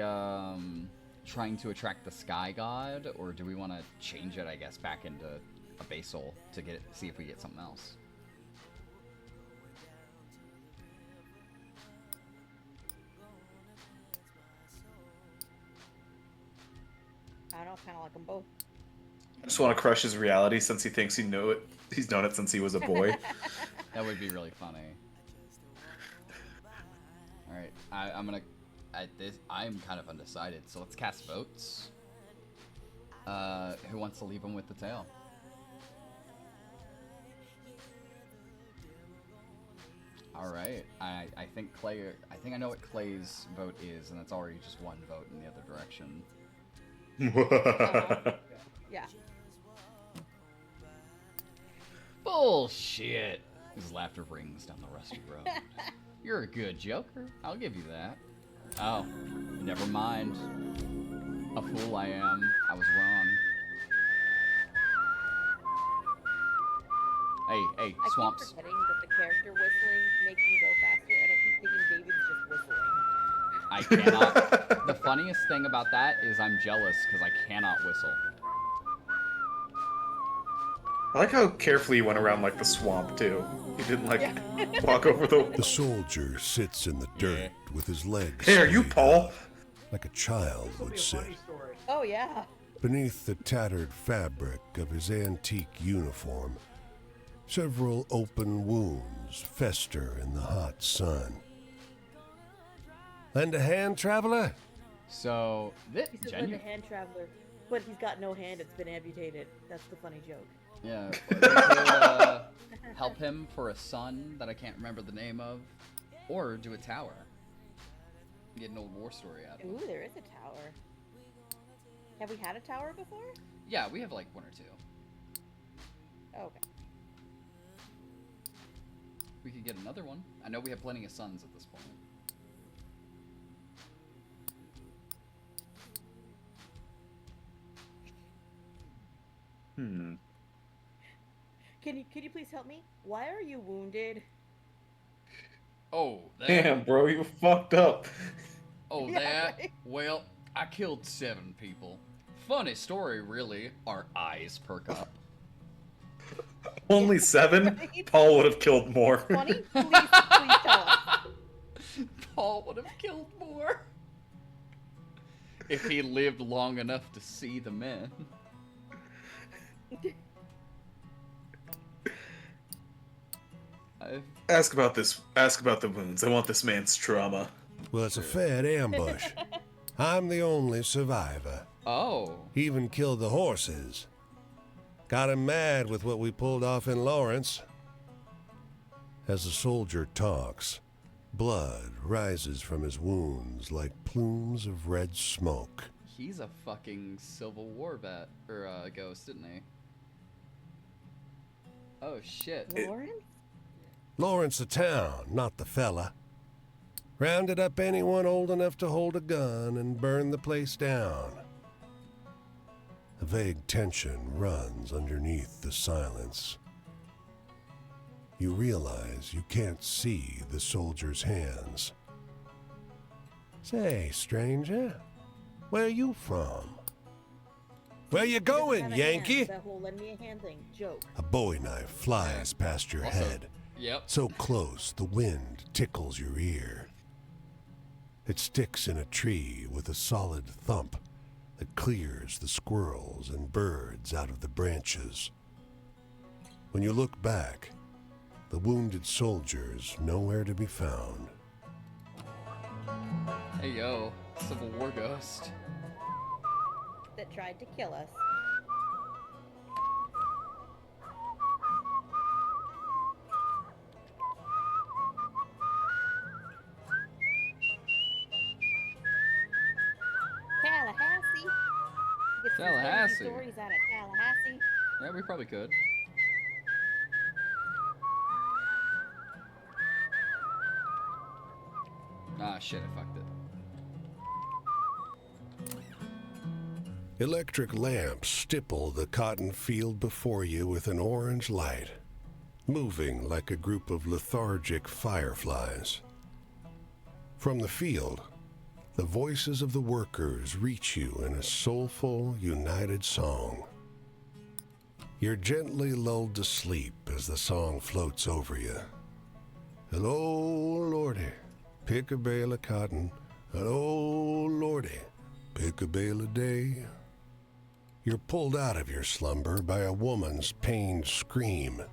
trying to attract the sky god, or do we want to change it, I guess, back into a basal to get it, see if we get something else? I don't know, kind of like them both. I just want to crush his reality since he thinks he knew it. He's known it since he was a boy. That would be really funny. All right, I'm kind of undecided, so let's cast votes. Who wants to leave him with the tail? All right. I think Clay. I think I know what Clay's vote is, and that's already just one vote in the other direction. Yeah. Bullshit. His laughter rings down the rusty road. You're a good joker. I'll give you that. Oh, never mind. A fool I am. I was wrong. Hey, I Swamps. keep forgetting that the character whistling makes me go faster, and I keep thinking David's just whistling. I cannot. The funniest thing about that is I'm jealous because I cannot whistle. I like how carefully you went around like the swamp too. You didn't walk over the. The soldier sits in the dirt with his legs. Hey, are you straight Paul? out, like a child would sit. Oh yeah. Beneath the tattered fabric of his antique uniform, several open wounds fester in the hot sun. Lend a hand, traveler? So, this He said lend a hand traveler, but he's got no hand, it's been amputated. That's the funny joke. Yeah, we could help him for a son that I can't remember the name of, or do a tower. Get an old war story out of it. Ooh, there is a tower. Have we had a tower before? Yeah, we have like one or two. Oh, okay. We could get another one. I know we have plenty of sons at this point. Can you please help me? Why are you wounded? Oh, that. Damn, bro, you fucked up. Oh, Yeah, that? right. Well, I killed 7 people. Funny story, really. Our eyes perk up. Only 7? Paul would have killed more. Funny? Please tell us. Paul would have killed more. If he lived long enough to see the men. Ask about this. Ask about the wounds. I want this man's trauma. Well, it's a fair ambush. I'm the only survivor. Oh. Even killed the horses. Got him mad with what we pulled off in Lawrence. As the soldier talks, blood rises from his wounds like plumes of red smoke. He's a fucking Civil War vet, or ghost, isn't he? Oh shit. Lawrence? Lawrence the town, not the fella. Rounded up anyone old enough to hold a gun and burn the place down. A vague tension runs underneath the silence. You realize you can't see the soldier's hands. Say, stranger, where you from? Where you going, Yankee? That whole lend me a hand thing. Joke. A bowie knife flies past your head. Yep. So close, the wind tickles your ear. It sticks in a tree with a solid thump that clears the squirrels and birds out of the branches. When you look back, the wounded soldier's nowhere to be found. Hey yo, Civil War ghost. That tried to kill us. Tallahassee. Get some Tallahassee. stories out of Tallahassee. Yeah, we probably could. Ah, shit, I fucked it. Electric lamps stipple the cotton field before you with an orange light, moving like a group of lethargic fireflies. From the field, the voices of the workers reach you in a soulful, united song. You're gently lulled to sleep as the song floats over you. Hello, Lordy, pick a bale of cotton. Hello, Lordy, pick a bale a day. You're pulled out of your slumber by a woman's pained scream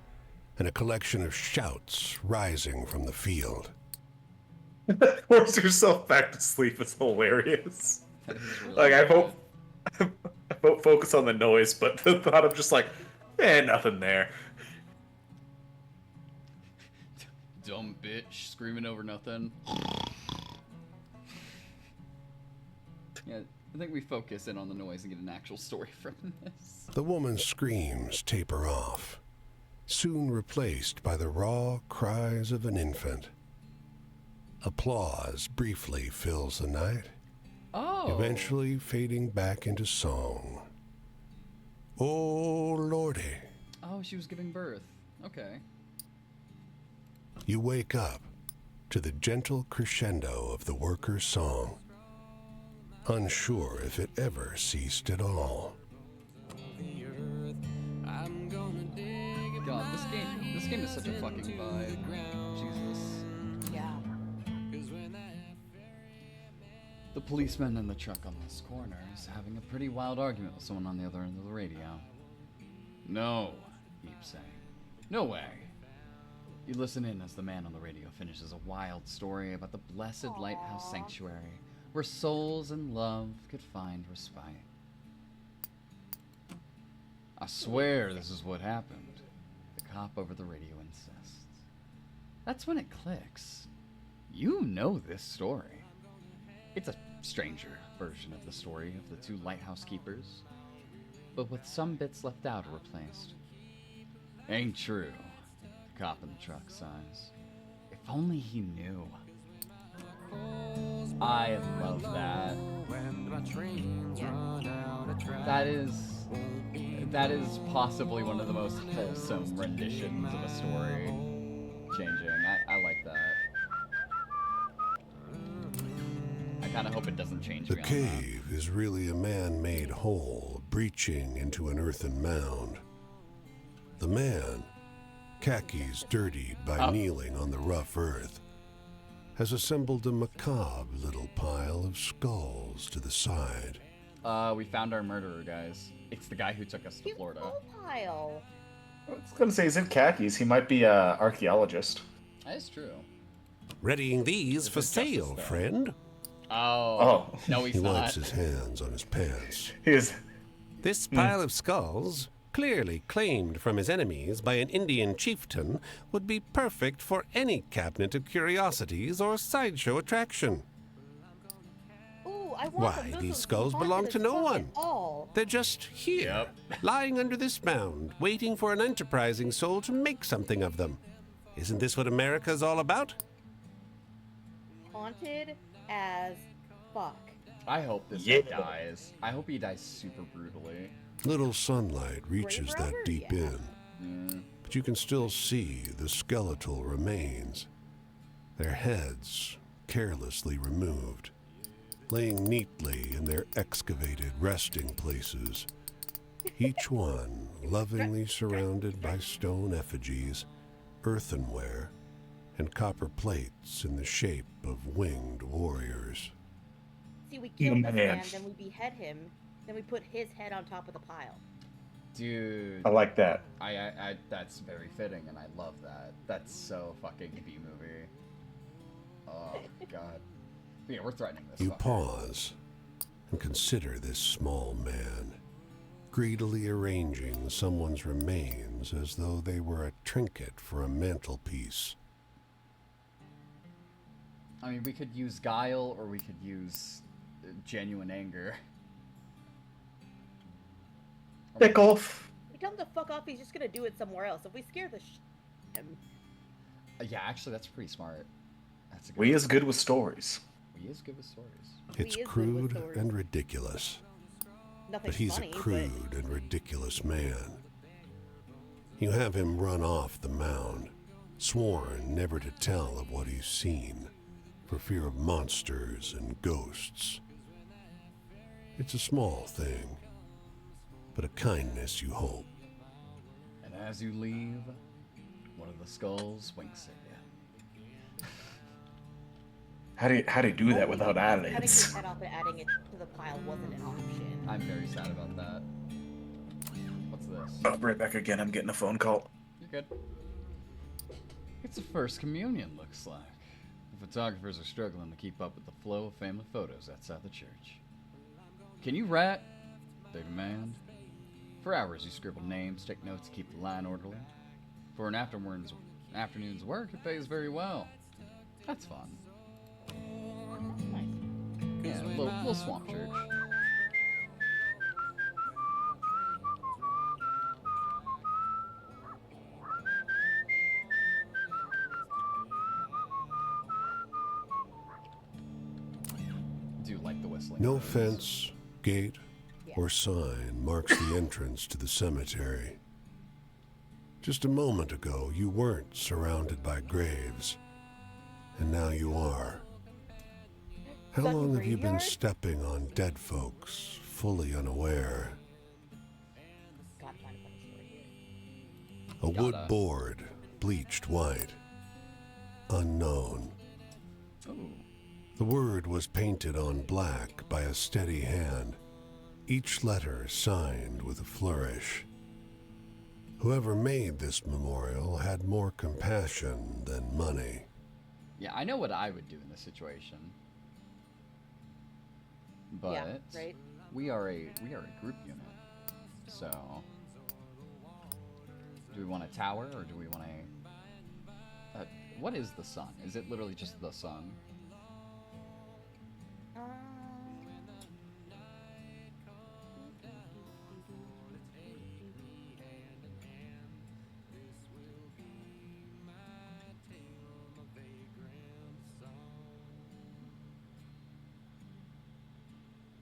and a collection of shouts rising from the field. Force yourself back to sleep is hilarious. Like I hope focus on the noise, but the thought of just like, nothing there. dumb bitch screaming over nothing. Yeah, I think we focus in on the noise and get an actual story from this. The woman's screams taper off, soon replaced by the raw cries of an infant. Applause briefly fills the night, eventually fading back into song. Oh, Lordy. Oh, she was giving birth. Okay. You wake up to the gentle crescendo of the worker's song, unsure if it ever ceased at all. God, this game is such a fucking vibe. Jesus. Yeah. The policeman in the truck on this corner is having a pretty wild argument with someone on the other end of the radio. No, he keeps saying. No way. You listen in as the man on the radio finishes a wild story about the blessed lighthouse sanctuary where souls in love could find respite. I swear this is what happened. The cop over the radio insists. That's when it clicks. You know this story. It's a stranger version of the story of the two lighthouse keepers, but with some bits left out or replaced. Ain't true, the cop in the truck sighs. If only he knew. I love that. That is possibly one of the most wholesome renditions of a story changing. I like that. I kind of hope it doesn't change The beyond cave is really a man-made hole breaching into an earthen mound. The man, khakis dirtied by kneeling on the rough earth, has assembled a macabre little pile of skulls to the side. that. We found our murderer, guys. It's the guy who took us to Florida. Pile. I was gonna say he's in khakis. He might be an archaeologist. That is true. Readying these for sale, friend. Oh. No, he's he not. wipes his hands on his pants. This pile of skulls, clearly claimed from his enemies by an Indian chieftain, would be perfect for any cabinet of curiosities or sideshow attraction. Ooh, I want Why, them. these skulls belong to no one. They're just here, lying under this mound, waiting for an enterprising soul to make something of them. Isn't this what America's all about? Haunted as fuck. I hope this guy dies. I hope he dies super brutally. Little sunlight reaches that deep in, but you can still see the skeletal remains, their heads carelessly removed, laying neatly in their excavated resting places, each one lovingly surrounded by stone effigies, earthenware, and copper plates in the shape of winged warriors. See, we kill this man, then we behead him, then we put his head on top of the pile. Dude. I like that. I that's very fitting, and I love that. That's so fucking B-movie. Oh, God. Yeah, we're threatening this You fucker. pause and consider this small man, greedily arranging someone's remains as though they were a trinket for a mantelpiece. I mean, we could use guile, or we could use genuine anger. Pick off. We tell him to fuck off, he's just gonna do it somewhere else. If we scare the him. Yeah, actually, that's pretty smart. That's a good We is good with stories. We is good with stories. It's crude and ridiculous. Nothing But he's funny, a crude and ridiculous man. You have him run off the mound, sworn never to tell of what he's seen, for fear of monsters and ghosts. It's a small thing, but a kindness you hope. And as you leave, one of the skulls winks at you. How do you do that without Cutting eyelids? his head off and adding it to the pile wasn't an option. I'm very sad about that. What's this? Oh, right back again. I'm getting a phone call. You're good. It's a first communion, looks like. The photographers are struggling to keep up with the flow of family photos outside the church. Can you rat? They demand. For hours you scribble names, take notes, keep the line orderly. For an afternoon's work, it pays very well. That's fun. Yeah, little swamp church. Do like the whistling. No birds. fence, gate, or sign marks the entrance to the cemetery. Just a moment ago, you weren't surrounded by graves, and now you are. How Is that the long have you been graveyard? stepping on dead folks, fully unaware? Gotta find a funny story here. A wood Gotta. board, bleached white. Unknown. Ooh. The word was painted on black by a steady hand, each letter signed with a flourish. Whoever made this memorial had more compassion than money. Yeah, I know what I would do in this situation. But Yeah, right? we are a group unit. So do we want a tower or do we want a what is the sun? Is it literally just the sun?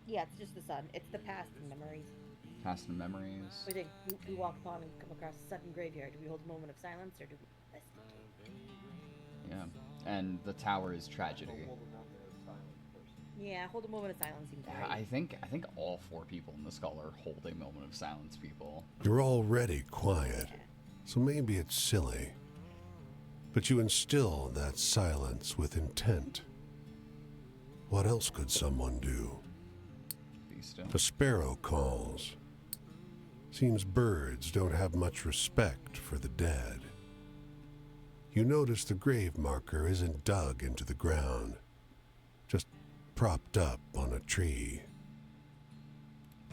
Yeah, it's just the sun. It's the past and memories. Past and memories. We think we walk upon and come across a sudden graveyard. Do we hold a moment of silence or do we investigate? Yeah. And the tower is tragedy. Yeah, hold a moment of silence seems Yeah, right. I think all 4 people in the skull are hold a moment of silence, people. You're already quiet, so maybe it's silly. But you instill that silence with intent. What else could someone do? Be still. A sparrow calls. Seems birds don't have much respect for the dead. You notice the grave marker isn't dug into the ground, just propped up on a tree.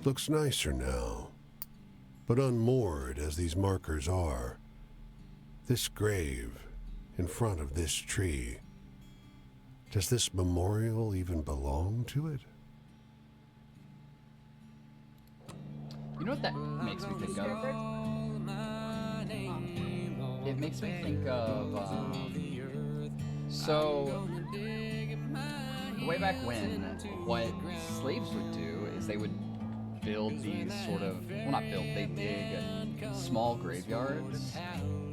Looks nicer now, but unmoored as these markers are, this grave in front of this tree, does this memorial even belong to it? You know what that makes me think of? It makes me think of, so, way back when, what slaves would do is they would build these sort of, well not build, they dig small graveyards,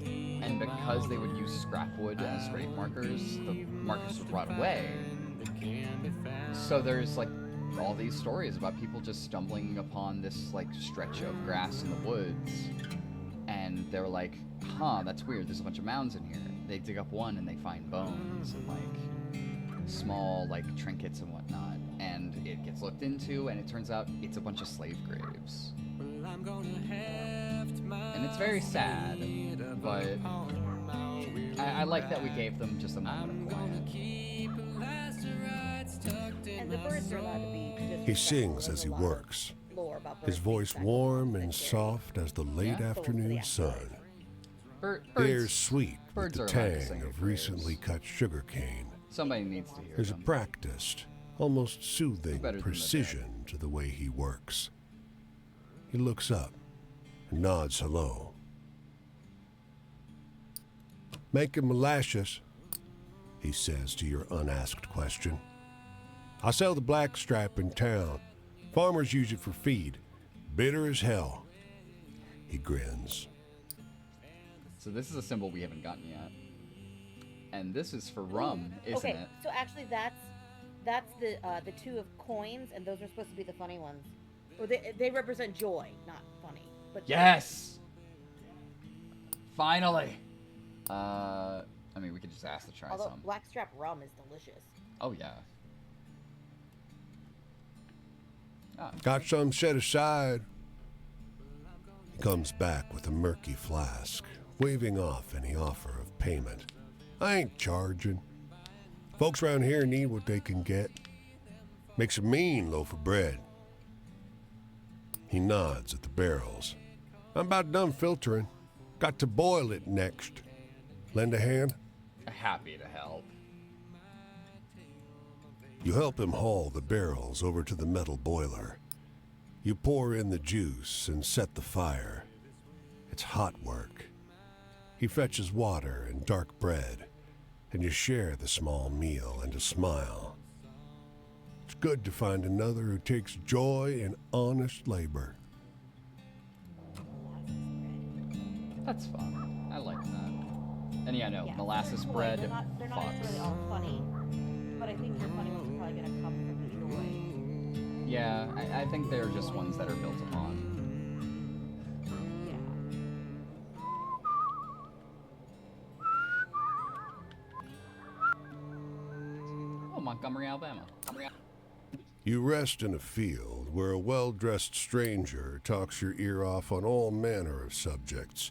and because they would use scrap wood as grave markers, the markers would rot away. So there's like all these stories about people just stumbling upon this like stretch of grass in the woods, and they're like, huh, that's weird, there's a bunch of mounds in here. They dig up one and they find bones and like small like trinkets and whatnot, and it gets looked into and it turns out it's a bunch of slave graves. And it's very sad, but I like that we gave them just a moment of quiet. And the birds are allowed to be He sings as he works, his voice warm and soft as the late afternoon sun. The air's sweet with birds the are allowed to sing tang their of recently cut sugar cane. Somebody needs to hear There's them. a practiced, almost soothing Better than the precision to the way he works. He looks up and nods hello. Making molasses, he says to your unasked question. I sell the blackstripe in town. Farmers use it for feed. Bitter as hell. He grins. So this is a symbol we haven't gotten yet. And this is for rum, isn't okay, it? so actually that's the 2 of coins, and those are supposed to be the funny ones. Or they represent joy, not funny. But Yes! Finally! I mean, we could just ask to try although some. blackstrap rum is delicious. Oh, yeah. Ah, Got some set aside. He comes back with a murky flask, waving off any offer of payment. I ain't charging. Folks around here need what they can get. Makes a mean loaf of bread. He nods at the barrels. I'm about done filtering. Got to boil it next. Lend a hand? Happy to help. You help him haul the barrels over to the metal boiler. You pour in the juice and set the fire. It's hot work. He fetches water and dark bread, and you share the small meal and a smile. It's good to find another who takes joy in honest labor. That's fun. I like that. And yeah, no, molasses They're bread. They're not necessarily all funny, but I think your funny ones are probably gonna come from either way. Yeah, I think they're just ones that are built upon. Oh, Montgomery, Alabama. You rest in a field where a well-dressed stranger talks your ear off on all manner of subjects.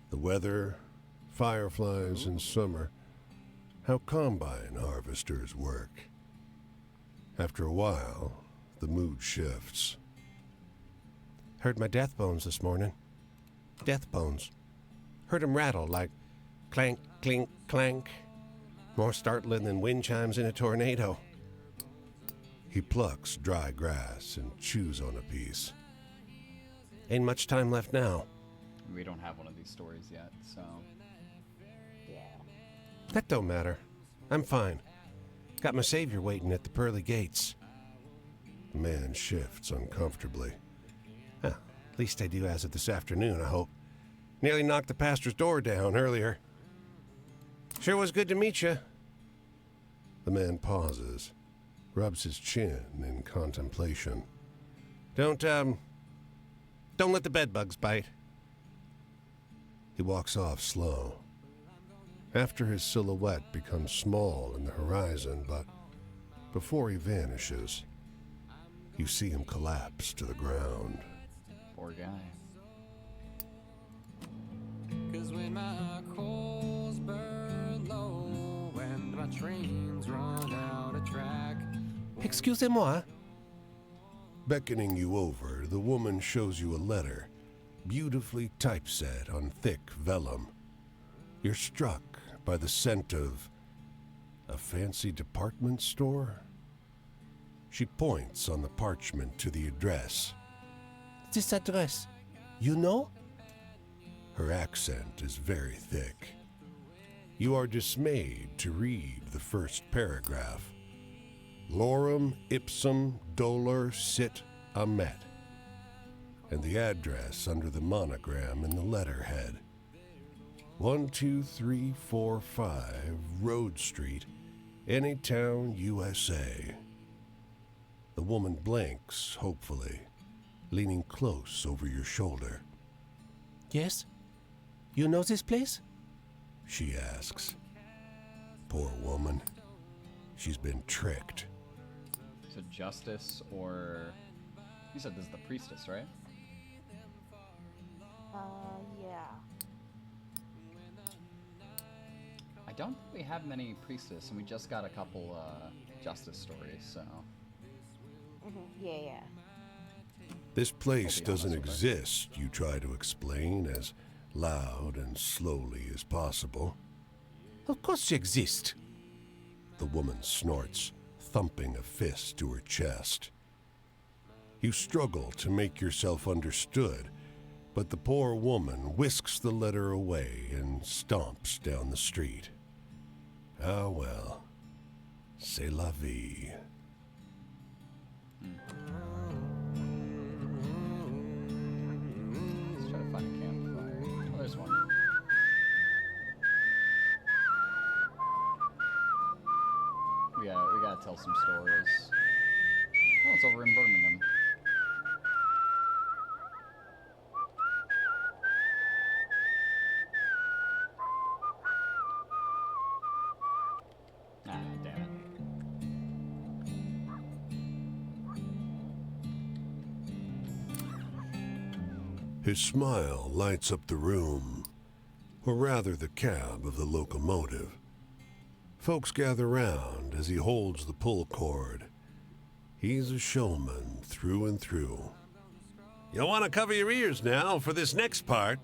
The weather, fireflies in summer, how combine harvesters work. After a while, the mood shifts. Heard my death bones this morning. Death bones. Heard 'em rattle like clank, clink, clank. More startling than wind chimes in a tornado. He plucks dry grass and chews on a piece. Ain't much time left now. We don't have one of these stories yet, so... That don't matter. I'm fine. Got my savior waiting at the pearly gates. The man shifts uncomfortably. Huh, at least I do as of this afternoon, I hope. Nearly knocked the pastor's door down earlier. Sure was good to meet you. The man pauses, rubs his chin in contemplation. Don't let the bedbugs bite. He walks off slow. After his silhouette becomes small in the horizon, but before he vanishes, you see him collapse to the ground. Poor guy. 'Cause when my coals burn low and my trains run out of track. Excusez-moi. Beckoning you over, the woman shows you a letter, beautifully typeset on thick vellum. You're struck by the scent of a fancy department store. She points on the parchment to the address. This address, you know? Her accent is very thick. You are dismayed to read the first paragraph. Lorem ipsum dolor sit amet, and the address under the monogram in the letterhead. 12345 Road Street, Anytown, USA. The woman blinks hopefully, leaning close over your shoulder. Yes? You know this place? She asks. Poor woman. She's been tricked. So Justice or... You said this is the priestess, right? Yeah. I don't think we have many priestess, and we just got a couple Justice stories, so... Yeah. This place doesn't exist, you try to explain as loud and slowly as possible. Of course she exists. The woman snorts, thumping a fist to her chest. You struggle to make yourself understood, but the poor woman whisks the letter away and stomps down the street. Ah well, c'est la vie. Let's try to find a campfire. Oh, there's one. We gotta tell some stories. Oh, it's over in Birmingham. Ah, damn it. His smile lights up the room, or rather the cab of the locomotive. Folks gather round as he holds the pull cord. He's a showman through and through. You'll want to cover your ears now for this next part.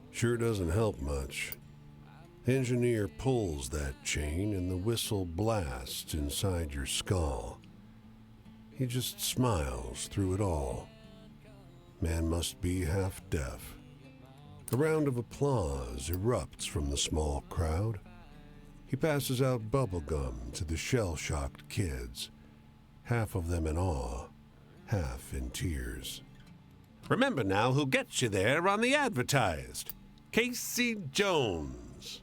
Sure doesn't help much. Engineer pulls that chain and the whistle blasts inside your skull. He just smiles through it all. Man must be half deaf. A round of applause erupts from the small crowd. He passes out bubble gum to the shell-shocked kids, half of them in awe, half in tears. Remember now who gets you there on the advertised. Casey Jones.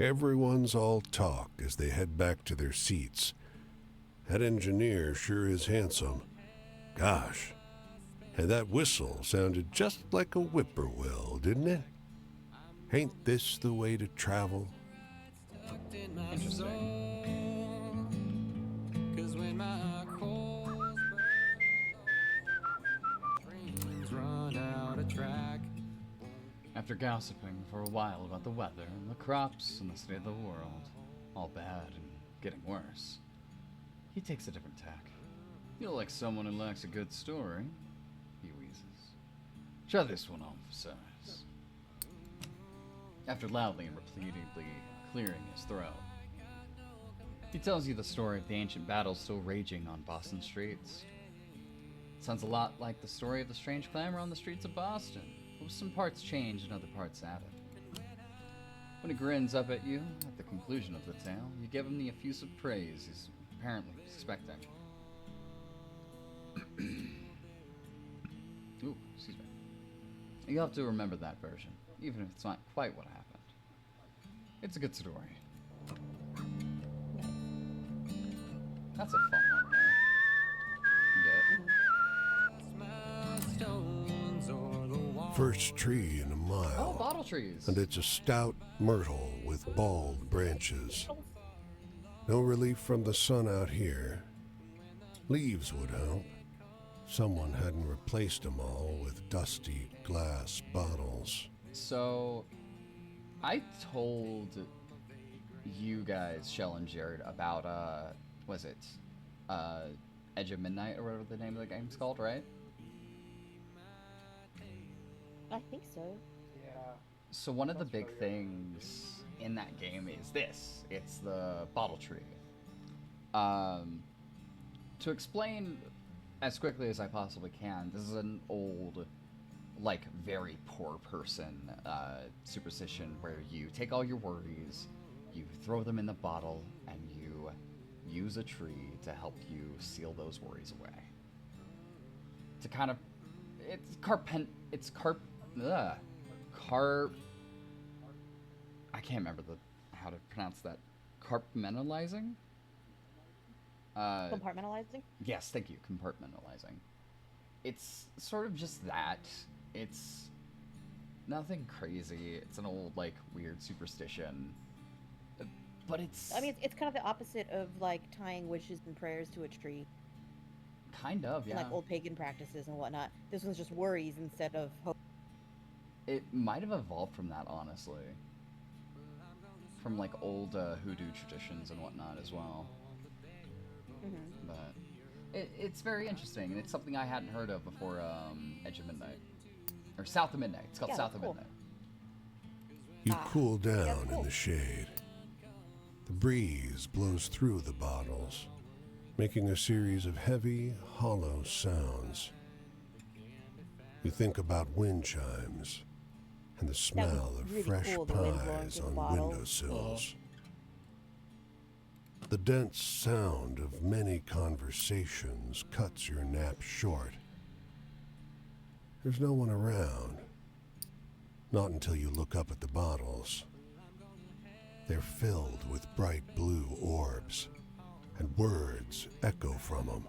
Everyone's all talk as they head back to their seats. That engineer sure is handsome. Gosh. And that whistle sounded just like a whippoorwill, didn't it? Ain't this the way to travel? After gossiping for a while about the weather and the crops and the state of the world, all bad and getting worse, he takes a different tack. Feel like someone who lacks a good story, he wheezes. Try this one on for size. After loudly and repeatedly clearing his throat, he tells you the story of the ancient battle still raging on Boston streets. It sounds a lot like the story of the strange clamor on the streets of Boston, with some parts changed and other parts added. When he grins up at you at the conclusion of the tale, you give him the effusive praise he's apparently expecting. Ooh, excuse me. You have to remember that version, even if it's not quite what happened. It's a good story. That's a fun one, man. First tree in a mile. Oh, bottle trees. And it's a stout myrtle with bald branches. No relief from the sun out here. Leaves would help. Someone hadn't replaced them all with dusty glass bottles. So, I told you guys, Shell and Jared, about, was it, Edge of Midnight, or whatever the name of the game's called, right? I think so. Yeah. So one of the big things in that game is this. It's the bottle tree. To explain as quickly as I possibly can, this is an old, like, very poor person superstition where you take all your worries, you throw them in the bottle, and you use a tree to help you seal those worries away. To kind of, I can't remember how to pronounce that. Compartmentalizing? Compartmentalizing? Yes, thank you. Compartmentalizing. It's sort of just that. It's nothing crazy. It's an old, like, weird superstition. But it's... I mean, it's kind of the opposite of, like, tying wishes and prayers to a tree. Kind of, yeah. Like old pagan practices and whatnot. This one's just worries instead of hope. It might have evolved from that, honestly. From, like, old hoodoo traditions and whatnot as well. Mm-hmm. But it's very interesting, and it's something I hadn't heard of before Edge of Midnight. Or South of Midnight. It's called South of Midnight. You cool down in the shade. The breeze blows through the bottles, making a series of heavy, hollow sounds. You think about wind chimes and the smell of really fresh cool, the wind blowing pies through the on bottle. windowsills. The dense sound of many conversations cuts your nap short. There's no one around. Not until you look up at the bottles. They're filled with bright blue orbs, and words echo from them.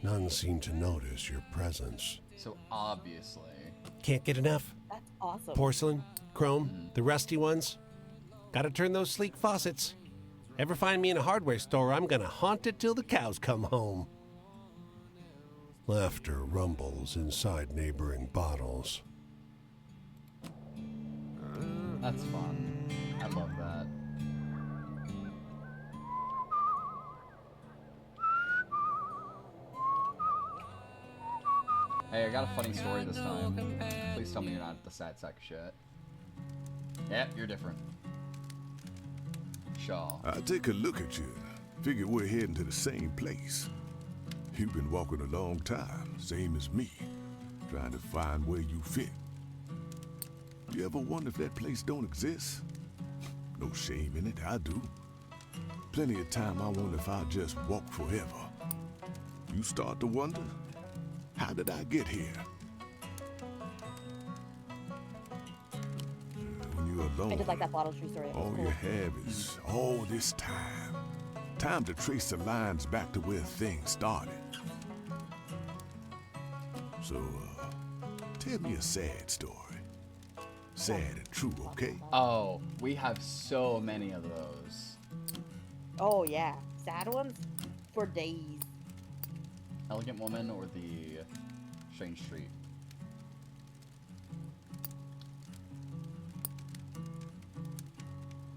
None seem to notice your presence. So obviously... Can't get enough. That's awesome. Porcelain, chrome, the rusty ones. Gotta turn those sleek faucets. Ever find me in a hardware store, I'm gonna haunt it till the cows come home. Laughter rumbles inside neighboring bottles. That's fun. I love that. Hey, I got a funny story this time. Please tell me you're not at the sad sack shit. Yep, you're different. Shaw. I take a look at you and figure we're heading to the same place. You've been walking a long time, same as me, trying to find where you fit. You ever wonder if that place don't exist? No shame in it, I do. Plenty of time I wonder if I'll just walk forever. You start to wonder, how did I get here? When you're alone, I did like that bottle tree story. That was all cool. you have is all this time. Time to trace the lines back to where things started. So, tell me a sad story. Sad and true, okay? Oh, we have so many of those. Oh yeah, sad ones for days. Elegant Woman or the Strange Street?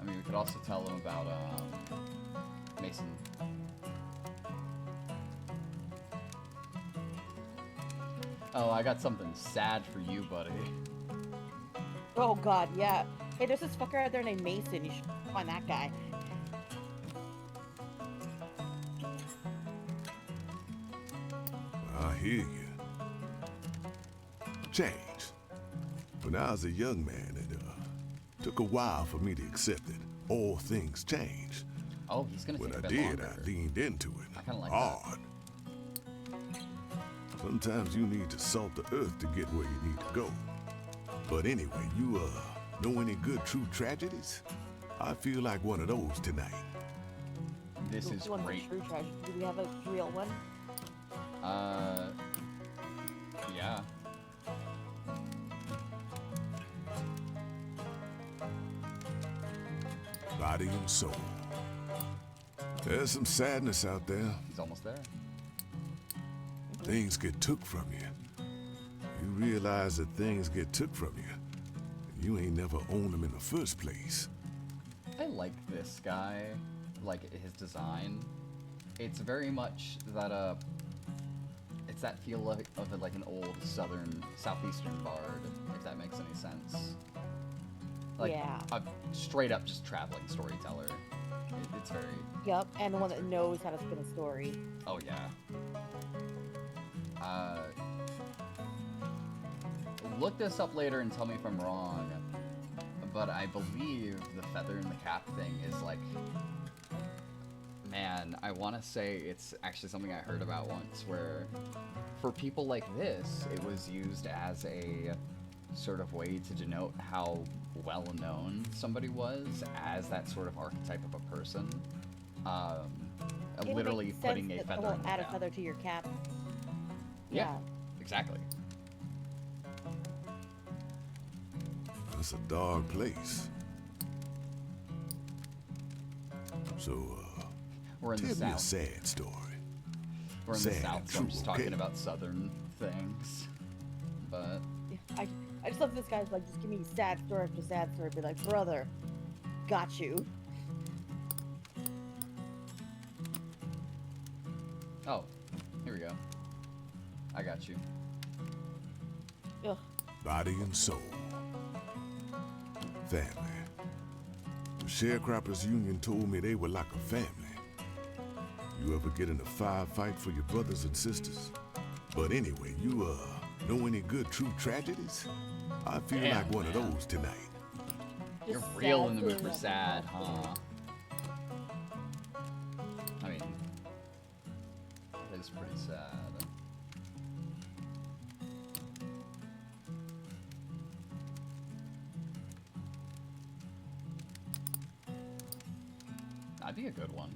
I mean, we could also tell them about Mason. Oh, I got something sad for you, buddy. Oh god, yeah. Hey, there's this fucker out there named Mason. You should find that guy. I hear you. Change. When I was a young man, it took a while for me to accept that all things change. Oh, he's gonna When take I a bit did, longer. I leaned into it I kinda like hard. Sometimes you need to salt the earth to get where you need to go. But anyway, you know any good true tragedies? I feel like one of those tonight. This Ooh, is one's a great. true treasure. Do we have a real one? Yeah. Body and soul. There's some sadness out there. He's almost there. Things get took from you. You realize that things get took from you. And you ain't never owned them in the first place. I like this guy, like his design. It's very much that it's that feel of like an old southeastern bard, if that makes any sense. Like Yeah. a straight up just traveling storyteller. It's very. Yep, and the one that knows how to spin a story. Oh yeah. Look this up later and tell me if I'm wrong, but I believe the feather in the cap thing is like, man, I want to say it's actually something I heard about once, where for people like this, it was used as a sort of way to denote how well known somebody was as that sort of archetype of a person. It Literally makes putting sense a that feather they'll in the add a cap. feather to your cap. Yeah, exactly. That's a dark place. So, We're in tell the me a South. sad story. We're in the Sad South, and so I'm true, just talking okay? about Southern things. But I just love this guy's like, just give me sad story after sad story. Be like, brother, got you. oh, here we go. I got you. Ugh. Body and soul. Family. The Sharecroppers Union told me they were like a family. You ever get in a firefight for your brothers and sisters? But anyway, you know any good true tragedies? I feel Damn, like one of man. those tonight. You're Just real sad in the mood feeling for of sad, sad. huh? I mean, it is pretty sad. That'd be a good one.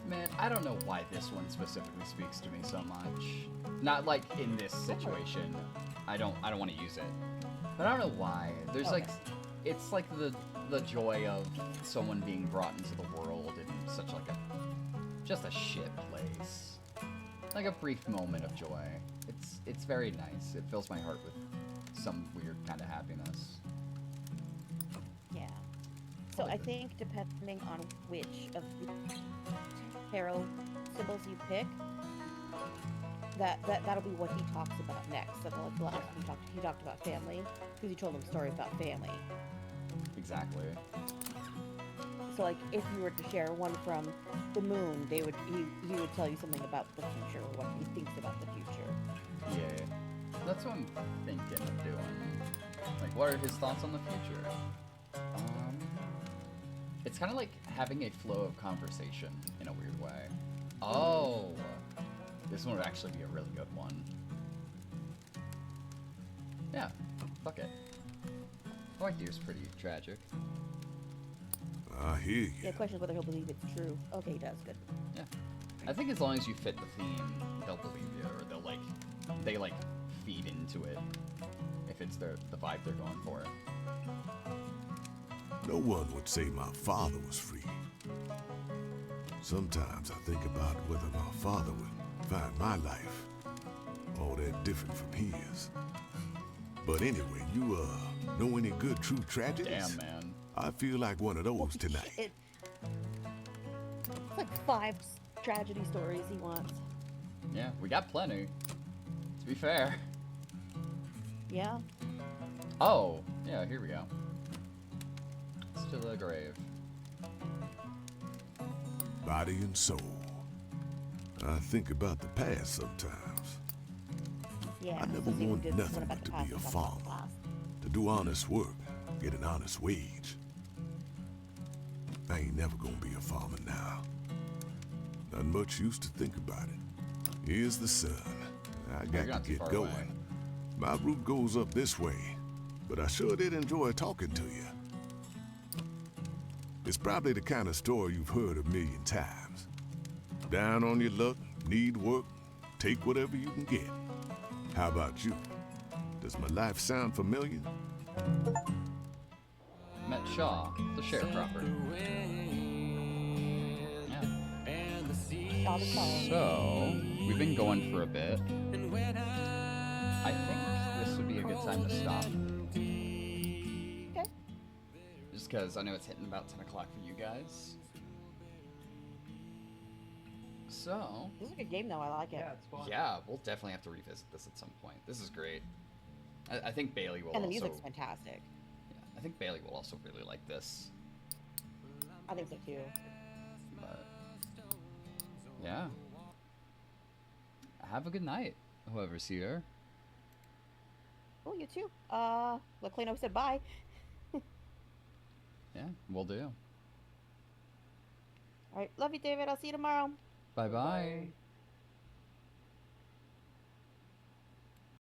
Man, I don't know why this one specifically speaks to me so much. Not like in this situation. I don't want to use it. But I don't know why. There's like, it's like the joy of someone being brought into the world in such like just a shit place. Like a brief moment of joy. It's very nice. It fills my heart with some weird kind of happiness. Yeah. So I think depending on which of the tarot symbols you pick, that'll be what he talks about next. So like the last one he talked about family because he told him stories about family. Exactly. So like if you were to share one from the moon, he would tell you something about the future or what he thinks about the future. Yeah. That's what I'm thinking of doing. Like, what are his thoughts on the future? It's kind of like having a flow of conversation in a weird way. Oh, this one would actually be a really good one. Yeah, fuck it. White Deer's pretty tragic. I hear you. Yeah, the question is whether he'll believe it's true. Okay, he does. Good. Yeah. I think as long as you fit the theme, they'll believe you, or they feed into it if it's the vibe they're going for. No one would say my father was free. Sometimes I think about whether my father would find my life all that different from his. But anyway, you know any good true tragedies? Damn, man. I feel like one of those tonight. It's like 5 tragedy stories he wants. Yeah, we got plenty. To be fair. Yeah. Oh, yeah, here we go. It's to the grave. Body and soul. I think about the past sometimes. Yeah. I never wanted nothing but to be a farmer, to do honest work, get an honest wage. I ain't never gonna be a farmer now. Not much use to think about it. Here's the sun. I got to get going. Away. My route goes up this way, but I sure did enjoy talking to you. It's probably the kind of story you've heard a million times. Down on your luck, need work, take whatever you can get. How about you? Does my life sound familiar? Met Shaw, the sharecropper. Yeah. So, we've been going for a bit. I think this would be a good time to stop. Okay. Just because I know it's hitting about 10 o'clock for you guys. So... This is a good game, though. I like it. Yeah, it's fun. Yeah, we'll definitely have to revisit this at some point. This is great. I think Bailey will And the also... music's fantastic. Yeah, I think Bailey will also really like this. I think so, too. But... yeah. Have a good night, whoever's here. Oh, you too. Look, Leno said bye. Yeah, will do. All right. Love you, David. I'll see you tomorrow. Bye-bye.